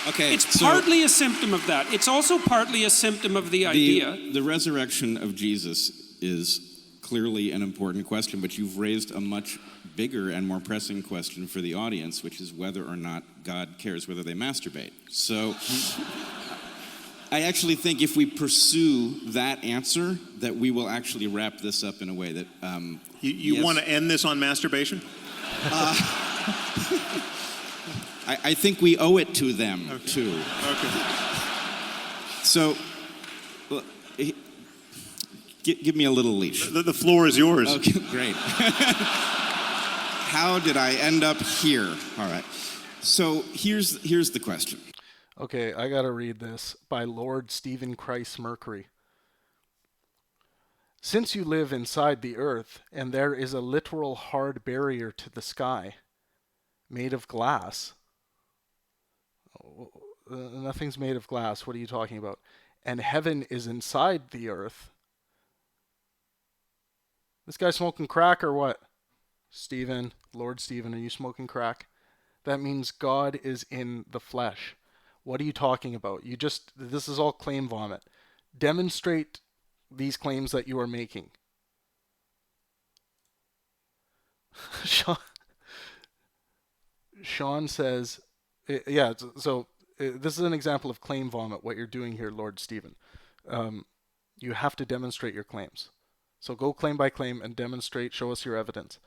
okay, It's so partly a symptom of that. It's also partly a symptom of the idea. the resurrection of Jesus is clearly an important question, but you've raised a much bigger and more pressing question for the audience, which is whether or not God cares whether they masturbate. So I actually think if we pursue that answer, that we will actually wrap this up in a way that... You yes. want to end this on masturbation? I think we owe it to them, too. Okay. So, give me a little leash. The floor is yours. Okay, great. How did I end up here? All right. So here's the question. Okay, I gotta read this by Lord Stephen Christ Mercury. Since you live inside the earth, and there is a literal hard barrier to the sky, made of glass. Nothing's made of glass. What are you talking about? And heaven is inside the earth. This guy smoking crack or what? Stephen, Lord Stephen, are you smoking crack? That means God is in the flesh. What are you talking about? This is all claim vomit. Demonstrate these claims that you are making. Sean says, yeah, so this is an example of claim vomit, what you're doing here, Lord Stephen. You have to demonstrate your claims. So go claim by claim and demonstrate, show us your evidence.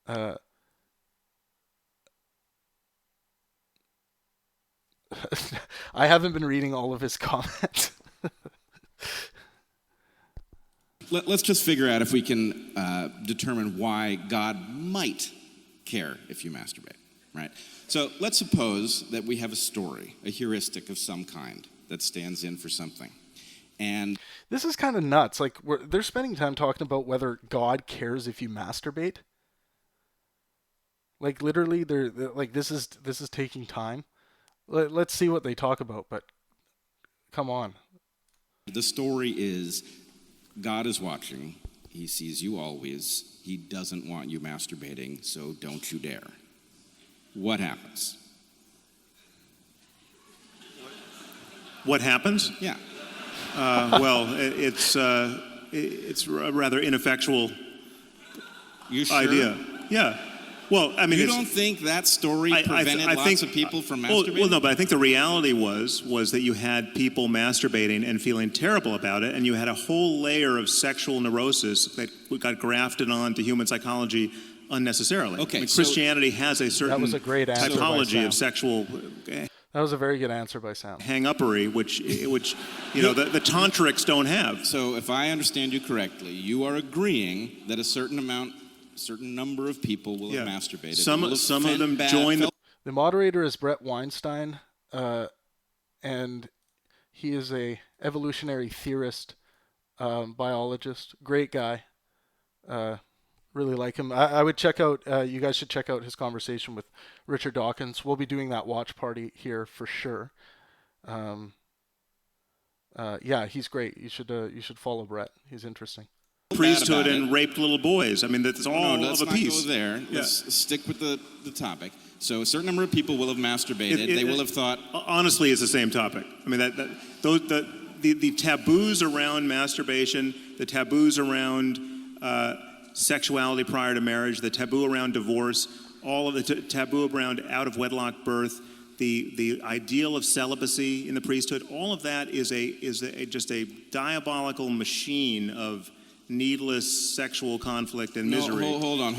I haven't been reading all of his comments. Let's just figure out if we can determine why God might care if you masturbate, right? So let's suppose that we have a story, a heuristic of some kind that stands in for something. And this is kind of nuts. Like they're spending time talking about whether God cares if you masturbate. Like literally, they're like this is taking time. Let's see what they talk about. But come on. The story is God is watching. He sees you always. He doesn't want you masturbating, so don't you dare. What happens? What happens? Yeah. Well, it's a rather ineffectual You sure? idea. Yeah. Well, I mean, you don't think that story prevented lots of people from masturbating? Well, no, but I think the reality was that you had people masturbating and feeling terrible about it, and you had a whole layer of sexual neurosis that got grafted onto human psychology unnecessarily. Okay, I mean, Christianity has a certain That was a great answer by typology Sam. of sexual That was a very good answer by Sam. hang-uppery, which the tantrics don't have. So if I understand you correctly, you are agreeing that a certain number of people will have masturbated. Some of them join The moderator is Brett Weinstein, and he is a evolutionary theorist, biologist, great guy. Really like him. I would check out, you guys should check out his conversation with Richard Dawkins. We'll be doing that watch party here for sure. Yeah, he's great. You should follow Brett. He's interesting. priesthood and raped little boys. I mean, that's all let's of a piece. Not go there. Yeah. Let's stick with the topic. So a certain number of people will have masturbated. They will have thought. Honestly, it's the same topic. I mean, the taboos around masturbation, the taboos around sexuality prior to marriage, the taboo around divorce, all of the taboo around out of wedlock birth, the ideal of celibacy in the priesthood, all of that is just a diabolical machine of needless sexual conflict and misery. Hold on.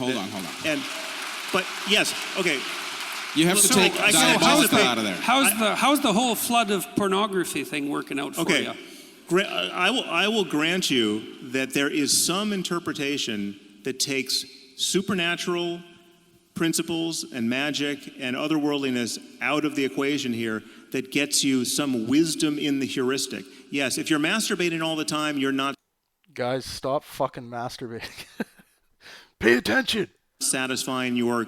But yes, okay. You have to take diabolical out of there. How's the whole flood of pornography thing working out for you? I will grant you that there is some interpretation that takes supernatural principles and magic and otherworldliness out of the equation here that gets you some wisdom in the heuristic. Yes, if you're masturbating all the time, you're not... Guys, stop fucking masturbating. Pay attention. ...satisfying your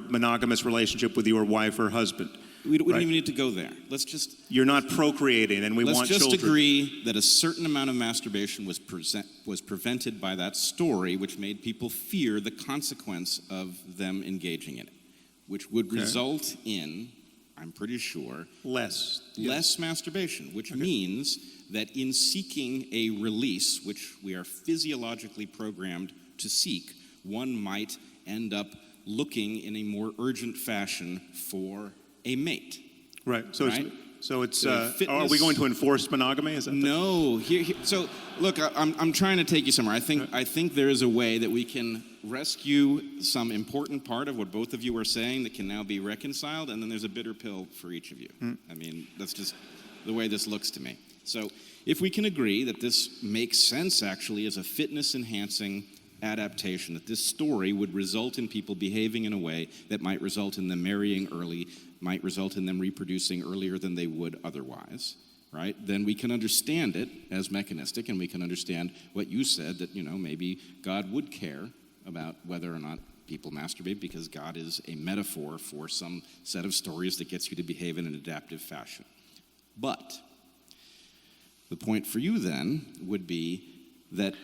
monogamous relationship with your wife or husband. We don't even need to go there. Let's just... You're not procreating, and let's want just children. agree that a certain amount of masturbation was prevented by that story, which made people fear the consequence of them engaging in it, which would result in, I'm pretty sure, less masturbation, which means that in seeking a release, which we are physiologically programmed to seek, one might end up looking in a more urgent fashion for a mate. Right. So right? It's are we going to enforce monogamy? Is that no? So look, I'm trying to take you somewhere. I think there is a way that we can rescue some important part of what both of you are saying that can now be reconciled, and then there's a bitter pill for each of you. I mean, that's just the way this looks to me. So if we can agree that this makes sense actually as a fitness-enhancing adaptation, that this story would result in people behaving in a way that might result in them marrying early, might result in them reproducing earlier than they would otherwise, right? Then we can understand it as mechanistic, and we can understand what you said, that, maybe God would care about whether or not people masturbate because God is a metaphor for some set of stories that gets you to behave in an adaptive fashion. But the point for you then would be that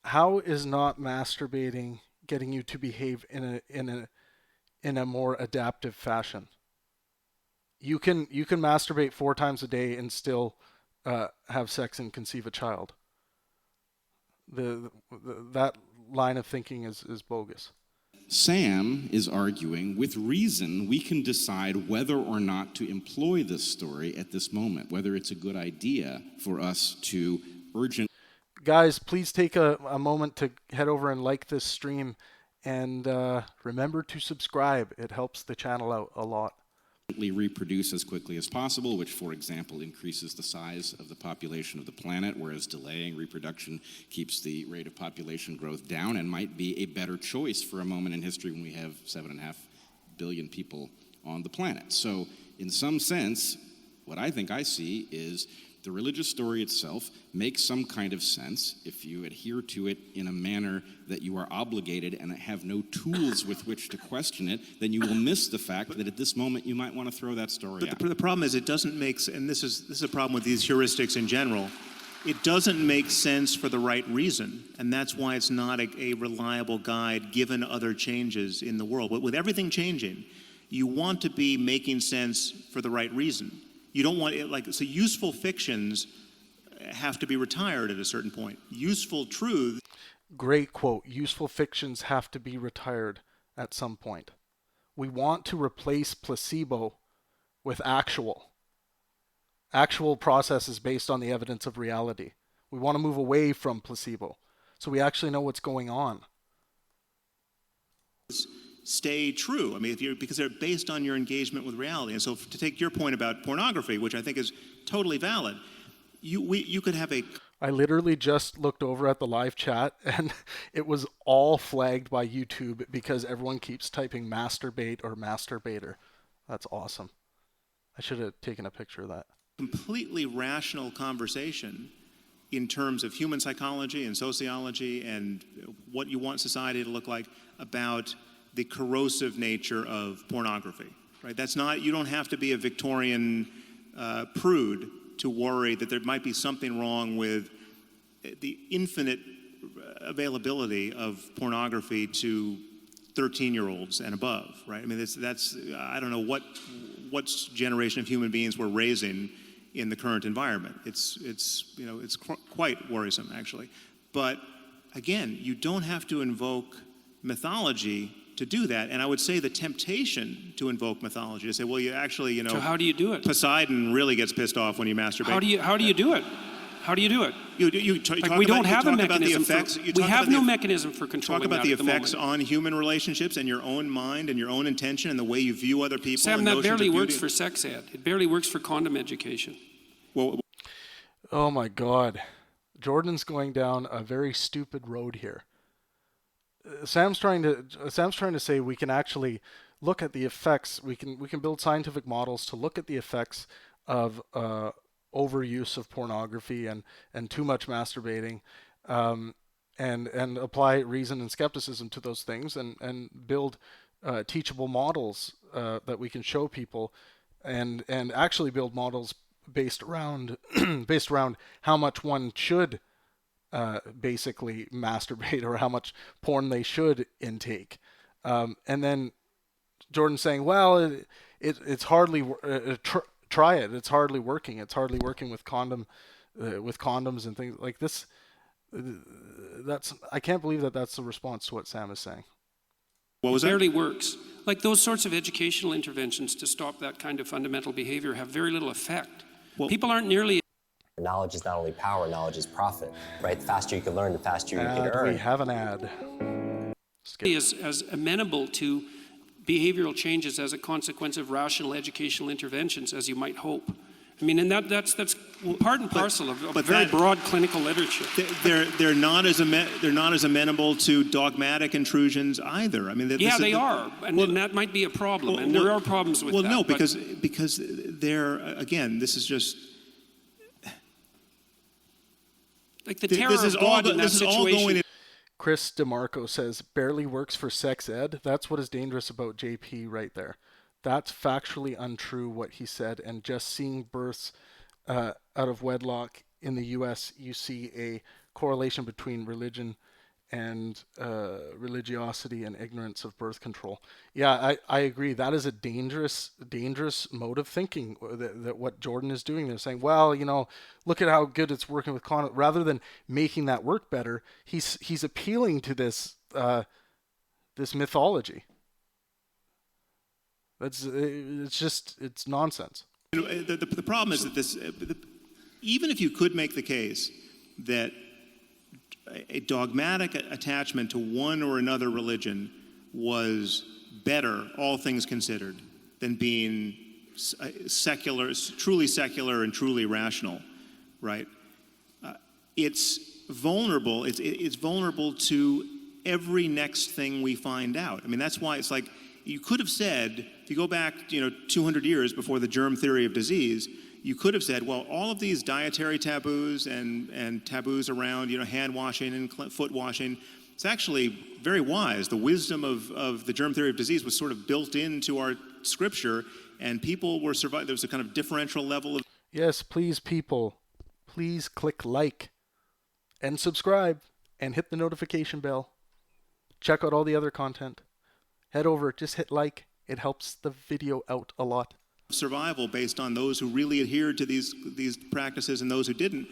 how is not masturbating getting you to behave in a more adaptive fashion? You can masturbate 4 times a day and still have sex and conceive a child. That line of thinking is bogus. Sam is arguing with reason we can decide whether or not to employ this story at this moment, whether it's a good idea for us to urgently... Guys, please take a moment to head over and like this stream, and remember to subscribe. It helps the channel out a lot. Reproduce as quickly as possible, which, for example, increases the size of the population of the planet, whereas delaying reproduction keeps the rate of population growth down and might be a better choice for a moment in history when we have 7.5 billion people on the planet. So, in some sense, what I think I see is the religious story itself makes some kind of sense if you adhere to it in a manner that you are obligated and have no tools with which to question it. Then you will miss the fact that at this moment you might want to throw that story out. But the problem is it doesn't make sense, and this is a problem with these heuristics in general. It doesn't make sense for the right reason, and that's why it's not a reliable guide given other changes in the world. But with everything changing, you want to be making sense for the right reason. You don't want it so useful fictions have to be retired at a certain point. Useful truth. Great quote. Useful fictions have to be retired at some point. We want to replace placebo with actual processes based on the evidence of reality. We want to move away from placebo so we actually know what's going on. Stay true. I mean, because they're based on your engagement with reality. And so to take your point about pornography, which I think is totally valid, you could have a... I literally just looked over at the live chat and it was all flagged by YouTube because everyone keeps typing masturbate or masturbator. That's awesome. I should have taken a picture of that. Completely rational conversation in terms of human psychology and sociology and what you want society to look like about the corrosive nature of pornography, right? That's not, you don't have to be a Victorian prude to worry that there might be something wrong with the infinite availability of pornography to 13-year-olds and above, right? I mean, that's I don't know what generation of human beings we're raising in the current environment. It's quite worrisome, actually. But again, you don't have to invoke mythology to do that. And I would say the temptation to invoke mythology, to say, well, you actually, So how do you do it? Poseidon really gets pissed off when you masturbate. How do you do it? How do you do it? We don't have a mechanism. We have no mechanism for controlling that. Talk about the effects moment. on human relationships and your own mind and your own intention and the way you view other people. Sam, and that notions barely of works beauty. for sex ed. It barely works for condom education. Well, Oh my God. Jordan's going down a very stupid road here. Sam's trying to say we can actually look at the effects. We can build scientific models to look at the effects of overuse of pornography and too much masturbating, and apply reason and skepticism to those things and build teachable models that we can show people and actually build models based around how much one should basically masturbate or how much porn they should intake. And then Jordan saying, well, it's hardly try it. It's hardly working. It's hardly working with condoms and things like this. I can't believe that's the response to what Sam is saying. what was It that? barely works. Like those sorts of educational interventions to stop that kind of fundamental behavior have very little effect. People aren't nearly... Knowledge is not only power, knowledge is profit, right? The faster you can learn, the faster you can earn. We have an ad. as amenable to behavioral changes as a consequence of rational educational interventions as you might hope. I mean, and that's part and parcel of very broad clinical literature. They're not as amenable to dogmatic intrusions either. I mean, they are, and that might be a problem. And there are problems with that. Well, no, because they're, again, this is just... Like the terror of God in that situation. Chris DeMarco says, barely works for sex ed. That's what is dangerous about JP right there. That's factually untrue what he said. And just seeing births out of wedlock in the U.S., you see a correlation between religion and religiosity and ignorance of birth control. Yeah, I agree. That is a dangerous mode of thinking that what Jordan is doing. They're saying, well, look at how good it's working with condom. Rather than making that work better, he's appealing to this this mythology. It's nonsense. The problem is that even if you could make the case that a dogmatic attachment to one or another religion was better, all things considered, than being secular, truly secular and truly rational, right? It's vulnerable. It's vulnerable to every next thing we find out. I mean, that's why it's like you could have said, if you go back, 200 years before the germ theory of disease, you could have said, well, all of these dietary taboos and taboos around, hand washing and foot washing, it's actually very wise. The wisdom of the germ theory of disease was sort of built into our scripture, and people were surviving. There was a kind of differential level of... Yes, please, people, please click like and subscribe and hit the notification bell. Check out all the other content. Head over, just hit like. It helps the video out a lot. Survival based on those who really adhered to these practices and those who didn't.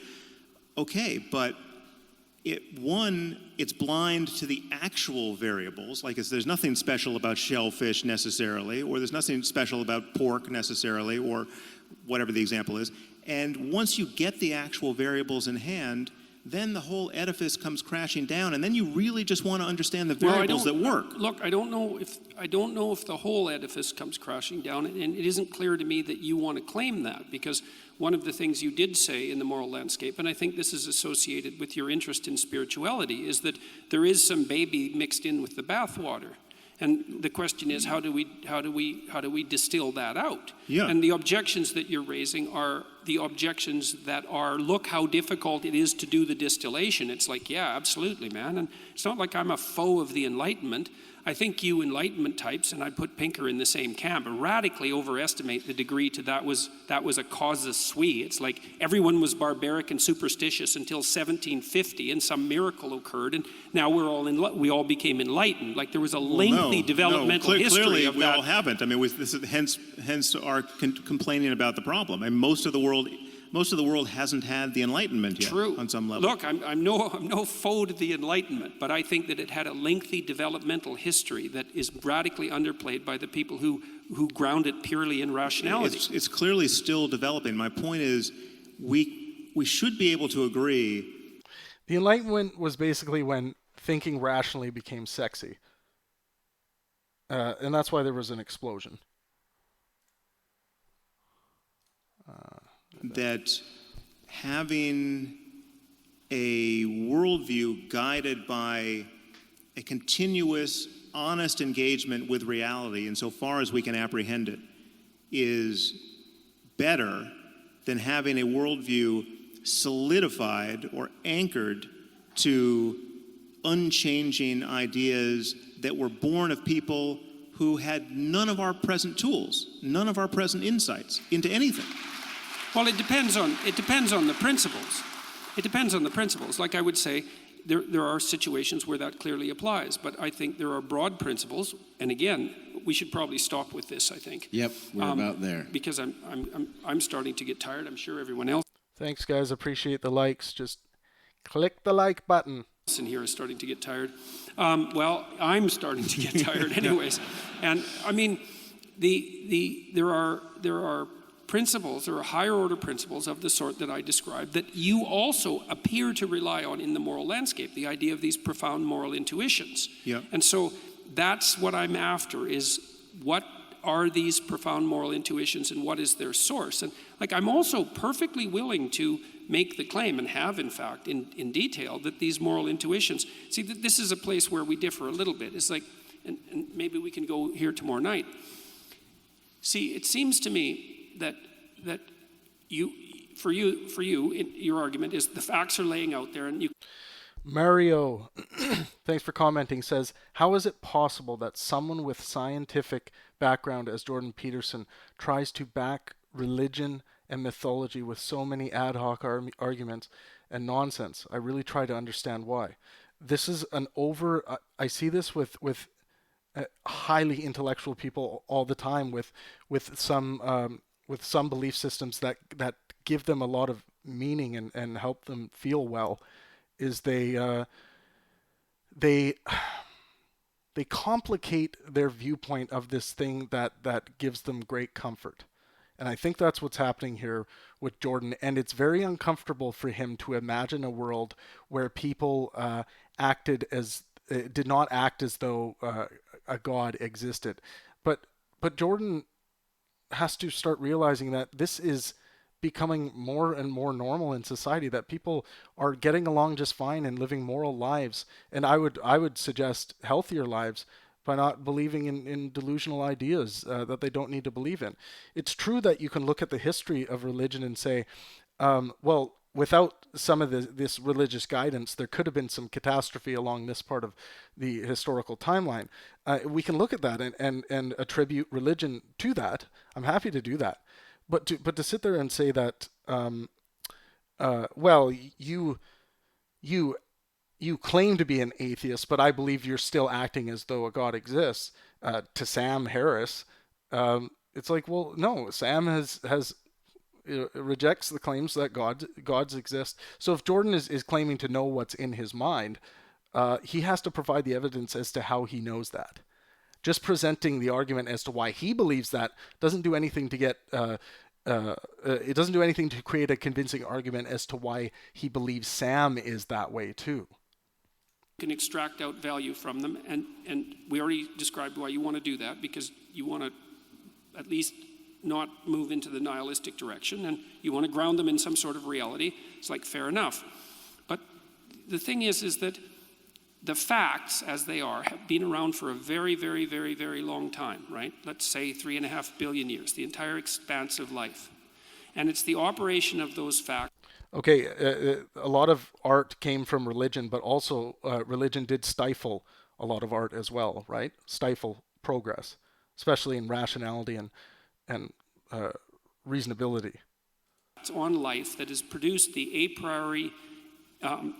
Okay, but it's blind to the actual variables. Like there's nothing special about shellfish necessarily, or there's nothing special about pork necessarily, or whatever the example is. And once you get the actual variables in hand, then the whole edifice comes crashing down, and then you really just want to understand the variables that work. Look, I don't know if the whole edifice comes crashing down, and it isn't clear to me that you want to claim that, because one of the things you did say in the moral landscape, and I think this is associated with your interest in spirituality, is that there is some baby mixed in with the bathwater. And the question is, how do we distill that out? Yeah. And the objections that you're raising are the objections that are, look how difficult it is to do the distillation. It's like, yeah, absolutely, man. And it's not like I'm a foe of the Enlightenment. I think you Enlightenment types, and I put Pinker in the same camp, radically overestimate the degree to that was a casus sui. It's like everyone was barbaric and superstitious until 1750, and some miracle occurred, and now we all became enlightened. Like there was a lengthy developmental history clearly of we that. all haven't. I mean, this is hence our complaining about the problem. And most of the world hasn't had the Enlightenment yet. True. On some level. Look, I'm no foe to the Enlightenment, but I think that it had a lengthy developmental history that is radically underplayed by the people who ground it purely in rationality. It's clearly still developing. My point is, we should be able to agree. The Enlightenment was basically when thinking rationally became sexy. And that's why there was an explosion. That having a worldview guided by a continuous, honest engagement with reality insofar as we can apprehend it is better than having a worldview solidified or anchored to unchanging ideas that were born of people who had none of our present tools, none of our present insights into anything. Well, it depends on the principles. It depends on the principles. Like I would say, there are situations where that clearly applies, but I think there are broad principles. And again, we should probably stop with this, I think. Yep, we're about there. Because I'm starting to get tired. I'm sure everyone else Thanks, guys. Appreciate the likes. Just click the like button. in here is starting to get tired. Well, I'm starting to get tired anyways. And I mean, there are principles, there are higher order principles of the sort that I described that you also appear to rely on in the moral landscape, the idea of these profound moral intuitions. Yeah. And so that's what I'm after, is what are these profound moral intuitions and what is their source? And like, I'm also perfectly willing to make the claim, and have in fact in detail, that these moral intuitions, see, this is a place where we differ a little bit. It's like, and maybe we can go here tomorrow night. See, it seems to me that your argument is the facts are laying out there, and you. Mario, thanks for commenting, says, how is it possible that someone with scientific background as Jordan Peterson tries to back religion and mythology with so many ad hoc arguments and nonsense? I really try to understand why. This is I see this with highly intellectual people all the time, with some belief systems that give them a lot of meaning and help them feel well, is they complicate their viewpoint of this thing that gives them great comfort. And I think that's what's happening here with Jordan. And it's very uncomfortable for him to imagine a world where people did not act as though a God existed. But Jordan has to start realizing that this is becoming more and more normal in society, that people are getting along just fine and living moral lives, and I would suggest healthier lives, by not believing in delusional ideas that they don't need to believe in. It's true that you can look at the history of religion and say, well, without some of this religious guidance, there could have been some catastrophe along this part of the historical timeline. We can look at that and attribute religion to that. I'm happy to do that. But to sit there and say that, well, you claim to be an atheist, but I believe you're still acting as though a God exists, to Sam Harris, it's like, well, no, Sam has It rejects the claims that gods exist. So if Jordan is claiming to know what's in his mind, he has to provide the evidence as to how he knows that. Just presenting the argument as to why he believes that doesn't do anything to get. It doesn't do anything to create a convincing argument as to why he believes Sam is that way too. You can extract out value from them, and we already described why you want to do that, because you want to at least not move into the nihilistic direction, and you want to ground them in some sort of reality. It's like, fair enough. But the thing is that the facts, as they are, have been around for a very, very, very, very long time, right? Let's say 3.5 billion years, the entire expanse of life. And it's the operation of those facts. Okay, a lot of art came from religion, but also religion did stifle a lot of art as well, right? Stifle progress, especially in rationality and reasonability. It's on life that has produced the a priori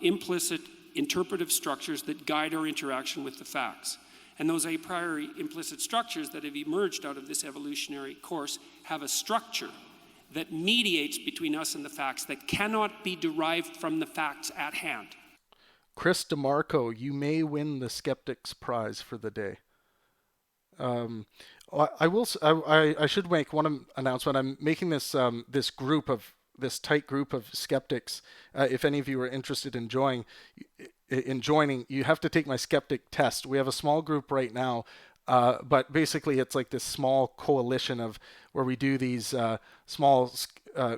implicit interpretive structures that guide our interaction with the facts. And those a priori implicit structures that have emerged out of this evolutionary course have a structure that mediates between us and the facts that cannot be derived from the facts at hand. Chris DeMarco, you may win the Skeptics Prize for the day. I should make one announcement. I'm making this this tight group of skeptics. If any of you are interested in joining, you have to take my skeptic test. We have a small group right now, but basically it's like this small coalition of where we do these small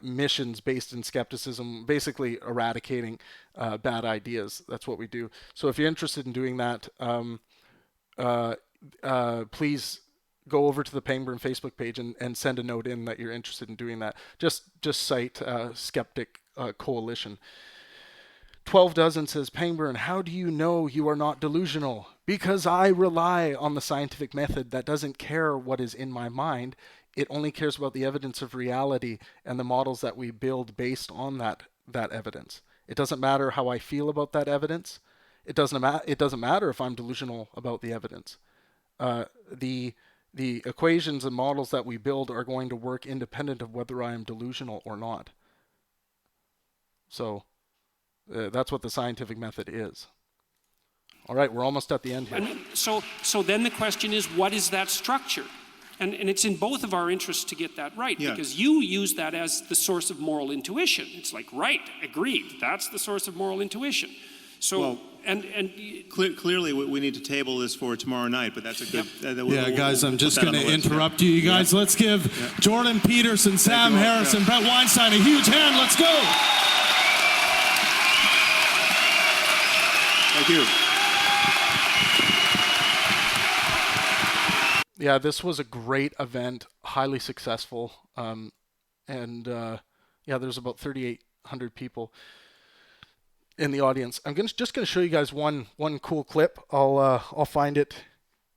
missions based in skepticism, basically eradicating bad ideas. That's what we do. So if you're interested in doing that, please go over to the Pangburn Facebook page and send a note in that you're interested in doing that. Just cite Skeptic Coalition. 12 Dozen says, Pangburn, how do you know you are not delusional? Because I rely on the scientific method that doesn't care what is in my mind. It only cares about the evidence of reality and the models that we build based on that evidence. It doesn't matter how I feel about that evidence. It doesn't matter if I'm delusional about the evidence. The equations and models that we build are going to work independent of whether I am delusional or not. So that's what the scientific method is. All right, we're almost at the end here. And so then the question is, what is that structure? And it's in both of our interests to get that right, because you use that as the source of moral intuition. It's like, right, agreed, that's the source of moral intuition. So, well, clearly we need to table this for tomorrow night, but that's a good... guys, I'm just going to interrupt you. You guys, let's give Jordan Peterson, Sam Harrison, Brett Weinstein a huge hand. Let's go. Thank you. Yeah, this was a great event, highly successful, and there's about 3,800 people in the audience. I'm just gonna show you guys one cool clip. I'll find it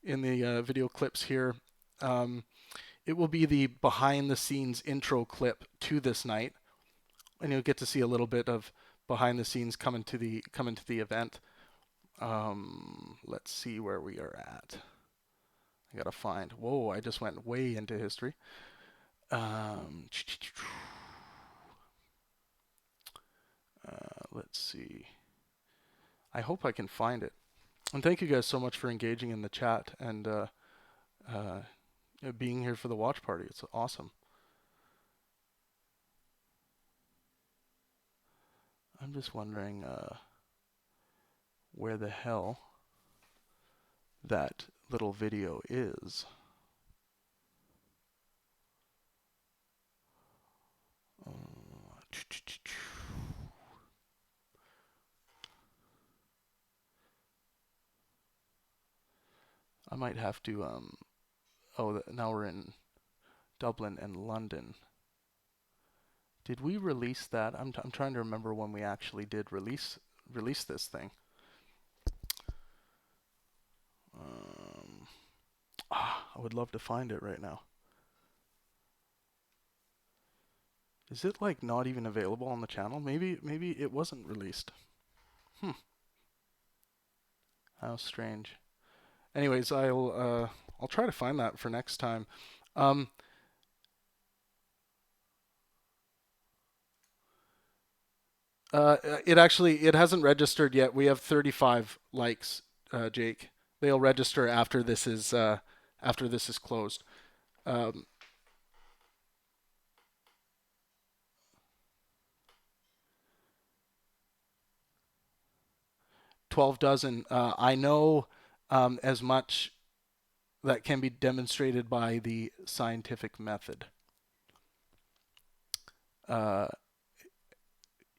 in the video clips here. It will be the behind the scenes intro clip to this night, and you'll get to see a little bit of behind the scenes coming to the event. Let's see where we are at. I gotta find. Whoa! I just went way into history. Let's see. I hope I can find it. And thank you guys so much for engaging in the chat and being here for the watch party. It's awesome. I'm just wondering where the hell that little video is. I might have to now we're in Dublin and London. Did we release that? I'm trying to remember when we actually did release this thing. I would love to find it right now. Is it like not even available on the channel? Maybe it wasn't released. How strange. Anyways, I'll try to find that for next time. It hasn't registered yet. We have 35 likes, Jake. They'll register after this is closed. 12 dozen. I know as much that can be demonstrated by the scientific method.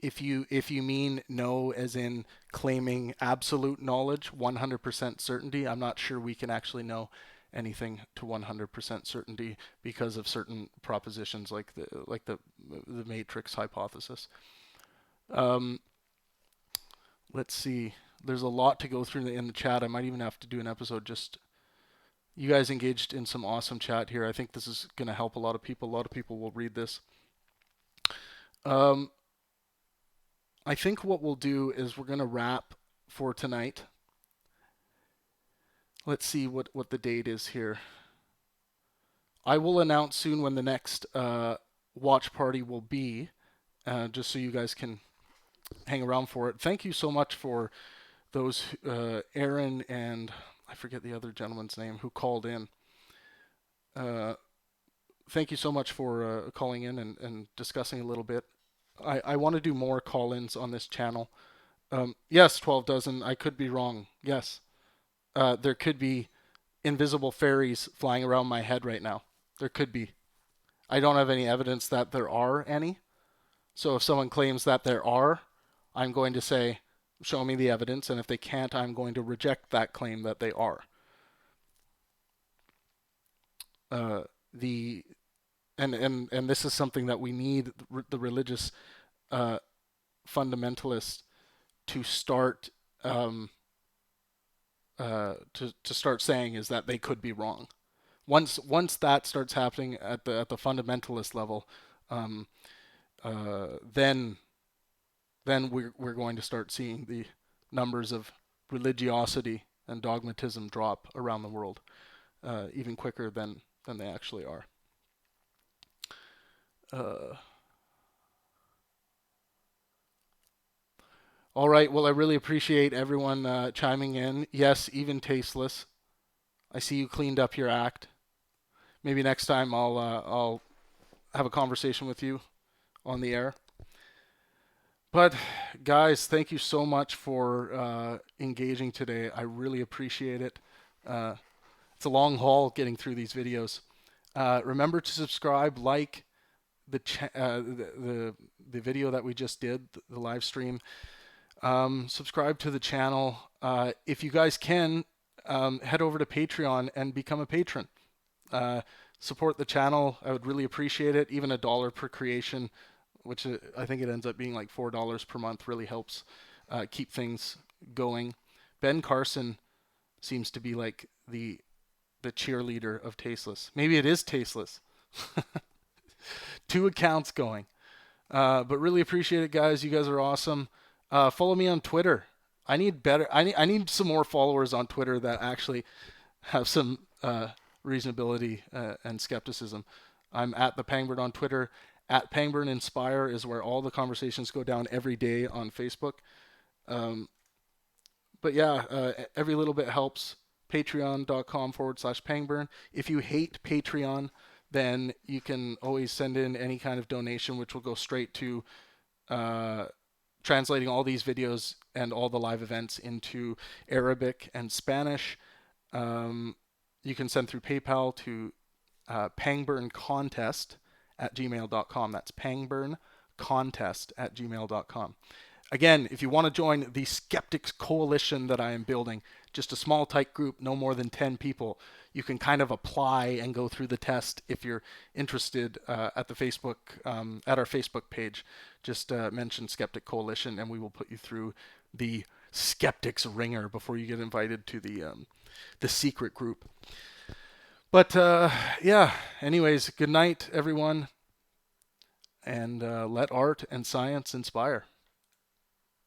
If you mean know as in claiming absolute knowledge, 100% certainty, I'm not sure we can actually know anything to 100% certainty because of certain propositions like the matrix hypothesis. Let's see. There's a lot to go through in the chat. I might even have to do an episode just. You guys engaged in some awesome chat here. I think this is going to help a lot of people. A lot of people will read this. I think what we'll do is we're going to wrap for tonight. Let's see what the date is here. I will announce soon when the next watch party will be, just so you guys can hang around for it. Thank you so much for those, Aaron and I forget the other gentleman's name who called in. Thank you so much for calling in and discussing a little bit. I want to do more call-ins on this channel. Yes, 12 dozen. I could be wrong. Yes. There could be invisible fairies flying around my head right now. There could be. I don't have any evidence that there are any. So if someone claims that there are, I'm going to say, show me the evidence. And if they can't, I'm going to reject that claim that they are. And this is something that we need the religious fundamentalists to start to start saying is that they could be wrong. Once that starts happening at the fundamentalist level, then we're going to start seeing the numbers of religiosity and dogmatism drop around the world even quicker than they actually are. All right. Well, I really appreciate everyone chiming in. Yes, even tasteless. I see you cleaned up your act. Maybe next time I'll have a conversation with you on the air. But guys, thank you so much for engaging today. I really appreciate it. It's a long haul getting through these videos. Remember to subscribe, like the video that we just did, the live stream. Subscribe to the channel. If you guys can, head over to Patreon and become a patron. Support the channel. I would really appreciate it. Even $1 per creation, which I think it ends up being like $4 per month, really helps keep things going. Ben Carson seems to be like the cheerleader of Tasteless. Maybe it is Tasteless. 2 accounts going. But really appreciate it, guys. You guys are awesome. Follow me on Twitter. I need some more followers on Twitter that actually have some reasonability and skepticism. I'm at the Pangburn on Twitter. At Pangburn Inspire is where all the conversations go down every day on Facebook. But yeah, every little bit helps. Patreon.com/Pangburn. If you hate Patreon, then you can always send in any kind of donation, which will go straight to translating all these videos and all the live events into Arabic and Spanish. You can send through PayPal to pangburncontest@gmail.com. That's pangburncontest@gmail.com. Again, if you want to join the Skeptics Coalition that I am building, just a small tight group, no more than 10 people, you can kind of apply and go through the test if you're interested at the Facebook, at our Facebook page. Just mention Skeptic Coalition and we will put you through the Skeptics Ringer before you get invited to the secret group. But yeah, anyways, good night, everyone. And let art and science inspire.